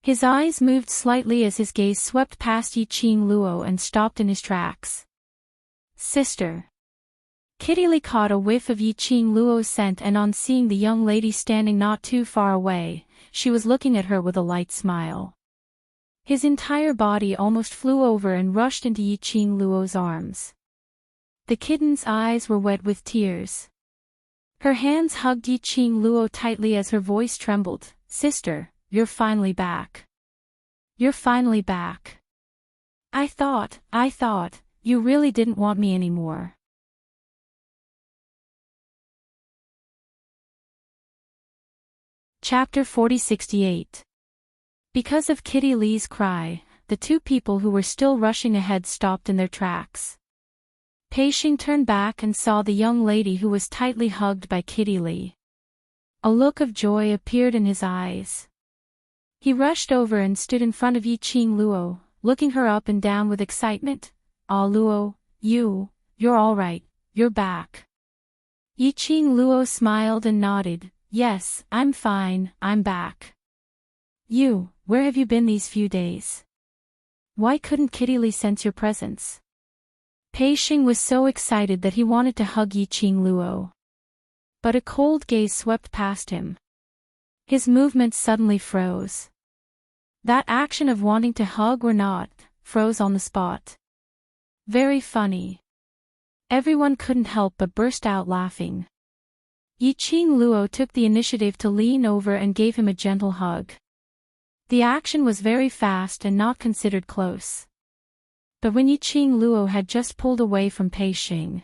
His eyes moved slightly as his gaze swept past Yiqing Luo and stopped in his tracks. Sister. Kitty Li caught a whiff of Yiqing Luo's scent, and on seeing the young lady standing not too far away, she was looking at her with a light smile. His entire body almost flew over and rushed into Yiqing Luo's arms. The kitten's eyes were wet with tears. Her hands hugged Yiqing Luo tightly as her voice trembled. Sister, you're finally back. You're finally back. I thought, you really didn't want me anymore. Chapter 4068. Because of Kitty Li's cry, the two people who were still rushing ahead stopped in their tracks. Pei Xing turned back and saw the young lady who was tightly hugged by Kitty Li. A look of joy appeared in his eyes. He rushed over and stood in front of Yiqing Luo, looking her up and down with excitement. Ah, Luo, you're all right, you're back. Yiqing Luo smiled and nodded. Yes, I'm fine, I'm back. Where have you been these few days? Why couldn't Kitty Li sense your presence? Pei Xing was so excited that he wanted to hug Yiqing Luo. But a cold gaze swept past him. His movements suddenly froze. That action of wanting to hug or not, froze on the spot. Very funny. Everyone couldn't help but burst out laughing. Yiqing Luo took the initiative to lean over and gave him a gentle hug. The action was very fast and not considered close. But when Yiqing Luo had just pulled away from Pei Xing,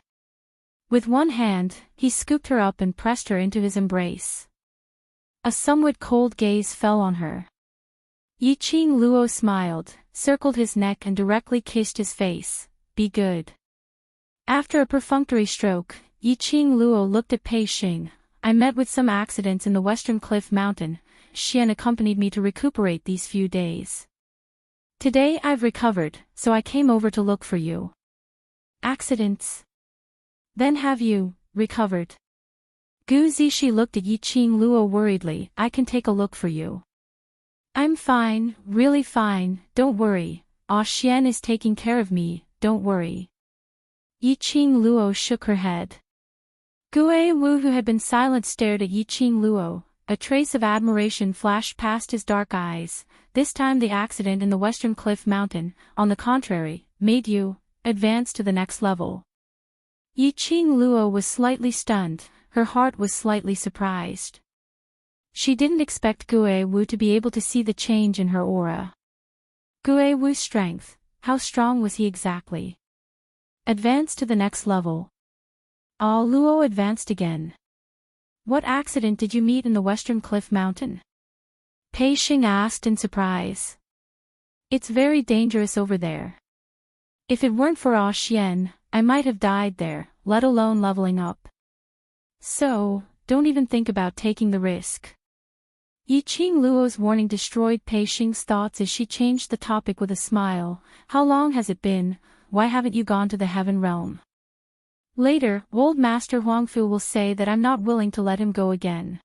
with one hand, he scooped her up and pressed her into his embrace. A somewhat cold gaze fell on her. Yiqing Luo smiled, circled his neck and directly kissed his face. Be good. After a perfunctory stroke, Yiqing Luo looked at Pei Xing. I met with some accidents in the Western Cliff Mountain. Xian accompanied me to recuperate these few days. Today I've recovered, so I came over to look for you. Accidents? Then have you recovered? Gu Zixi looked at Yiqing Luo worriedly. I can take a look for you. I'm fine, really fine, don't worry. Ah, Xian is taking care of me, don't worry. Yiqing Luo shook her head. Gue Wu, who had been silent, stared at Yiqing Luo. A trace of admiration flashed past his dark eyes. This time the accident in the Western Cliff Mountain, on the contrary, made you advance to the next level. Yiqing Luo was slightly stunned, her heart was slightly surprised. She didn't expect Gue Wu to be able to see the change in her aura. Gue Wu's strength, how strong was he exactly? Advance to the next level. Ah, Luo advanced again. What accident did you meet in the Western Cliff Mountain? Pei Xing asked in surprise. It's very dangerous over there. If it weren't for Ah Xian, I might have died there, let alone leveling up. So, don't even think about taking the risk. Yiqing Luo's warning destroyed Pei Xing's thoughts as she changed the topic with a smile. How long has it been? Why haven't you gone to the Heaven Realm? Later, old Master Huangfu will say that I'm not willing to let him go again.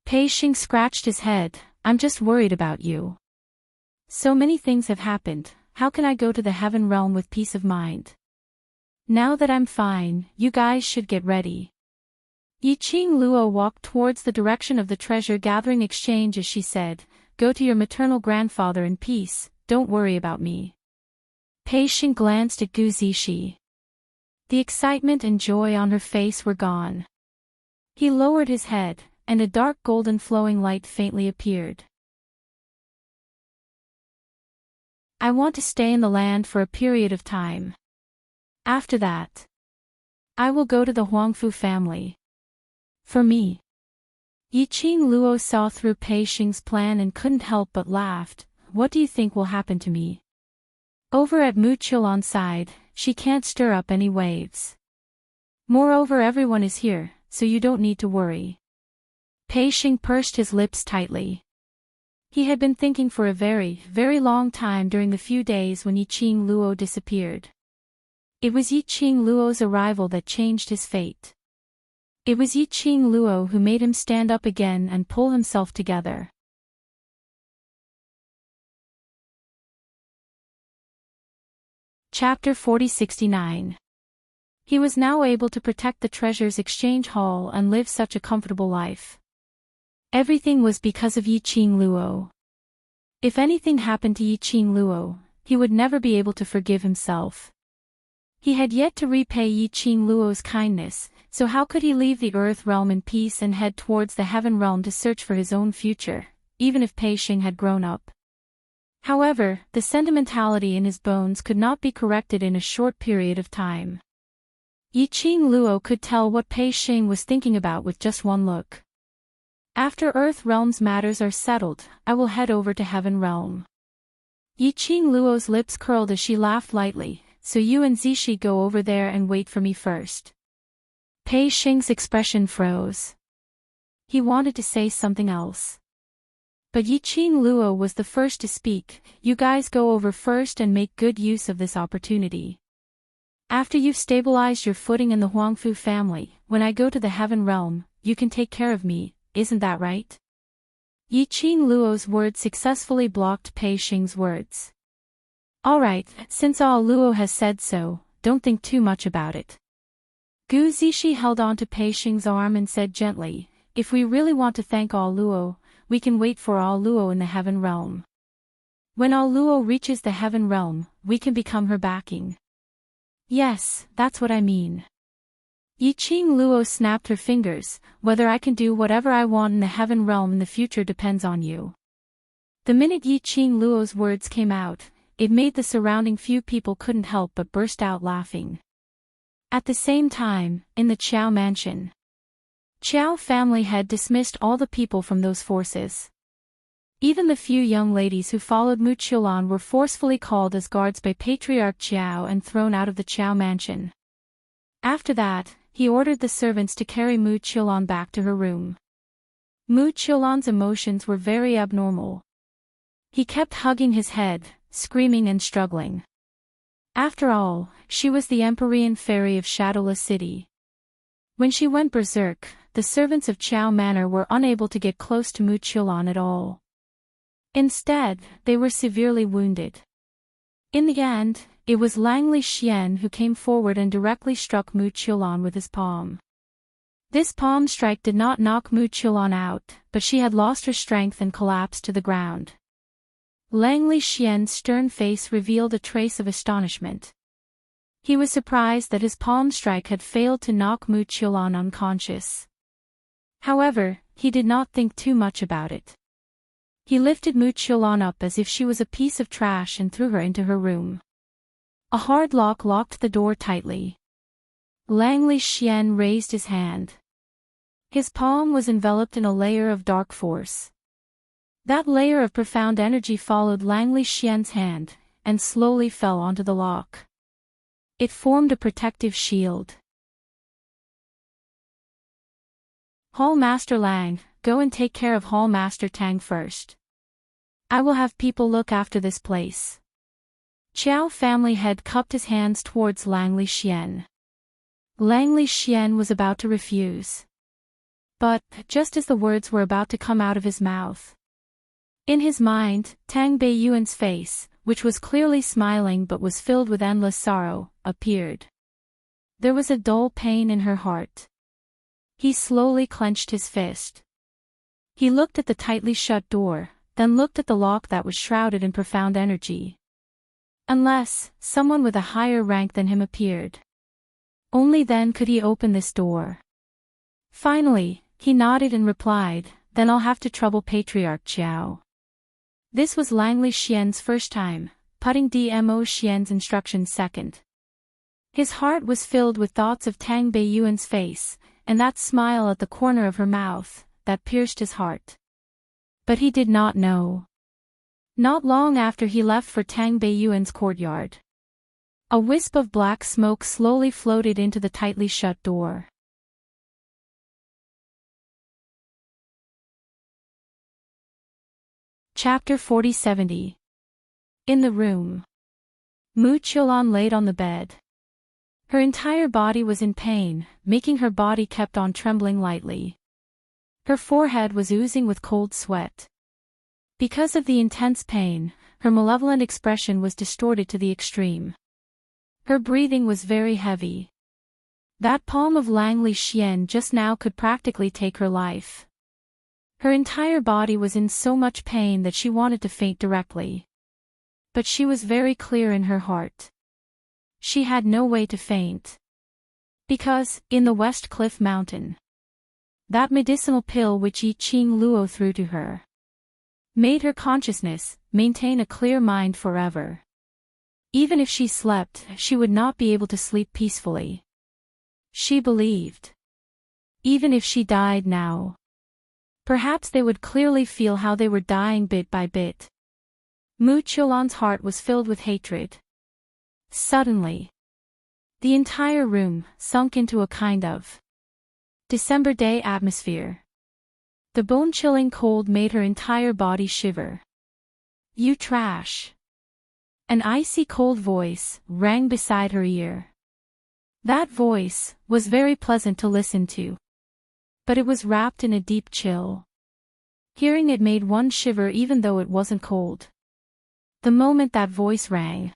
Pei Xing scratched his head. I'm just worried about you. So many things have happened, how can I go to the Heaven Realm with peace of mind? Now that I'm fine, you guys should get ready. Yiqing Luo walked towards the direction of the treasure-gathering exchange as she said, Go to your maternal grandfather in peace, don't worry about me. Pei Xing glanced at Gu Zixi. The excitement and joy on her face were gone. He lowered his head, and a dark golden flowing light faintly appeared. I want to stay in the land for a period of time. After that, I will go to the Huangfu family. For me. Yiqing Luo saw through Pei Xing's plan and couldn't help but laughed. What do you think will happen to me? Over at Mu Chulon side, she can't stir up any waves. Moreover, everyone is here, so you don't need to worry. Pei Xing pursed his lips tightly. He had been thinking for a very, very long time during the few days when Yiqing Luo disappeared. It was Yiqing Luo's arrival that changed his fate. It was Yiqing Luo who made him stand up again and pull himself together. Chapter 4069. He was now able to protect the treasure's exchange hall and live such a comfortable life. Everything was because of Yiqing Luo. If anything happened to Yiqing Luo, he would never be able to forgive himself. He had yet to repay Yiqing Luo's kindness, so how could he leave the Earth realm in peace and head towards the Heaven realm to search for his own future, even if Pei Xing had grown up? However, the sentimentality in his bones could not be corrected in a short period of time. Yiqing Luo could tell what Pei Xing was thinking about with just one look. After Earth realm's matters are settled, I will head over to Heaven realm. Yiqing Luo's lips curled as she laughed lightly. So you and Zishi go over there and wait for me first. Pei Xing's expression froze. He wanted to say something else. But Yiqing Luo was the first to speak. You guys go over first and make good use of this opportunity. After you've stabilized your footing in the Huangfu family, when I go to the Heaven realm, you can take care of me, isn't that right? Yiqing Luo's words successfully blocked Pei Xing's words. Alright, since All Luo has said so, don't think too much about it. Gu Zishi held on to Pei Xing's arm and said gently, if we really want to thank All Luo, we can wait for All Luo in the Heaven realm. When All Luo reaches the Heaven realm, we can become her backing. Yes, that's what I mean. Yiqing Luo snapped her fingers, whether I can do whatever I want in the Heaven realm in the future depends on you. The minute Yiqing Luo's words came out, it made the surrounding few people couldn't help but burst out laughing. At the same time, in the Qiao mansion, Qiao family had dismissed all the people from those forces. Even the few young ladies who followed Mu Qiulan were forcefully called as guards by Patriarch Qiao and thrown out of the Qiao mansion. After that, he ordered the servants to carry Mu Qiulan back to her room. Mu Qiulan's emotions were very abnormal. He kept hugging his head, screaming and struggling. After all, she was the Empyrean fairy of Shadowless City. When she went berserk, the servants of Qiao Manor were unable to get close to Mu Qiulan at all. Instead, they were severely wounded. In the end, it was Langley Xian who came forward and directly struck Mu Qiulan with his palm. This palm strike did not knock Mu Qiulan out, but she had lost her strength and collapsed to the ground. Langley Xian's stern face revealed a trace of astonishment. He was surprised that his palm strike had failed to knock Mu Qiulan unconscious. However, he did not think too much about it. He lifted Mu Qiulan up as if she was a piece of trash and threw her into her room. A hard lock locked the door tightly. Langley Xian raised his hand. His palm was enveloped in a layer of dark force. That layer of profound energy followed Langley Xian's hand, and slowly fell onto the lock. It formed a protective shield. Hall Master Lang, go and take care of Hall Master Tang first. I will have people look after this place. Qiao family head cupped his hands towards Langley Xian. Langley Xian was about to refuse. But, just as the words were about to come out of his mouth, in his mind, Tang Beiyuan's face, which was clearly smiling but was filled with endless sorrow, appeared. There was a dull pain in her heart. He slowly clenched his fist. He looked at the tightly shut door, then looked at the lock that was shrouded in profound energy. Unless someone with a higher rank than him appeared, only then could he open this door. Finally, he nodded and replied, then I'll have to trouble Patriarch Qiao. This was Langley Xian's first time, putting Dmo Xian's instructions second. His heart was filled with thoughts of Tang Beiyuan's face, and that smile at the corner of her mouth, that pierced his heart. But he did not know. Not long after he left for Tang Beiyuan's courtyard, a wisp of black smoke slowly floated into the tightly shut door. Chapter 4070. In the room. Mu Qiulan laid on the bed. Her entire body was in pain, making her body kept on trembling lightly. Her forehead was oozing with cold sweat. Because of the intense pain, her malevolent expression was distorted to the extreme. Her breathing was very heavy. That palm of Langley Xian just now could practically take her life. Her entire body was in so much pain that she wanted to faint directly. But she was very clear in her heart. She had no way to faint. Because, in the West Cliff Mountain, that medicinal pill which Yi Qing Luo threw to her made her consciousness maintain a clear mind forever. Even if she slept, she would not be able to sleep peacefully. She believed. Even if she died now, perhaps they would clearly feel how they were dying bit by bit. Mu Qiulan's heart was filled with hatred. Suddenly, the entire room sunk into a kind of December day atmosphere. The bone-chilling cold made her entire body shiver. "You trash!" An icy cold voice rang beside her ear. That voice was very pleasant to listen to, but it was wrapped in a deep chill. Hearing it made one shiver even though it wasn't cold. The moment that voice rang,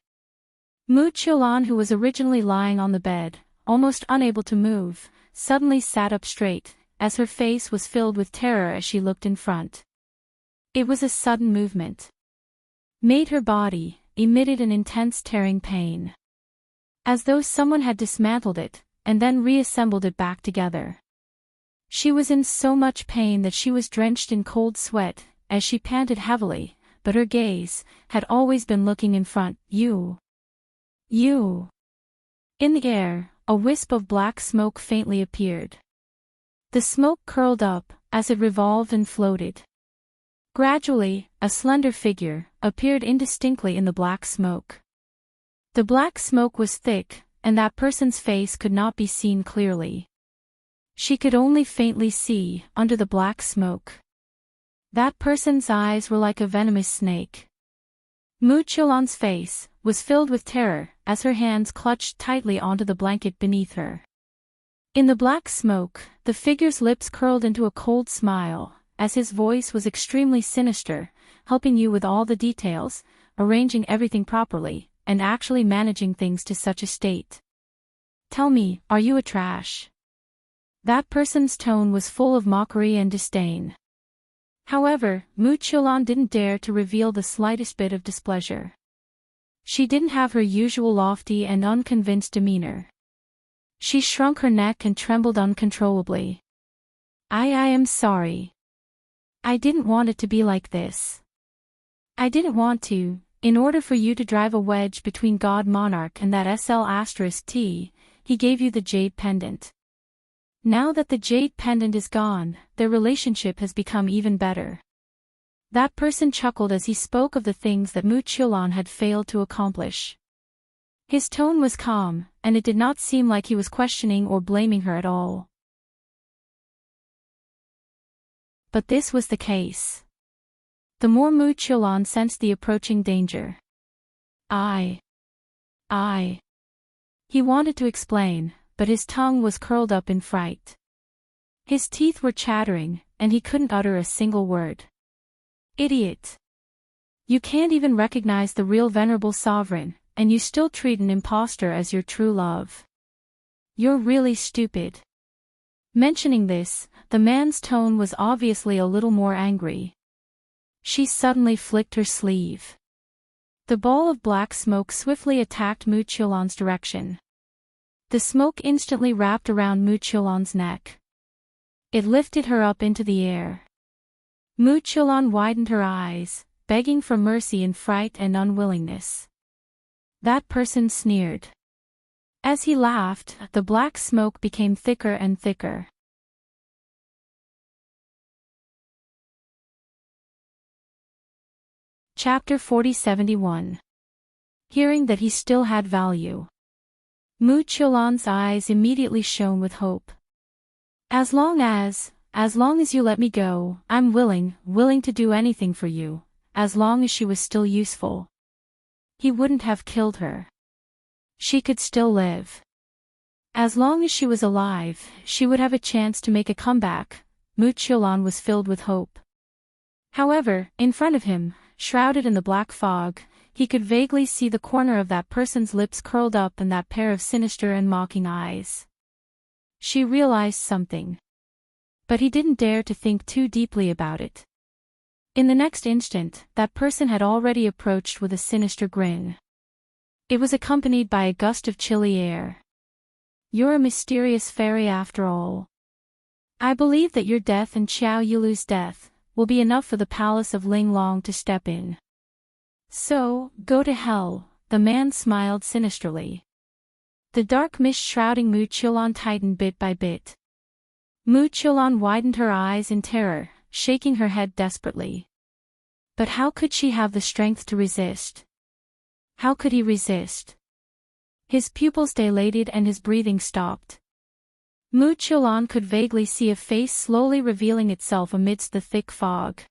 Mu Qiulan, who was originally lying on the bed, almost unable to move, suddenly sat up straight, as her face was filled with terror as she looked in front. It was a sudden movement. Made her body emitted an intense tearing pain. As though someone had dismantled it, and then reassembled it back together. She was in so much pain that she was drenched in cold sweat, as she panted heavily, but her gaze had always been looking in front. You. In the air, a wisp of black smoke faintly appeared. The smoke curled up, as it revolved and floated. Gradually, a slender figure appeared indistinctly in the black smoke. The black smoke was thick, and that person's face could not be seen clearly. She could only faintly see under the black smoke. That person's eyes were like a venomous snake. Mu Qiulan's face was filled with terror as her hands clutched tightly onto the blanket beneath her. In the black smoke, the figure's lips curled into a cold smile, as his voice was extremely sinister, helping you with all the details, arranging everything properly, and actually managing things to such a state. "Tell me, are you a trash?" That person's tone was full of mockery and disdain. However, Mu Qiulan didn't dare to reveal the slightest bit of displeasure. She didn't have her usual lofty and unconvinced demeanor. She shrunk her neck and trembled uncontrollably. I am sorry. I didn't want it to be like this. I didn't want to, in order for you to drive a wedge between God Monarch and that SL*T, he gave you the jade pendant. Now that the jade pendant is gone, their relationship has become even better. That person chuckled as he spoke of the things that Mu Qiulan had failed to accomplish. His tone was calm, and it did not seem like he was questioning or blaming her at all. But this was the case. The more Mu Qiulan sensed the approaching danger. I. He wanted to explain, but his tongue was curled up in fright. His teeth were chattering, and he couldn't utter a single word. Idiot. You can't even recognize the real venerable sovereign, and you still treat an impostor as your true love. You're really stupid. Mentioning this, the man's tone was obviously a little more angry. She suddenly flicked her sleeve. The ball of black smoke swiftly attacked Mu Qiulan's direction. The smoke instantly wrapped around Mu Qiulan's neck. It lifted her up into the air. Mu Qiulan widened her eyes, begging for mercy in fright and unwillingness. That person sneered. As he laughed, the black smoke became thicker and thicker. Chapter 4071. Hearing that he still had value. Mu Qiulan's eyes immediately shone with hope. As long as you let me go, I'm willing to do anything for you, as long as she was still useful. He wouldn't have killed her. She could still live. As long as she was alive, she would have a chance to make a comeback. Muchiolan was filled with hope. However, in front of him, shrouded in the black fog, he could vaguely see the corner of that person's lips curled up and that pair of sinister and mocking eyes. She realized something. But he didn't dare to think too deeply about it. In the next instant, that person had already approached with a sinister grin. It was accompanied by a gust of chilly air. "You're a mysterious fairy after all. I believe that your death and Xiao Yulu's death will be enough for the palace of Linglong to step in. So, go to hell," the man smiled sinisterly. The dark mist shrouding Muchiolan tightened bit by bit. Muchiolan widened her eyes in terror, shaking her head desperately. But how could she have the strength to resist? How could he resist? His pupils dilated and his breathing stopped. Muchiolan could vaguely see a face slowly revealing itself amidst the thick fog.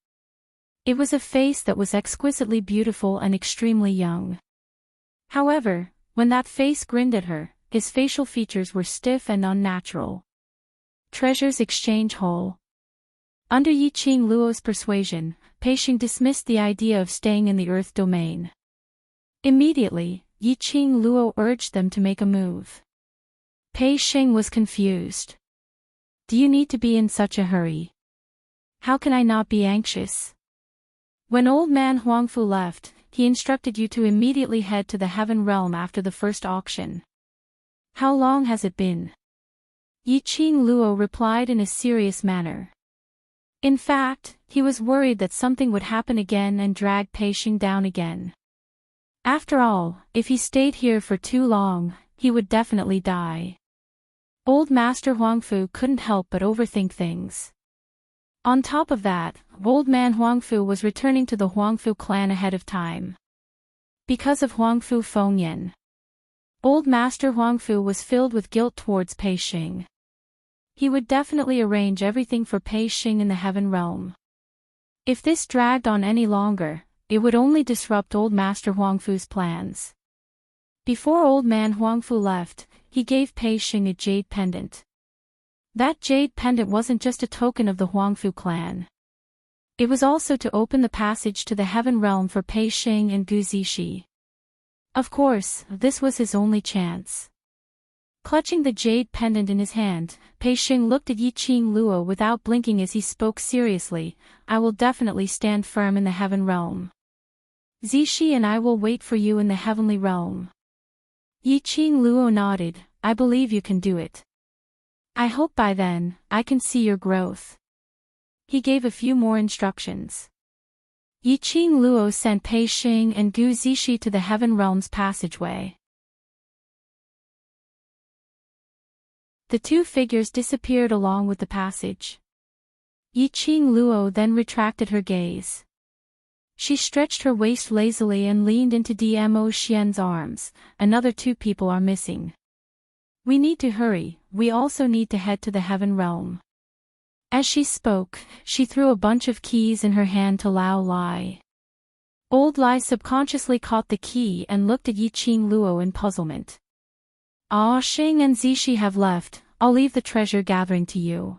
It was a face that was exquisitely beautiful and extremely young. However, when that face grinned at her, his facial features were stiff and unnatural. Treasures exchange hole. Under Yiqing Luo's persuasion, Pei Xing dismissed the idea of staying in the Earth domain. Immediately, Yiqing Luo urged them to make a move. Pei Xing was confused. "Do you need to be in such a hurry? How can I not be anxious?" When old man Huangfu left, he instructed you to immediately head to the Heaven Realm after the first auction. How long has it been? Yiqing Luo replied in a serious manner. In fact, he was worried that something would happen again and drag Pei Xing down again. After all, if he stayed here for too long, he would definitely die. Old Master Huangfu couldn't help but overthink things. On top of that, old man Huangfu was returning to the Huangfu clan ahead of time. Because of Huangfu Fengyan. Old Master Huangfu was filled with guilt towards Pei Xing. He would definitely arrange everything for Pei Xing in the Heaven Realm. If this dragged on any longer, it would only disrupt old Master Huangfu's plans. Before old man Huangfu left, he gave Pei Xing a jade pendant. That jade pendant wasn't just a token of the Huangfu clan. It was also to open the passage to the Heaven Realm for Pei Xing and Gu Zixi. Of course, this was his only chance. Clutching the jade pendant in his hand, Pei Xing looked at Yiqing Luo without blinking as he spoke seriously. "I will definitely stand firm in the Heaven Realm. Zixi and I will wait for you in the Heavenly Realm." Yiqing Luo nodded. "I believe you can do it. I hope by then, I can see your growth." He gave a few more instructions. Yiqing Luo sent Pei Xing and Gu Zixi to the Heaven Realm's passageway. The two figures disappeared along with the passage. Yiqing Luo then retracted her gaze. She stretched her waist lazily and leaned into Dmo Xian's arms. "Another two people are missing. We need to hurry, we also need to head to the Heaven Realm." As she spoke, she threw a bunch of keys in her hand to Lao Lai. Old Lai subconsciously caught the key and looked at Yiqing Luo in puzzlement. "Ah, Xing and Zixi have left, I'll leave the treasure gathering to you."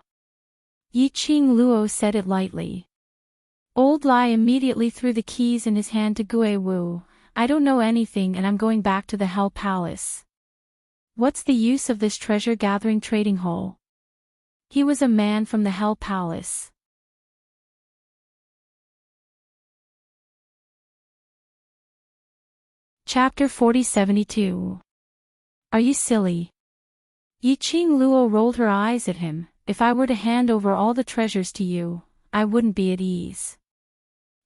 Yiqing Luo said it lightly. Old Lai immediately threw the keys in his hand to Gue Wu. "I don't know anything and I'm going back to the Hell Palace. What's the use of this treasure-gathering trading hole?" He was a man from the Hell Palace. Chapter 4072. Are you silly? Yiqing Luo rolled her eyes at him. "If I were to hand over all the treasures to you, I wouldn't be at ease."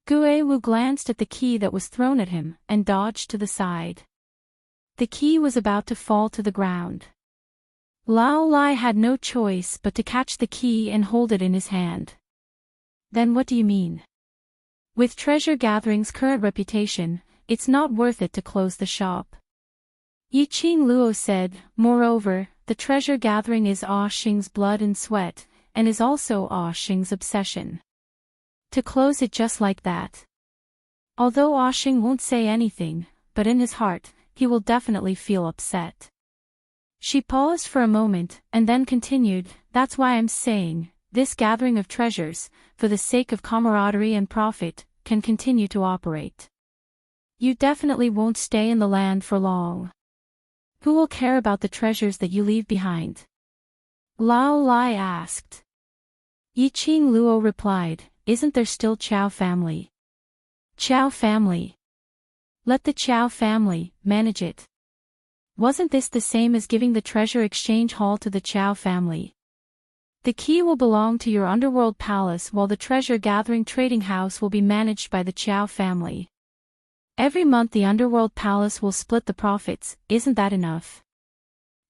Gue Wu glanced at the key that was thrown at him, and dodged to the side. The key was about to fall to the ground. Lao Lai had no choice but to catch the key and hold it in his hand. "Then what do you mean? With Treasure Gathering's current reputation, it's not worth it to close the shop." Yiqing Luo said. "Moreover, the Treasure Gathering is Ah Xing's blood and sweat, and is also Ah Xing's obsession. To close it just like that. Although Oshing won't say anything, but in his heart, he will definitely feel upset. She paused for a moment, and then continued, that's why I'm saying, this gathering of treasures, for the sake of camaraderie and profit, can continue to operate. You definitely won't stay in the land for long. Who will care about the treasures that you leave behind? Lao Lai asked. Yiqing Luo replied, isn't there still Chow family? Chow family. Let the Chow family manage it. Wasn't this the same as giving the treasure exchange hall to the Chow family? The key will belong to your underworld palace while the treasure-gathering trading house will be managed by the Chow family. Every month the underworld palace will split the profits, isn't that enough?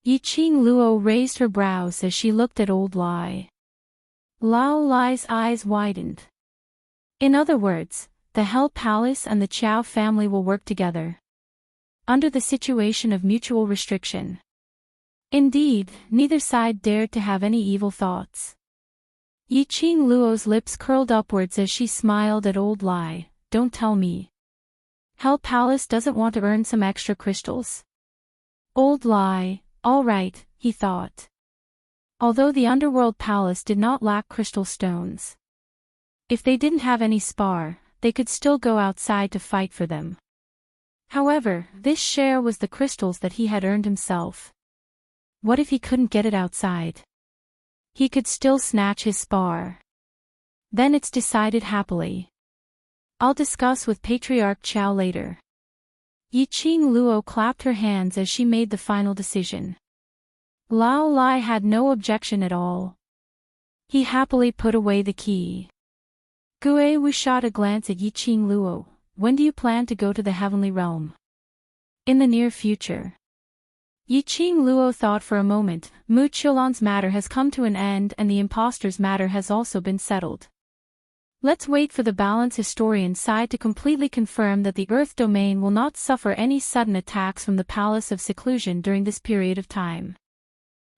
Yiqing Luo raised her brows as she looked at old Lai. Lao Lai's eyes widened. In other words, the Hell Palace and the Chow family will work together. Under the situation of mutual restriction. Indeed, neither side dared to have any evil thoughts. Yiqing Luo's lips curled upwards as she smiled at old Lai, don't tell me. Hell Palace doesn't want to earn some extra crystals? Old Lai, all right, he thought. Although the underworld palace did not lack crystal stones. If they didn't have any spar, they could still go outside to fight for them. However, this share was the crystals that he had earned himself. What if he couldn't get it outside? He could still snatch his spar. Then it's decided happily. I'll discuss with Patriarch Chow later. Yiqing Luo clapped her hands as she made the final decision. Lao Lai had no objection at all. He happily put away the key. Gue Wu shot a glance at Yiqing Luo. When do you plan to go to the heavenly realm? In the near future. Yiqing Luo thought for a moment. Mu Qiulan's matter has come to an end and the impostor's matter has also been settled. Let's wait for the balance historian's side to completely confirm that the Earth domain will not suffer any sudden attacks from the Palace of Seclusion during this period of time.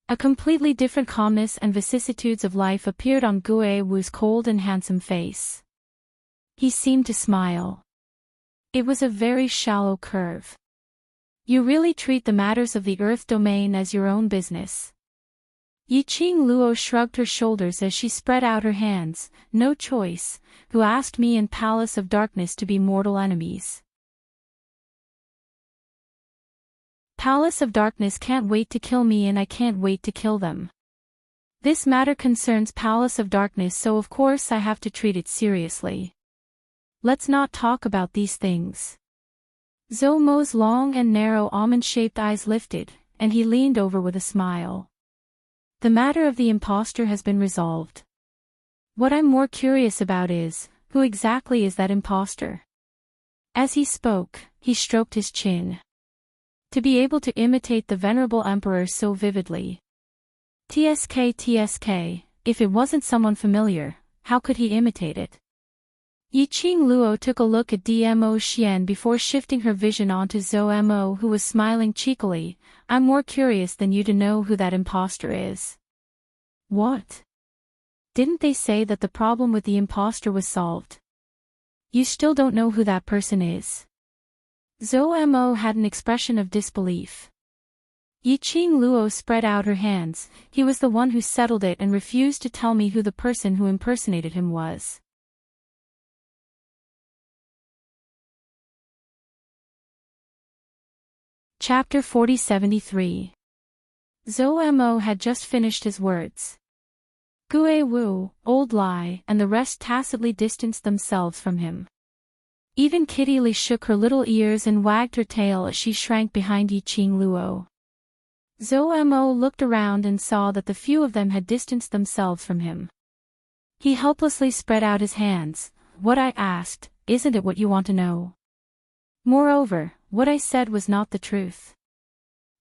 A completely different calmness and vicissitudes of life appeared on Gue Wu's cold and handsome face. He seemed to smile. It was a very shallow curve. You really treat the matters of the Earth domain as your own business. Yiqing Luo shrugged her shoulders as she spread out her hands. No choice, who asked me and Palace of Darkness to be mortal enemies. Palace of Darkness can't wait to kill me and I can't wait to kill them. This matter concerns Palace of Darkness, so of course I have to treat it seriously. Let's not talk about these things. Zhou Mo's long and narrow almond-shaped eyes lifted, and he leaned over with a smile. The matter of the impostor has been resolved. What I'm more curious about is, who exactly is that impostor? As he spoke, he stroked his chin. To be able to imitate the venerable emperor so vividly. TSK, if it wasn't someone familiar, how could he imitate it? Yiqing Luo took a look at Dmo Xian before shifting her vision onto Zhou Mo, who was smiling cheekily. I'm more curious than you to know who that impostor is. What? Didn't they say that the problem with the impostor was solved? You still don't know who that person is? Zhou Mo had an expression of disbelief. Yiqing Luo spread out her hands. He was the one who settled it and refused to tell me who the person who impersonated him was. Chapter 4073. Zhou Mo had just finished his words. Gue Wu, Old Lai, and the rest tacitly distanced themselves from him. Even Kitty Li shook her little ears and wagged her tail as she shrank behind Yiqing Luo. Zhou Mo looked around and saw that the few of them had distanced themselves from him. He helplessly spread out his hands. What I asked, isn't it what you want to know? Moreover, what I said was not the truth.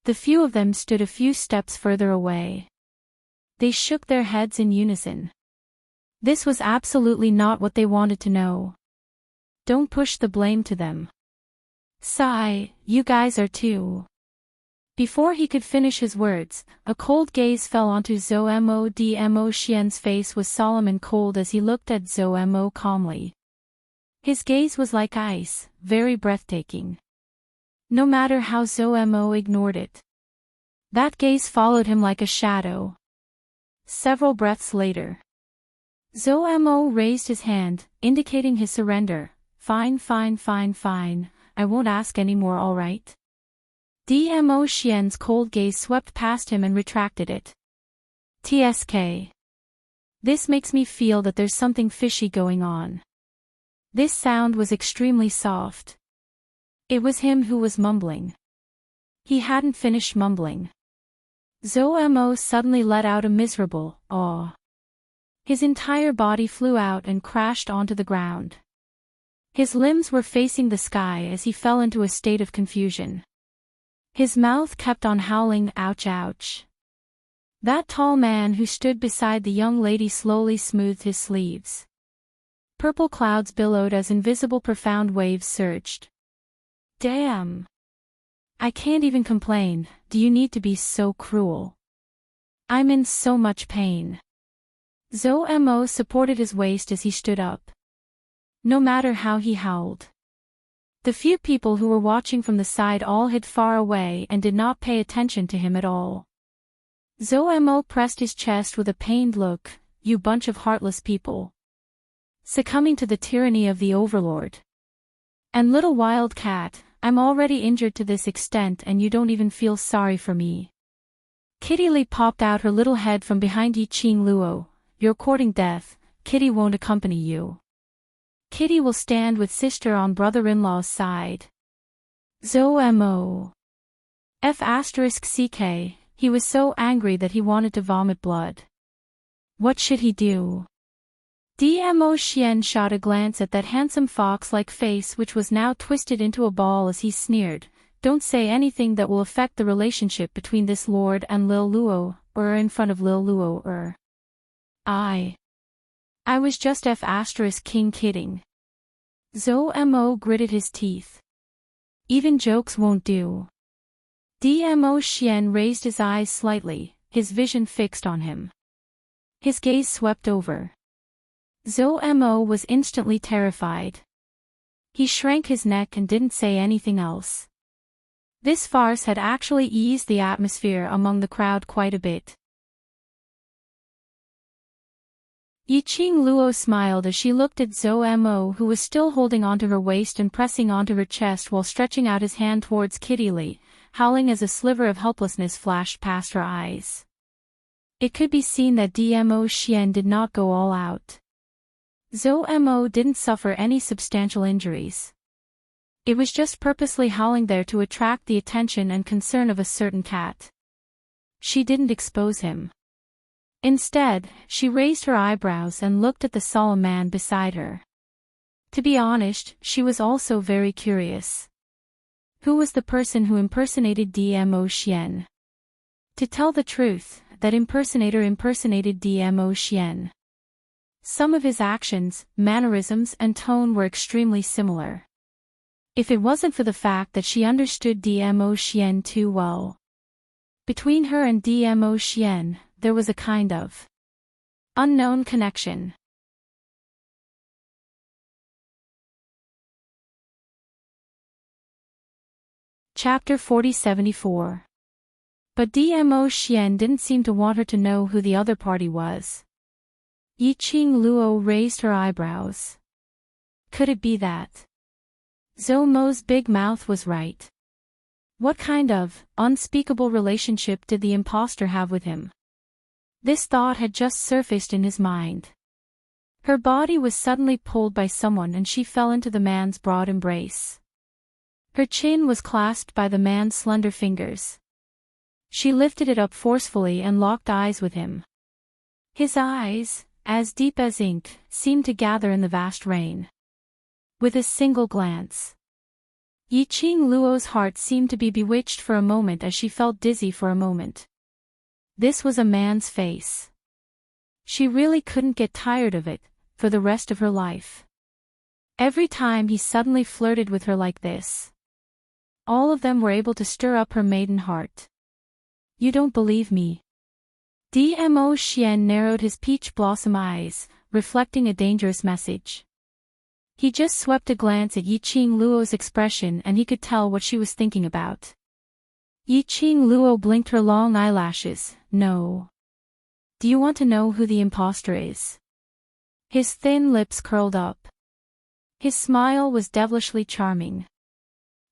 The few of them stood a few steps further away. They shook their heads in unison. This was absolutely not what they wanted to know. Don't push the blame to them. Sigh, you guys are too. Before he could finish his words, a cold gaze fell onto Zhou Mo. Dmo Xian's face was solemn and cold as he looked at Zhou Mo calmly. His gaze was like ice, very breathtaking. No matter how Zomo ignored it. That gaze followed him like a shadow. Several breaths later. Zomo raised his hand, indicating his surrender. Fine, fine, fine, fine, I won't ask any more, alright? Dmo Xian's cold gaze swept past him and retracted it. TSK. This makes me feel that there's something fishy going on. This sound was extremely soft. It was him who was mumbling. He hadn't finished mumbling. Zomo suddenly let out a miserable "aw." His entire body flew out and crashed onto the ground. His limbs were facing the sky as he fell into a state of confusion. His mouth kept on howling, ouch, ouch. That tall man who stood beside the young lady slowly smoothed his sleeves. Purple clouds billowed as invisible profound waves surged. Damn. I can't even complain, do you need to be so cruel? I'm in so much pain. Zomo supported his waist as he stood up. No matter how he howled. The few people who were watching from the side all hid far away and did not pay attention to him at all. Zomo pressed his chest with a pained look, you bunch of heartless people. Succumbing to the tyranny of the overlord. And little wild cat, I'm already injured to this extent and you don't even feel sorry for me. Kitty Lee popped out her little head from behind Yiqing Luo. You're courting death, Kitty won't accompany you. Kitty will stand with sister on brother-in-law's side. Zomo. F*ck, he was so angry that he wanted to vomit blood. What should he do? Dmo Xian shot a glance at that handsome fox-like face which was now twisted into a ball as he sneered, don't say anything that will affect the relationship between this lord and Lil Luo, or in front of Lil Luo, or... I was just F*king kidding. Zomo gritted his teeth. Even jokes won't do. Dmo Xian raised his eyes slightly, his vision fixed on him. His gaze swept over. Zomo was instantly terrified. He shrank his neck and didn't say anything else. This farce had actually eased the atmosphere among the crowd quite a bit. Yiqing Luo smiled as she looked at Zomo, who was still holding onto her waist and pressing onto her chest while stretching out his hand towards Kitty Lee, howling as a sliver of helplessness flashed past her eyes. It could be seen that Dmo Xian did not go all out. Zomo didn't suffer any substantial injuries. It was just purposely howling there to attract the attention and concern of a certain cat. She didn't expose him. Instead, she raised her eyebrows and looked at the solemn man beside her. To be honest, she was also very curious. Who was the person who impersonated Dmo Xian? To tell the truth, that impersonator impersonated Dmo Xian. Some of his actions, mannerisms and tone were extremely similar. If it wasn't for the fact that she understood Dmo Xian too well. Between her and Dmo Xian, there was a kind of unknown connection. Chapter 4074. But Dmo Xian didn't seem to want her to know who the other party was. Yiqing Luo raised her eyebrows. Could it be that Zomo's big mouth was right? What kind of unspeakable relationship did the impostor have with him? This thought had just surfaced in his mind. Her body was suddenly pulled by someone and she fell into the man's broad embrace. Her chin was clasped by the man's slender fingers. She lifted it up forcefully and locked eyes with him. His eyes, as deep as ink, seemed to gather in the vast rain. With a single glance, Yiqing Luo's heart seemed to be bewitched for a moment as she felt dizzy for a moment. This was a man's face. She really couldn't get tired of it, for the rest of her life. Every time he suddenly flirted with her like this, all of them were able to stir up her maiden heart. You don't believe me? Dmo Xian narrowed his peach blossom eyes, reflecting a dangerous message. He just swept a glance at Yiqing Luo's expression and he could tell what she was thinking about. Yiqing Luo blinked her long eyelashes. No. Do you want to know who the imposter is? His thin lips curled up. His smile was devilishly charming.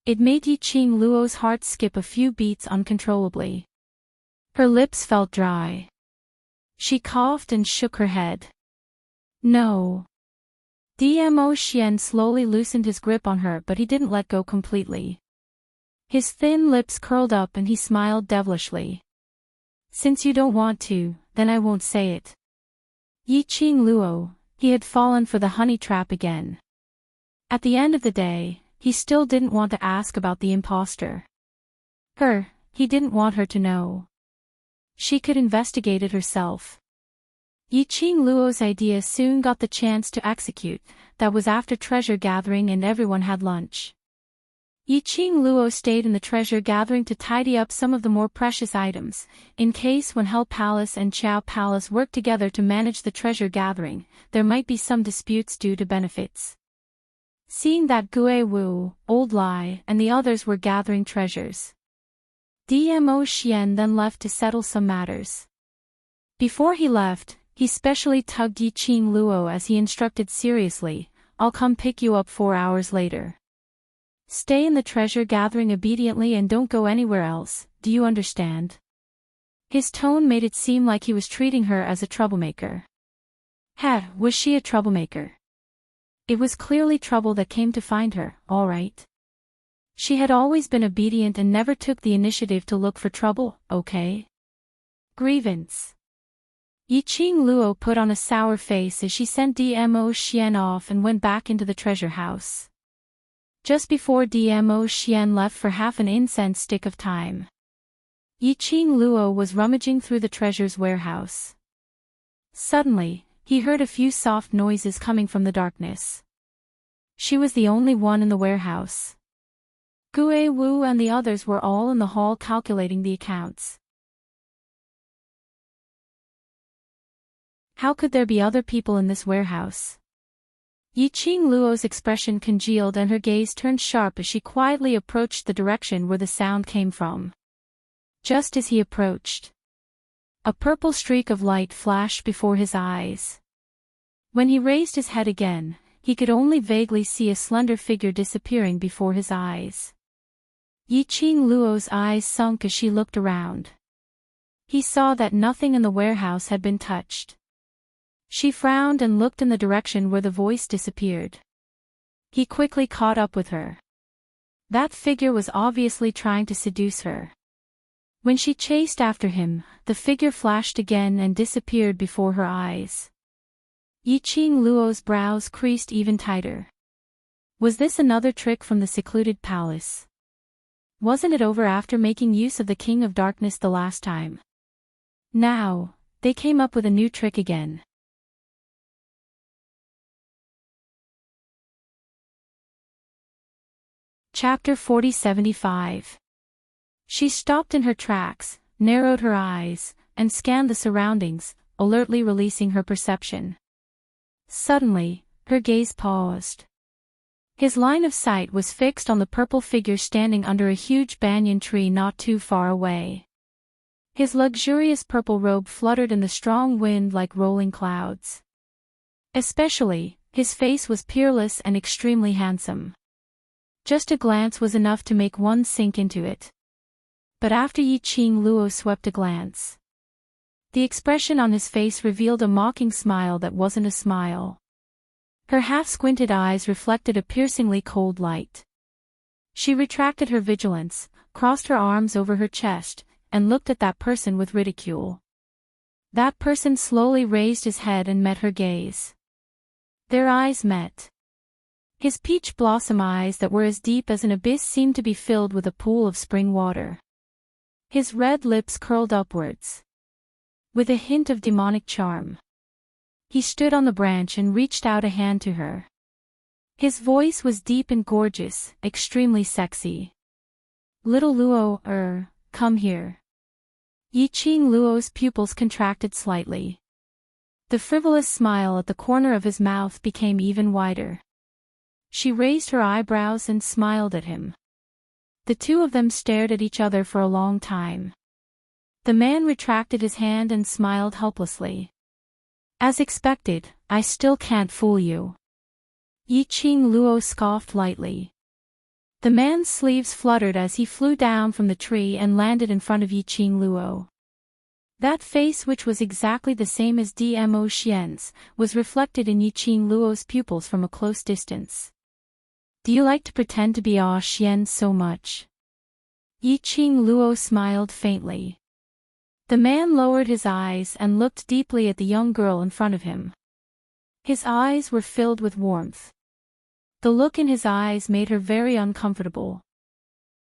It made Yiqing Luo's heart skip a few beats uncontrollably. Her lips felt dry. She coughed and shook her head. No. Dmo Xian slowly loosened his grip on her, but he didn't let go completely. His thin lips curled up and he smiled devilishly. Since you don't want to, then I won't say it. Yiqing Luo, he had fallen for the honey trap again. At the end of the day, he still didn't want to ask about the imposter. He didn't want her to know. She could investigate it herself. Yiqing Luo's idea soon got the chance to execute. That was after treasure gathering and everyone had lunch. Yiqing Luo stayed in the treasure gathering to tidy up some of the more precious items, in case when Hell Palace and Chao Palace worked together to manage the treasure gathering, there might be some disputes due to benefits. Seeing that Gue Wu, Old Lai, and the others were gathering treasures, Dmo Xian then left to settle some matters. Before he left, he specially tugged Yiqing Luo as he instructed seriously, "I'll come pick you up 4 hours later. Stay in the treasure gathering obediently and don't go anywhere else, do you understand?" His tone made it seem like he was treating her as a troublemaker. Was she a troublemaker? It was clearly trouble that came to find her, all right. She had always been obedient and never took the initiative to look for trouble, okay? Grievance. Yiqing Luo put on a sour face as she sent Dmo Xian off and went back into the treasure house. Just before Dmo Xian left for half an incense stick of time, Yiqing Luo was rummaging through the treasure's warehouse. Suddenly, he heard a few soft noises coming from the darkness. She was the only one in the warehouse. Gue Wu and the others were all in the hall calculating the accounts. How could there be other people in this warehouse? Yiqing Luo's expression congealed and her gaze turned sharp as she quietly approached the direction where the sound came from. Just as he approached, a purple streak of light flashed before his eyes. When he raised his head again, he could only vaguely see a slender figure disappearing before his eyes. Yiqing Luo's eyes sunk as she looked around. He saw that nothing in the warehouse had been touched. She frowned and looked in the direction where the voice disappeared. He quickly caught up with her. That figure was obviously trying to seduce her. When she chased after him, the figure flashed again and disappeared before her eyes. Yiqing Luo's brows creased even tighter. Was this another trick from the secluded palace? Wasn't it over after making use of the King of Darkness the last time? Now, they came up with a new trick again. Chapter 4075. She stopped in her tracks, narrowed her eyes, and scanned the surroundings, alertly releasing her perception. Suddenly, her gaze paused. His line of sight was fixed on the purple figure standing under a huge banyan tree not too far away. His luxurious purple robe fluttered in the strong wind like rolling clouds. Especially, his face was peerless and extremely handsome. Just a glance was enough to make one sink into it. But after Yiqing Luo swept a glance, the expression on his face revealed a mocking smile that wasn't a smile. Her half-squinted eyes reflected a piercingly cold light. She retracted her vigilance, crossed her arms over her chest, and looked at that person with ridicule. That person slowly raised his head and met her gaze. Their eyes met. His peach blossom eyes that were as deep as an abyss seemed to be filled with a pool of spring water. His red lips curled upwards, with a hint of demonic charm. He stood on the branch and reached out a hand to her. His voice was deep and gorgeous, extremely sexy. "Little Luo, come here." Yiqing Luo's pupils contracted slightly. The frivolous smile at the corner of his mouth became even wider. She raised her eyebrows and smiled at him. The two of them stared at each other for a long time. The man retracted his hand and smiled helplessly. As expected, I still can't fool you. Yiqing Luo scoffed lightly. The man's sleeves fluttered as he flew down from the tree and landed in front of Yiqing Luo. That face, which was exactly the same as Dmo Xian's, was reflected in Yiqing Luo's pupils from a close distance. Do you like to pretend to be Ah Xian so much? Yiqing Luo smiled faintly. The man lowered his eyes and looked deeply at the young girl in front of him. His eyes were filled with warmth. The look in his eyes made her very uncomfortable.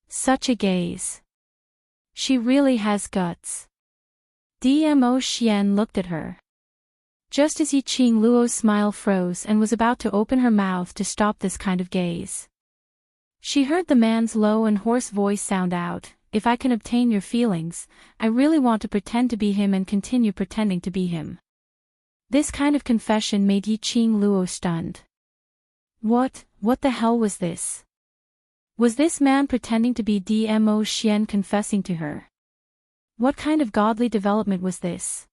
Such a gaze. She really has guts. Dmo Xian looked at her. Just as Yiqing Luo's smile froze and was about to open her mouth to stop this kind of gaze, she heard the man's low and hoarse voice sound out, "If I can obtain your feelings, I really want to pretend to be him and continue pretending to be him." This kind of confession made Yiqing Luo stunned. What the hell was this? Was this man pretending to be Dmo Xian confessing to her? What kind of godly development was this?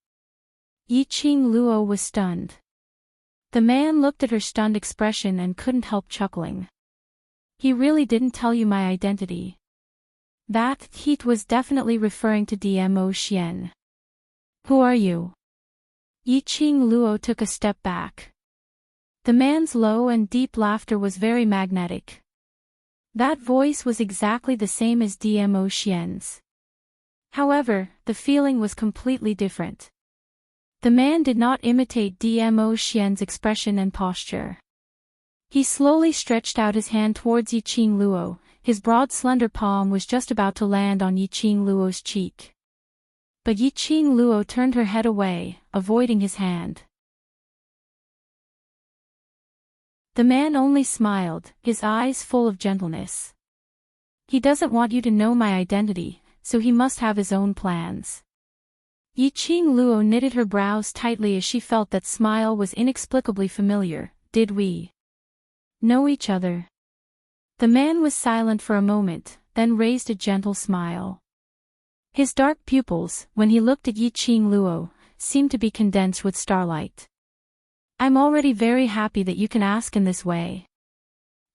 Yiqing Luo was stunned. The man looked at her stunned expression and couldn't help chuckling. He really didn't tell you my identity. That heat was definitely referring to Dmo Xian. Who are you? Yiqing Luo took a step back. The man's low and deep laughter was very magnetic. That voice was exactly the same as Dmo Xian's. However, the feeling was completely different. The man did not imitate Dmo Xian's expression and posture. He slowly stretched out his hand towards Yiqing Luo. His broad slender palm was just about to land on Yiqing Luo's cheek. But Yiqing Luo turned her head away, avoiding his hand. The man only smiled, his eyes full of gentleness. He doesn't want you to know my identity, so he must have his own plans. Yiqing Luo knitted her brows tightly as she felt that smile was inexplicably familiar. Did we know each other? The man was silent for a moment, then raised a gentle smile. His dark pupils, when he looked at Yiqing Luo, seemed to be condensed with starlight. I'm already very happy that you can ask in this way.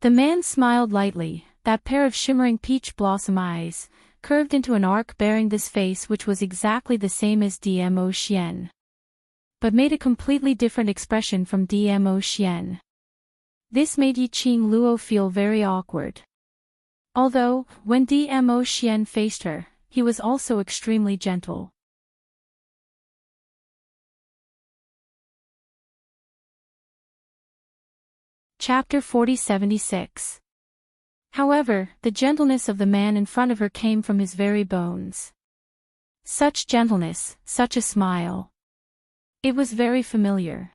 The man smiled lightly, that pair of shimmering peach blossom eyes, curved into an arc bearing this face which was exactly the same as Dmo Xian, but made a completely different expression from Dmo Xian. This made Yiqing Luo feel very awkward. Although, when Dmo Xian faced her, he was also extremely gentle. Chapter 4076. However, the gentleness of the man in front of her came from his very bones. Such gentleness, such a smile. It was very familiar.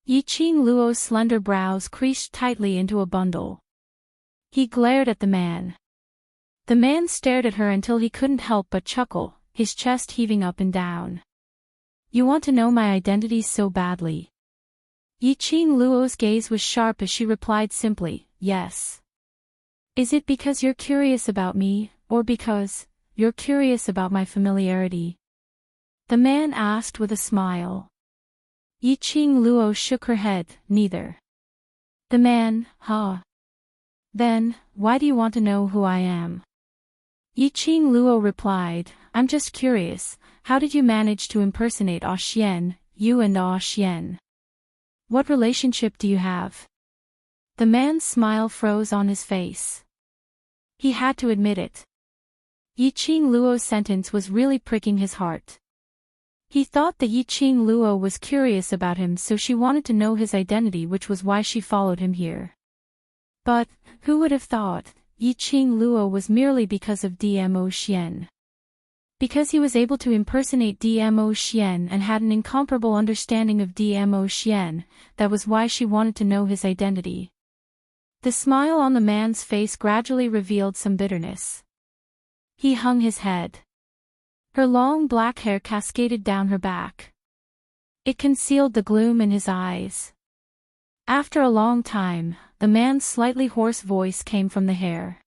Yiqing Luo's slender brows creased tightly into a bundle. He glared at the man. The man stared at her until he couldn't help but chuckle, his chest heaving up and down. You want to know my identity so badly? Yiqing Luo's gaze was sharp as she replied simply, yes. Is it because you're curious about me, or because you're curious about my familiarity? The man asked with a smile. Yiqing Luo shook her head, neither. The man, Then, why do you want to know who I am? Yiqing Luo replied, I'm just curious, how did you manage to impersonate Ah Xian, you and Ah Xian? What relationship do you have? The man's smile froze on his face. He had to admit it. Yiqing Luo's sentence was really pricking his heart. He thought that Yiqing Luo was curious about him, so she wanted to know his identity, which was why she followed him here. But, who would have thought, Yiqing Luo was merely because of Dmo Xian. Because he was able to impersonate Dmo Xian and had an incomparable understanding of Dmo Xian, that was why she wanted to know his identity. The smile on the man's face gradually revealed some bitterness. He hung his head. Her long black hair cascaded down her back. It concealed the gloom in his eyes. After a long time, the man's slightly hoarse voice came from the hair.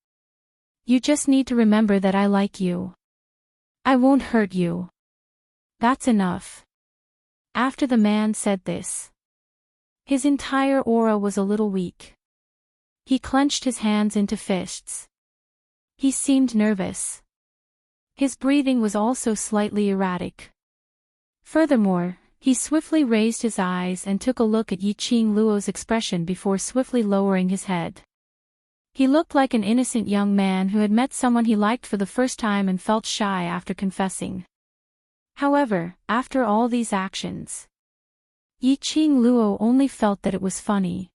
You just need to remember that I like you. I won't hurt you. That's enough. After the man said this, his entire aura was a little weak. He clenched his hands into fists. He seemed nervous. His breathing was also slightly erratic. Furthermore, he swiftly raised his eyes and took a look at Yiqing Luo's expression before swiftly lowering his head. He looked like an innocent young man who had met someone he liked for the first time and felt shy after confessing. However, after all these actions, Yiqing Luo only felt that it was funny.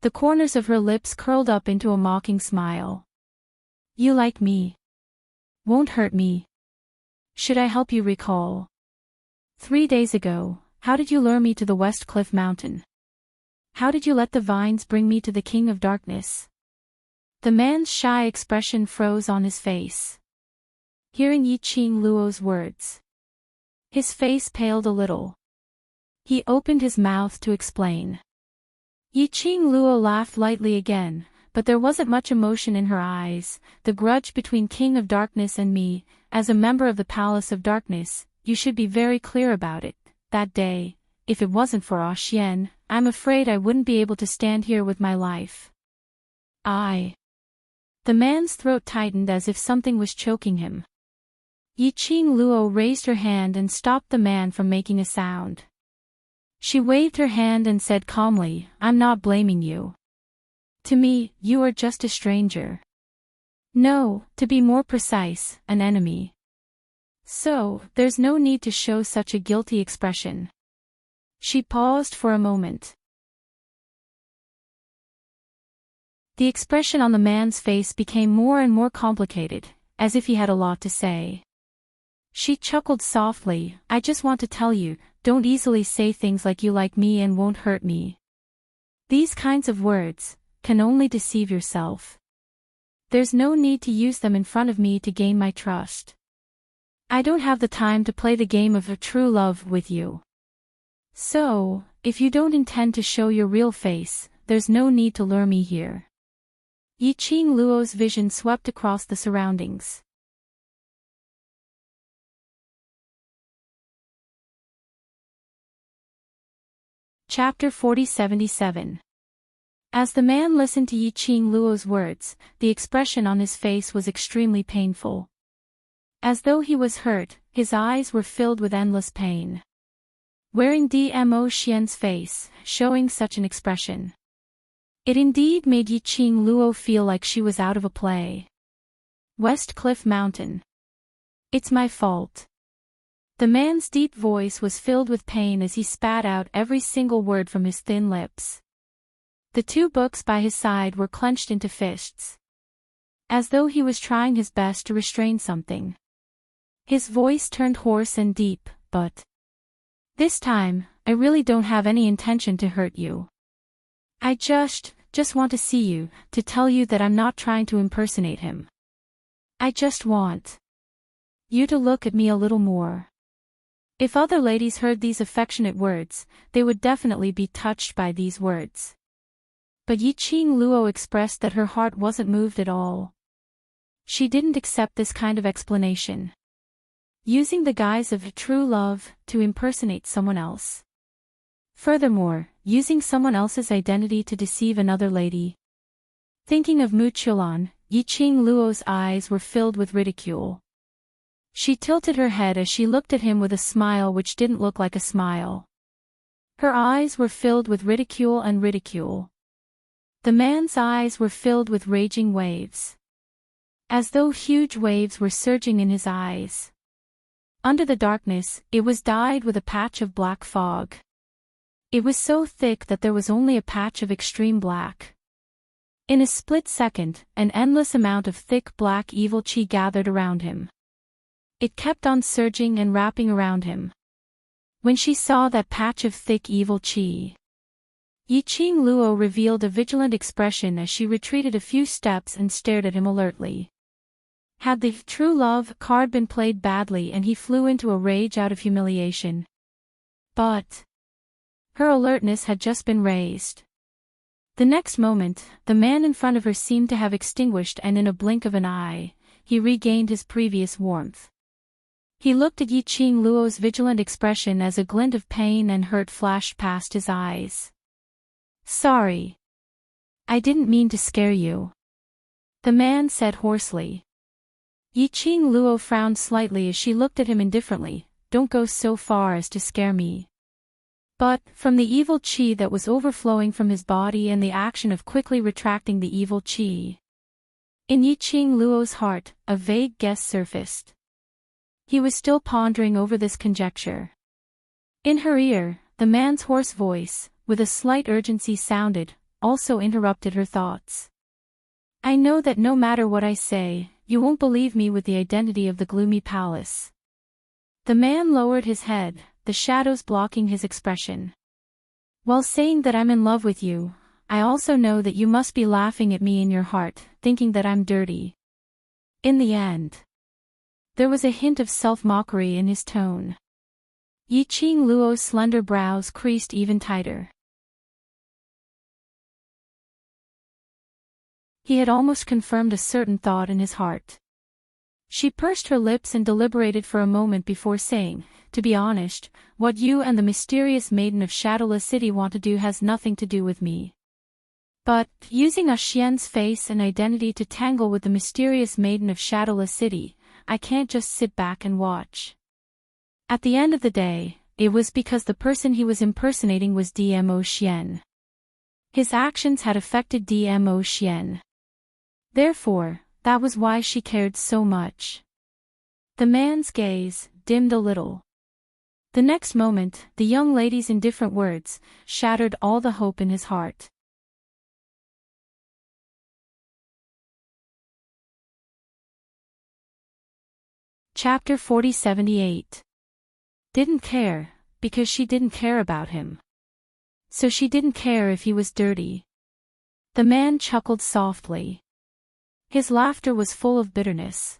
The corners of her lips curled up into a mocking smile. You like me? Won't hurt me. Should I help you recall? 3 days ago, how did you lure me to the West Cliff Mountain? How did you let the vines bring me to the King of Darkness? The man's shy expression froze on his face. Hearing Yiqing Luo's words, his face paled a little. He opened his mouth to explain. Yiqing Luo laughed lightly again, but there wasn't much emotion in her eyes. The grudge between King of Darkness and me, as a member of the Palace of Darkness, you should be very clear about it. That day, if it wasn't for Ah Xian, I'm afraid I wouldn't be able to stand here with my life. The man's throat tightened as if something was choking him. Yiqing Luo raised her hand and stopped the man from making a sound. She waved her hand and said calmly, I'm not blaming you. To me, you are just a stranger. No, to be more precise, an enemy. So, there's no need to show such a guilty expression. She paused for a moment. The expression on the man's face became more and more complicated, as if he had a lot to say. She chuckled softly, I just want to tell you, don't easily say things like you like me and won't hurt me. These kinds of words can only deceive yourself. There's no need to use them in front of me to gain my trust. I don't have the time to play the game of a true love with you. So, if you don't intend to show your real face, there's no need to lure me here. Yiqing Luo's vision swept across the surroundings. Chapter 4077. As the man listened to Yiqing Luo's words, the expression on his face was extremely painful. As though he was hurt, his eyes were filled with endless pain. Wearing Dmo Xian's face, showing such an expression. It indeed made Yiqing Luo feel like she was out of a play. West Cliff Mountain. It's my fault. The man's deep voice was filled with pain as he spat out every single word from his thin lips. The 2 books by his side were clenched into fists, as though he was trying his best to restrain something. His voice turned hoarse and deep, but this time, I really don't have any intention to hurt you. I just want to see you, to tell you that I'm not trying to impersonate him. I just want you to look at me a little more. If other ladies heard these affectionate words, they would definitely be touched by these words. But Yiqing Luo expressed that her heart wasn't moved at all. She didn't accept this kind of explanation. Using the guise of true love to impersonate someone else. Furthermore, using someone else's identity to deceive another lady. Thinking of Mu Chulan, Yiqing Luo's eyes were filled with ridicule. She tilted her head as she looked at him with a smile which didn't look like a smile. Her eyes were filled with ridicule and ridicule. The man's eyes were filled with raging waves. As though huge waves were surging in his eyes. Under the darkness, it was dyed with a patch of black fog. It was so thick that there was only a patch of extreme black. In a split second, an endless amount of thick black evil chi gathered around him. It kept on surging and wrapping around him. When she saw that patch of thick evil chi, Yiqing Luo revealed a vigilant expression as she retreated a few steps and stared at him alertly. Had the true love card been played badly and he flew into a rage out of humiliation. But her alertness had just been raised. The next moment, the man in front of her seemed to have extinguished, and in a blink of an eye, he regained his previous warmth. He looked at Yiqing Luo's vigilant expression as a glint of pain and hurt flashed past his eyes. "Sorry. I didn't mean to scare you," the man said hoarsely. Yiqing Luo frowned slightly as she looked at him indifferently. "Don't go so far as to scare me." But, from the evil qi that was overflowing from his body and the action of quickly retracting the evil qi, in Yiqing Luo's heart, a vague guess surfaced. He was still pondering over this conjecture. In her ear, the man's hoarse voice, with a slight urgency sounded, also interrupted her thoughts. "I know that no matter what I say, you won't believe me with the identity of the gloomy palace." The man lowered his head, the shadows blocking his expression. "While saying that I'm in love with you, I also know that you must be laughing at me in your heart, thinking that I'm dirty." In the end, there was a hint of self-mockery in his tone. Yiqing Luo's slender brows creased even tighter. He had almost confirmed a certain thought in his heart. She pursed her lips and deliberated for a moment before saying, "To be honest, what you and the mysterious maiden of Shadowless City want to do has nothing to do with me. But, using a Xian's face and identity to tangle with the mysterious maiden of Shadowless City, I can't just sit back and watch." At the end of the day, it was because the person he was impersonating was Dmo Xian. His actions had affected Dmo Xian. Therefore, that was why she cared so much. The man's gaze dimmed a little. The next moment, the young lady's indifferent words shattered all the hope in his heart. Chapter 4078. Didn't care, because she didn't care about him. So she didn't care if he was dirty. The man chuckled softly. His laughter was full of bitterness.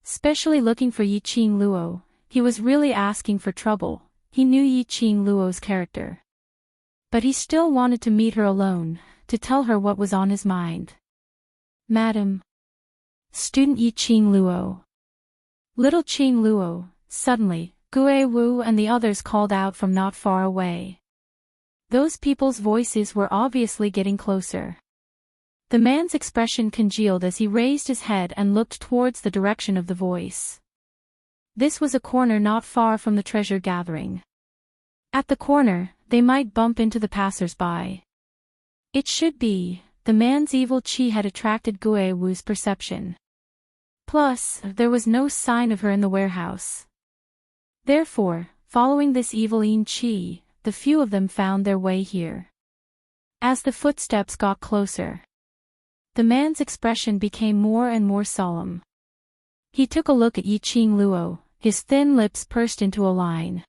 Especially looking for Yiqing Luo, he was really asking for trouble. He knew Yiqing Luo's character. But he still wanted to meet her alone, to tell her what was on his mind. "Madam." "Student Yiqing Luo." "Little Qing Luo." Suddenly, Gue Wu and the others called out from not far away. Those people's voices were obviously getting closer. The man's expression congealed as he raised his head and looked towards the direction of the voice. This was a corner not far from the treasure gathering. At the corner, they might bump into the passers-by. It should be, the man's evil qi had attracted Gue Wu's perception. Plus, there was no sign of her in the warehouse. Therefore, following this evil yin qi, the few of them found their way here. As the footsteps got closer, the man's expression became more and more solemn. He took a look at Yiqing Luo, his thin lips pursed into a line.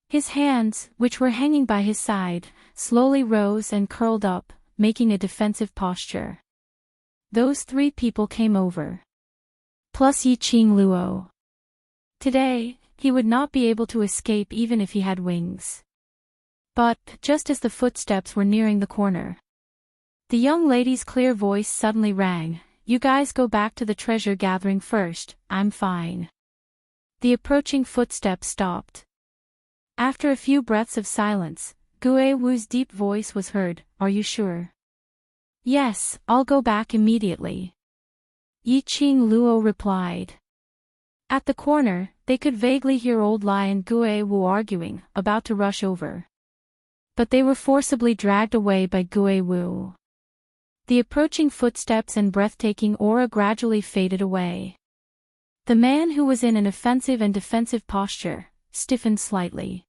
His hands, which were hanging by his side, slowly rose and curled up, making a defensive posture. Those three people came over. Plus Yiqing Luo. Today, he would not be able to escape even if he had wings. But, just as the footsteps were nearing the corner, the young lady's clear voice suddenly rang, "You guys go back to the treasure gathering first, I'm fine." The approaching footsteps stopped. After a few breaths of silence, Gue Wu's deep voice was heard, "Are you sure?" "Yes, I'll go back immediately," Yiqing Luo replied. At the corner, they could vaguely hear Old Lai and Gue Wu arguing, about to rush over. But they were forcibly dragged away by Gue Wu. The approaching footsteps and breathtaking aura gradually faded away. The man who was in an offensive and defensive posture, stiffened slightly.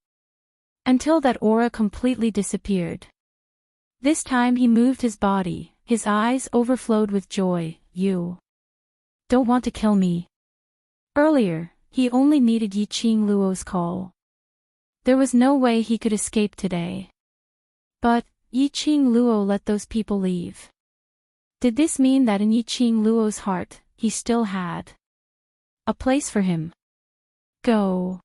Until that aura completely disappeared. This time he moved his body, his eyes overflowed with joy. "You don't want to kill me?" Earlier, he only needed Yiqing Luo's call. There was no way he could escape today. But, Yiqing Luo let those people leave. Did this mean that in Yiqing Luo's heart, he still had a place for him? "Go."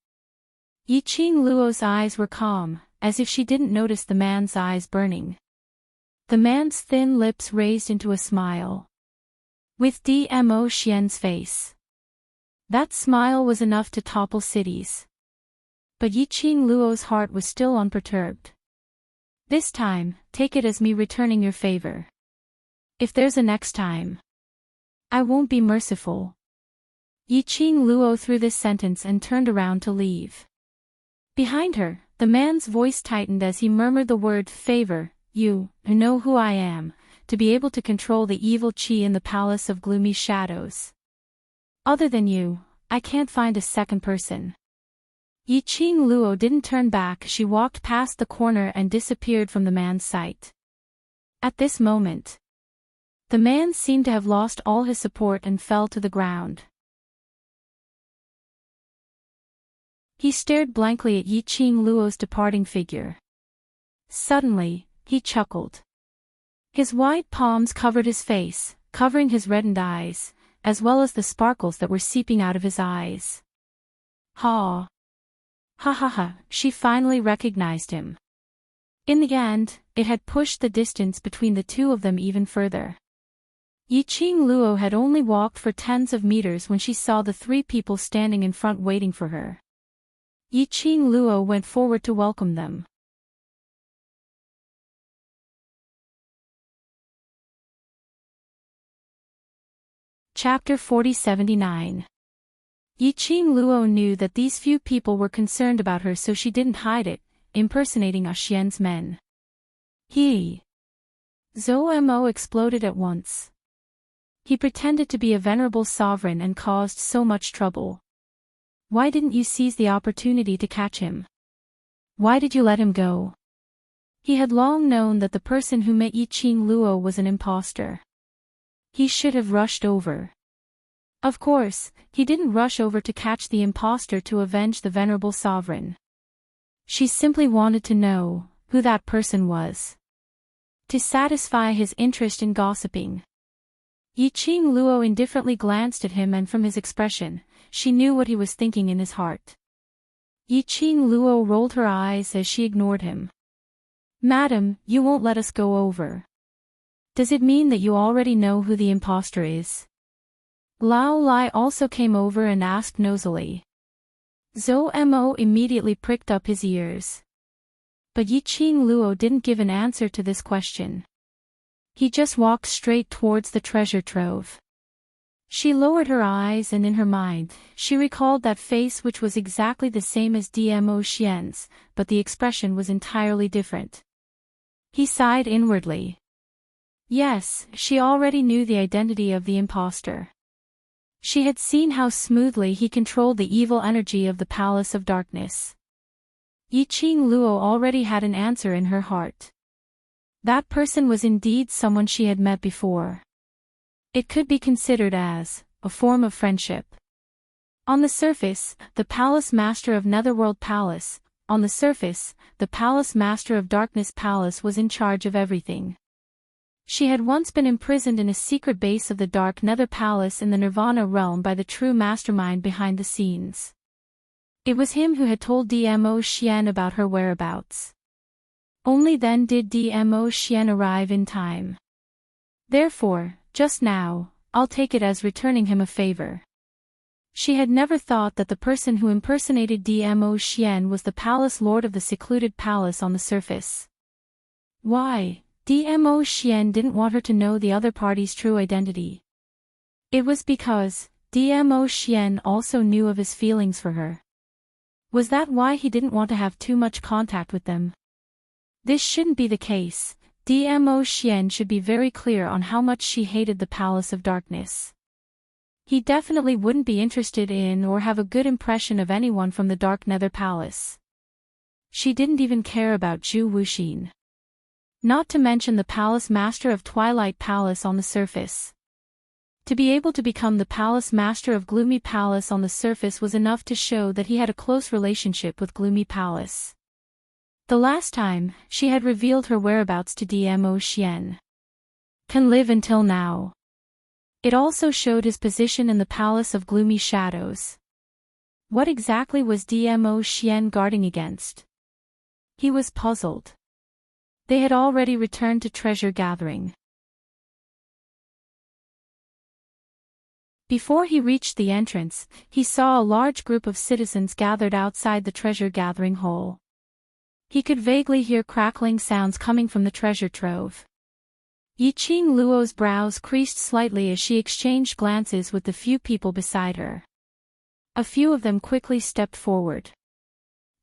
Yiqing Luo's eyes were calm, as if she didn't notice the man's eyes burning. The man's thin lips raised into a smile. With Dmo Xian's face. That smile was enough to topple cities. But Yiqing Luo's heart was still unperturbed. This time, take it as me returning your favor. If there's a next time, I won't be merciful. Yiqing Luo threw this sentence and turned around to leave. Behind her, the man's voice tightened as he murmured the word favor. You know who I am, to be able to control the evil qi in the palace of gloomy shadows. Other than you, I can't find a second person. Yiqing Luo didn't turn back. She walked past the corner and disappeared from the man's sight. At this moment, the man seemed to have lost all his support and fell to the ground. He stared blankly at Yiqing Luo's departing figure. Suddenly, he chuckled. His wide palms covered his face, covering his reddened eyes, as well as the sparkles that were seeping out of his eyes. Ha! Ha ha ha, she finally recognized him. In the end, it had pushed the distance between the two of them even further. Yiqing Luo had only walked for tens of meters when she saw the three people standing in front waiting for her. Yiqing Luo went forward to welcome them. Chapter 4079. Yiqing Luo knew that these few people were concerned about her, so she didn't hide it, impersonating Xian's men. He. Zhou Mo exploded at once. He pretended to be a venerable sovereign and caused so much trouble. Why didn't you seize the opportunity to catch him? Why did you let him go? He had long known that the person who met Yiqing Luo was an impostor. He should have rushed over. Of course, he didn't rush over to catch the impostor to avenge the venerable sovereign. She simply wanted to know who that person was, to satisfy his interest in gossiping. Yiqing Luo indifferently glanced at him, and from his expression, she knew what he was thinking in his heart. Yiqing Luo rolled her eyes as she ignored him. Madam, you won't let us go over. Does it mean that you already know who the impostor is? Lao Lai also came over and asked nosily. Zhou Mo immediately pricked up his ears. But Yiqing Luo didn't give an answer to this question. He just walked straight towards the treasure trove. She lowered her eyes, and in her mind, she recalled that face, which was exactly the same as Dmo Xian's, but the expression was entirely different. He sighed inwardly. Yes, she already knew the identity of the impostor. She had seen how smoothly he controlled the evil energy of the Palace of Darkness. Yiqing Luo already had an answer in her heart. That person was indeed someone she had met before. It could be considered as a form of friendship. On the surface, the Palace Master of Netherworld Palace, on the surface, the Palace Master of Darkness Palace was in charge of everything. She had once been imprisoned in a secret base of the Dark Nether Palace in the Nirvana realm by the true mastermind behind the scenes. It was him who had told Dmo Xian about her whereabouts. Only then did Dmo Xian arrive in time. Therefore, just now, I'll take it as returning him a favor. She had never thought that the person who impersonated Dmo Xian was the palace lord of the secluded palace on the surface. Why? Dmo Xian didn't want her to know the other party's true identity. It was because Dmo Xian also knew of his feelings for her. Was that why he didn't want to have too much contact with them? This shouldn't be the case. Dmo Xian should be very clear on how much she hated the Palace of Darkness. He definitely wouldn't be interested in or have a good impression of anyone from the Dark Nether Palace. She didn't even care about Zhu Wuxin. Not to mention the Palace Master of Twilight Palace on the surface. To be able to become the Palace Master of Gloomy Palace on the surface was enough to show that he had a close relationship with Gloomy Palace. The last time, she had revealed her whereabouts to Dmo Xian. Can live until now. It also showed his position in the Palace of Gloomy Shadows. What exactly was Dmo Xian guarding against? He was puzzled. They had already returned to treasure gathering. Before he reached the entrance, he saw a large group of citizens gathered outside the treasure gathering hall. He could vaguely hear crackling sounds coming from the treasure trove. Yiqing Luo's brows creased slightly as she exchanged glances with the few people beside her. A few of them quickly stepped forward.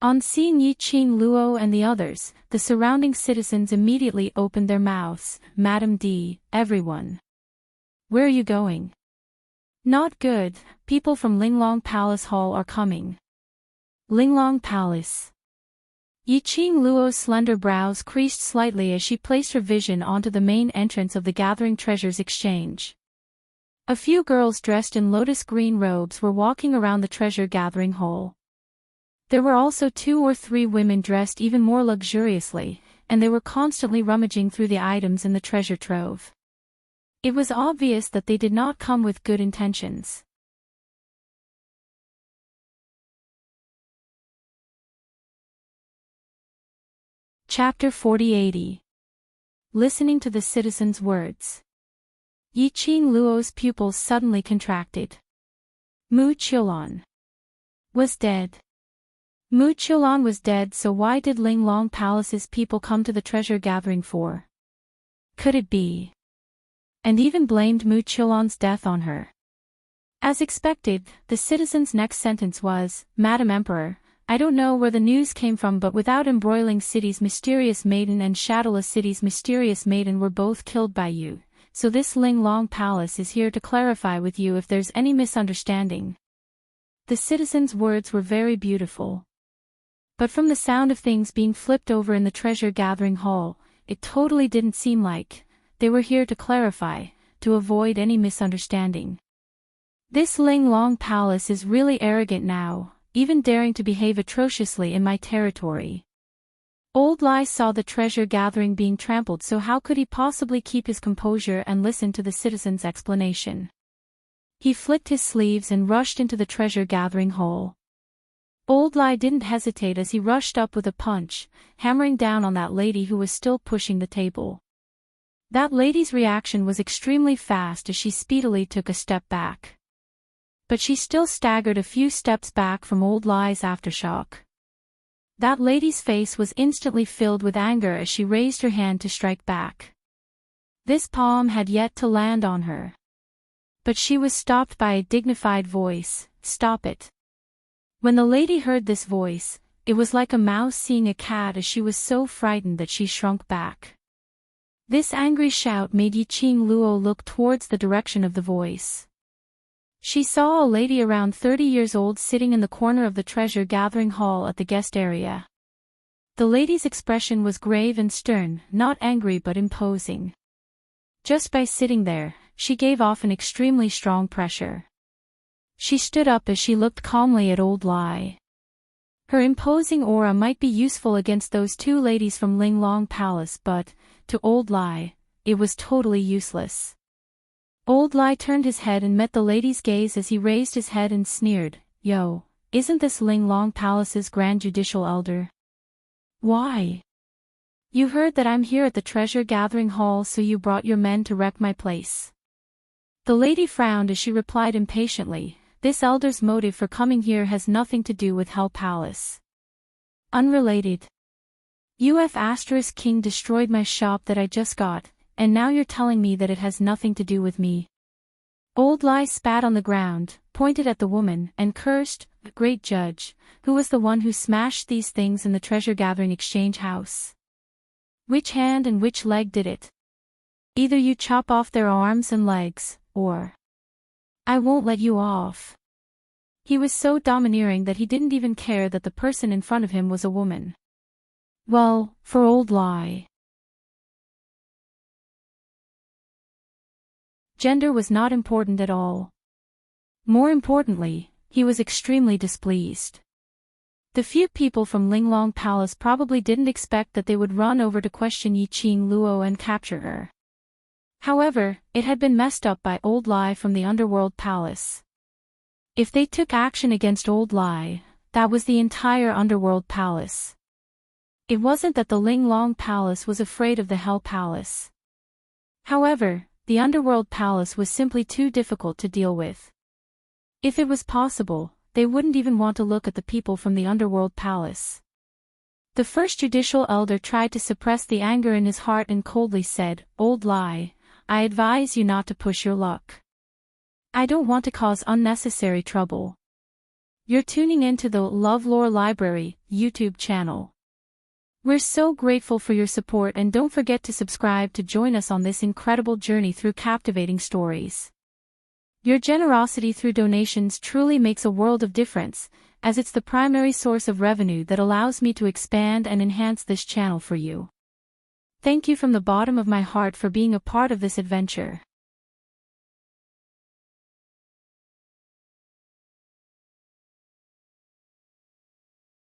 On seeing Yiqing Luo and the others, the surrounding citizens immediately opened their mouths. "Madam D, everyone. Where are you going?" "Not good, people from Linglong Palace Hall are coming." Linglong Palace. Yiqing Luo's slender brows creased slightly as she placed her vision onto the main entrance of the Gathering Treasures Exchange. A few girls dressed in lotus green robes were walking around the treasure gathering hall. There were also 2 or 3 women dressed even more luxuriously, and they were constantly rummaging through the items in the treasure trove. It was obvious that they did not come with good intentions. Chapter 4080. Listening to the citizens' words. Yiqing Luo's pupils suddenly contracted. Mu Qiulan was dead. Mu Qiulan was dead, so why did Linglong Palace's people come to the treasure gathering for? Could it be? And even blamed Mu Qiulan's death on her. As expected, the citizen's next sentence was, "Madam Emperor, I don't know where the news came from, but without embroiling City's mysterious maiden and Shadowless City's mysterious maiden were both killed by you, so this Linglong Palace is here to clarify with you if there's any misunderstanding." The citizen's words were very beautiful. But from the sound of things being flipped over in the treasure gathering hall, it totally didn't seem like they were here to clarify, to avoid any misunderstanding. This Linglong Palace is really arrogant now, even daring to behave atrociously in my territory. Old Lai saw the treasure gathering being trampled, so how could he possibly keep his composure and listen to the citizen's explanation? He flicked his sleeves and rushed into the treasure gathering hall. Old Lai didn't hesitate as he rushed up with a punch, hammering down on that lady who was still pushing the table. That lady's reaction was extremely fast as she speedily took a step back. But she still staggered a few steps back from Old Lai's aftershock. That lady's face was instantly filled with anger as she raised her hand to strike back. This palm had yet to land on her. But she was stopped by a dignified voice, "Stop it." When the lady heard this voice, it was like a mouse seeing a cat as she was so frightened that she shrunk back. This angry shout made Yiqing Luo look towards the direction of the voice. She saw a lady around 30 years old sitting in the corner of the treasure gathering hall at the guest area. The lady's expression was grave and stern, not angry but imposing. Just by sitting there, she gave off an extremely strong pressure. She stood up as she looked calmly at Old Lai. Her imposing aura might be useful against those 2 ladies from Linglong Palace, but, to Old Lai, it was totally useless. Old Lai turned his head and met the lady's gaze as he raised his head and sneered, "Yo, isn't this Linglong Palace's Grand Judicial Elder? Why? You heard that I'm here at the treasure gathering hall, so you brought your men to wreck my place." The lady frowned as she replied impatiently, "This elder's motive for coming here has nothing to do with Hell Palace. Unrelated. UF** King destroyed my shop that I just got, and now you're telling me that it has nothing to do with me." Old Lai spat on the ground, pointed at the woman, and cursed, "The great judge, who was the one who smashed these things in the treasure-gathering exchange house? Which hand and which leg did it? Either you chop off their arms and legs, or I won't let you off." He was so domineering that he didn't even care that the person in front of him was a woman. Well, for Old Lai, gender was not important at all. More importantly, he was extremely displeased. The few people from Linglong Palace probably didn't expect that they would run over to question Yiqing Luo and capture her. However, it had been messed up by Old Lai from the Underworld Palace. If they took action against Old Lai, that was the entire Underworld Palace. It wasn't that the Ling Long Palace was afraid of the Hell Palace. However, the Underworld Palace was simply too difficult to deal with. If it was possible, they wouldn't even want to look at the people from the Underworld Palace. The first judicial elder tried to suppress the anger in his heart and coldly said, "Old Lie, I advise you not to push your luck. I don't want to cause unnecessary trouble." You're tuning in to the LoveLore Library YouTube channel. We're so grateful for your support, and don't forget to subscribe to join us on this incredible journey through captivating stories. Your generosity through donations truly makes a world of difference, as it's the primary source of revenue that allows me to expand and enhance this channel for you. Thank you from the bottom of my heart for being a part of this adventure.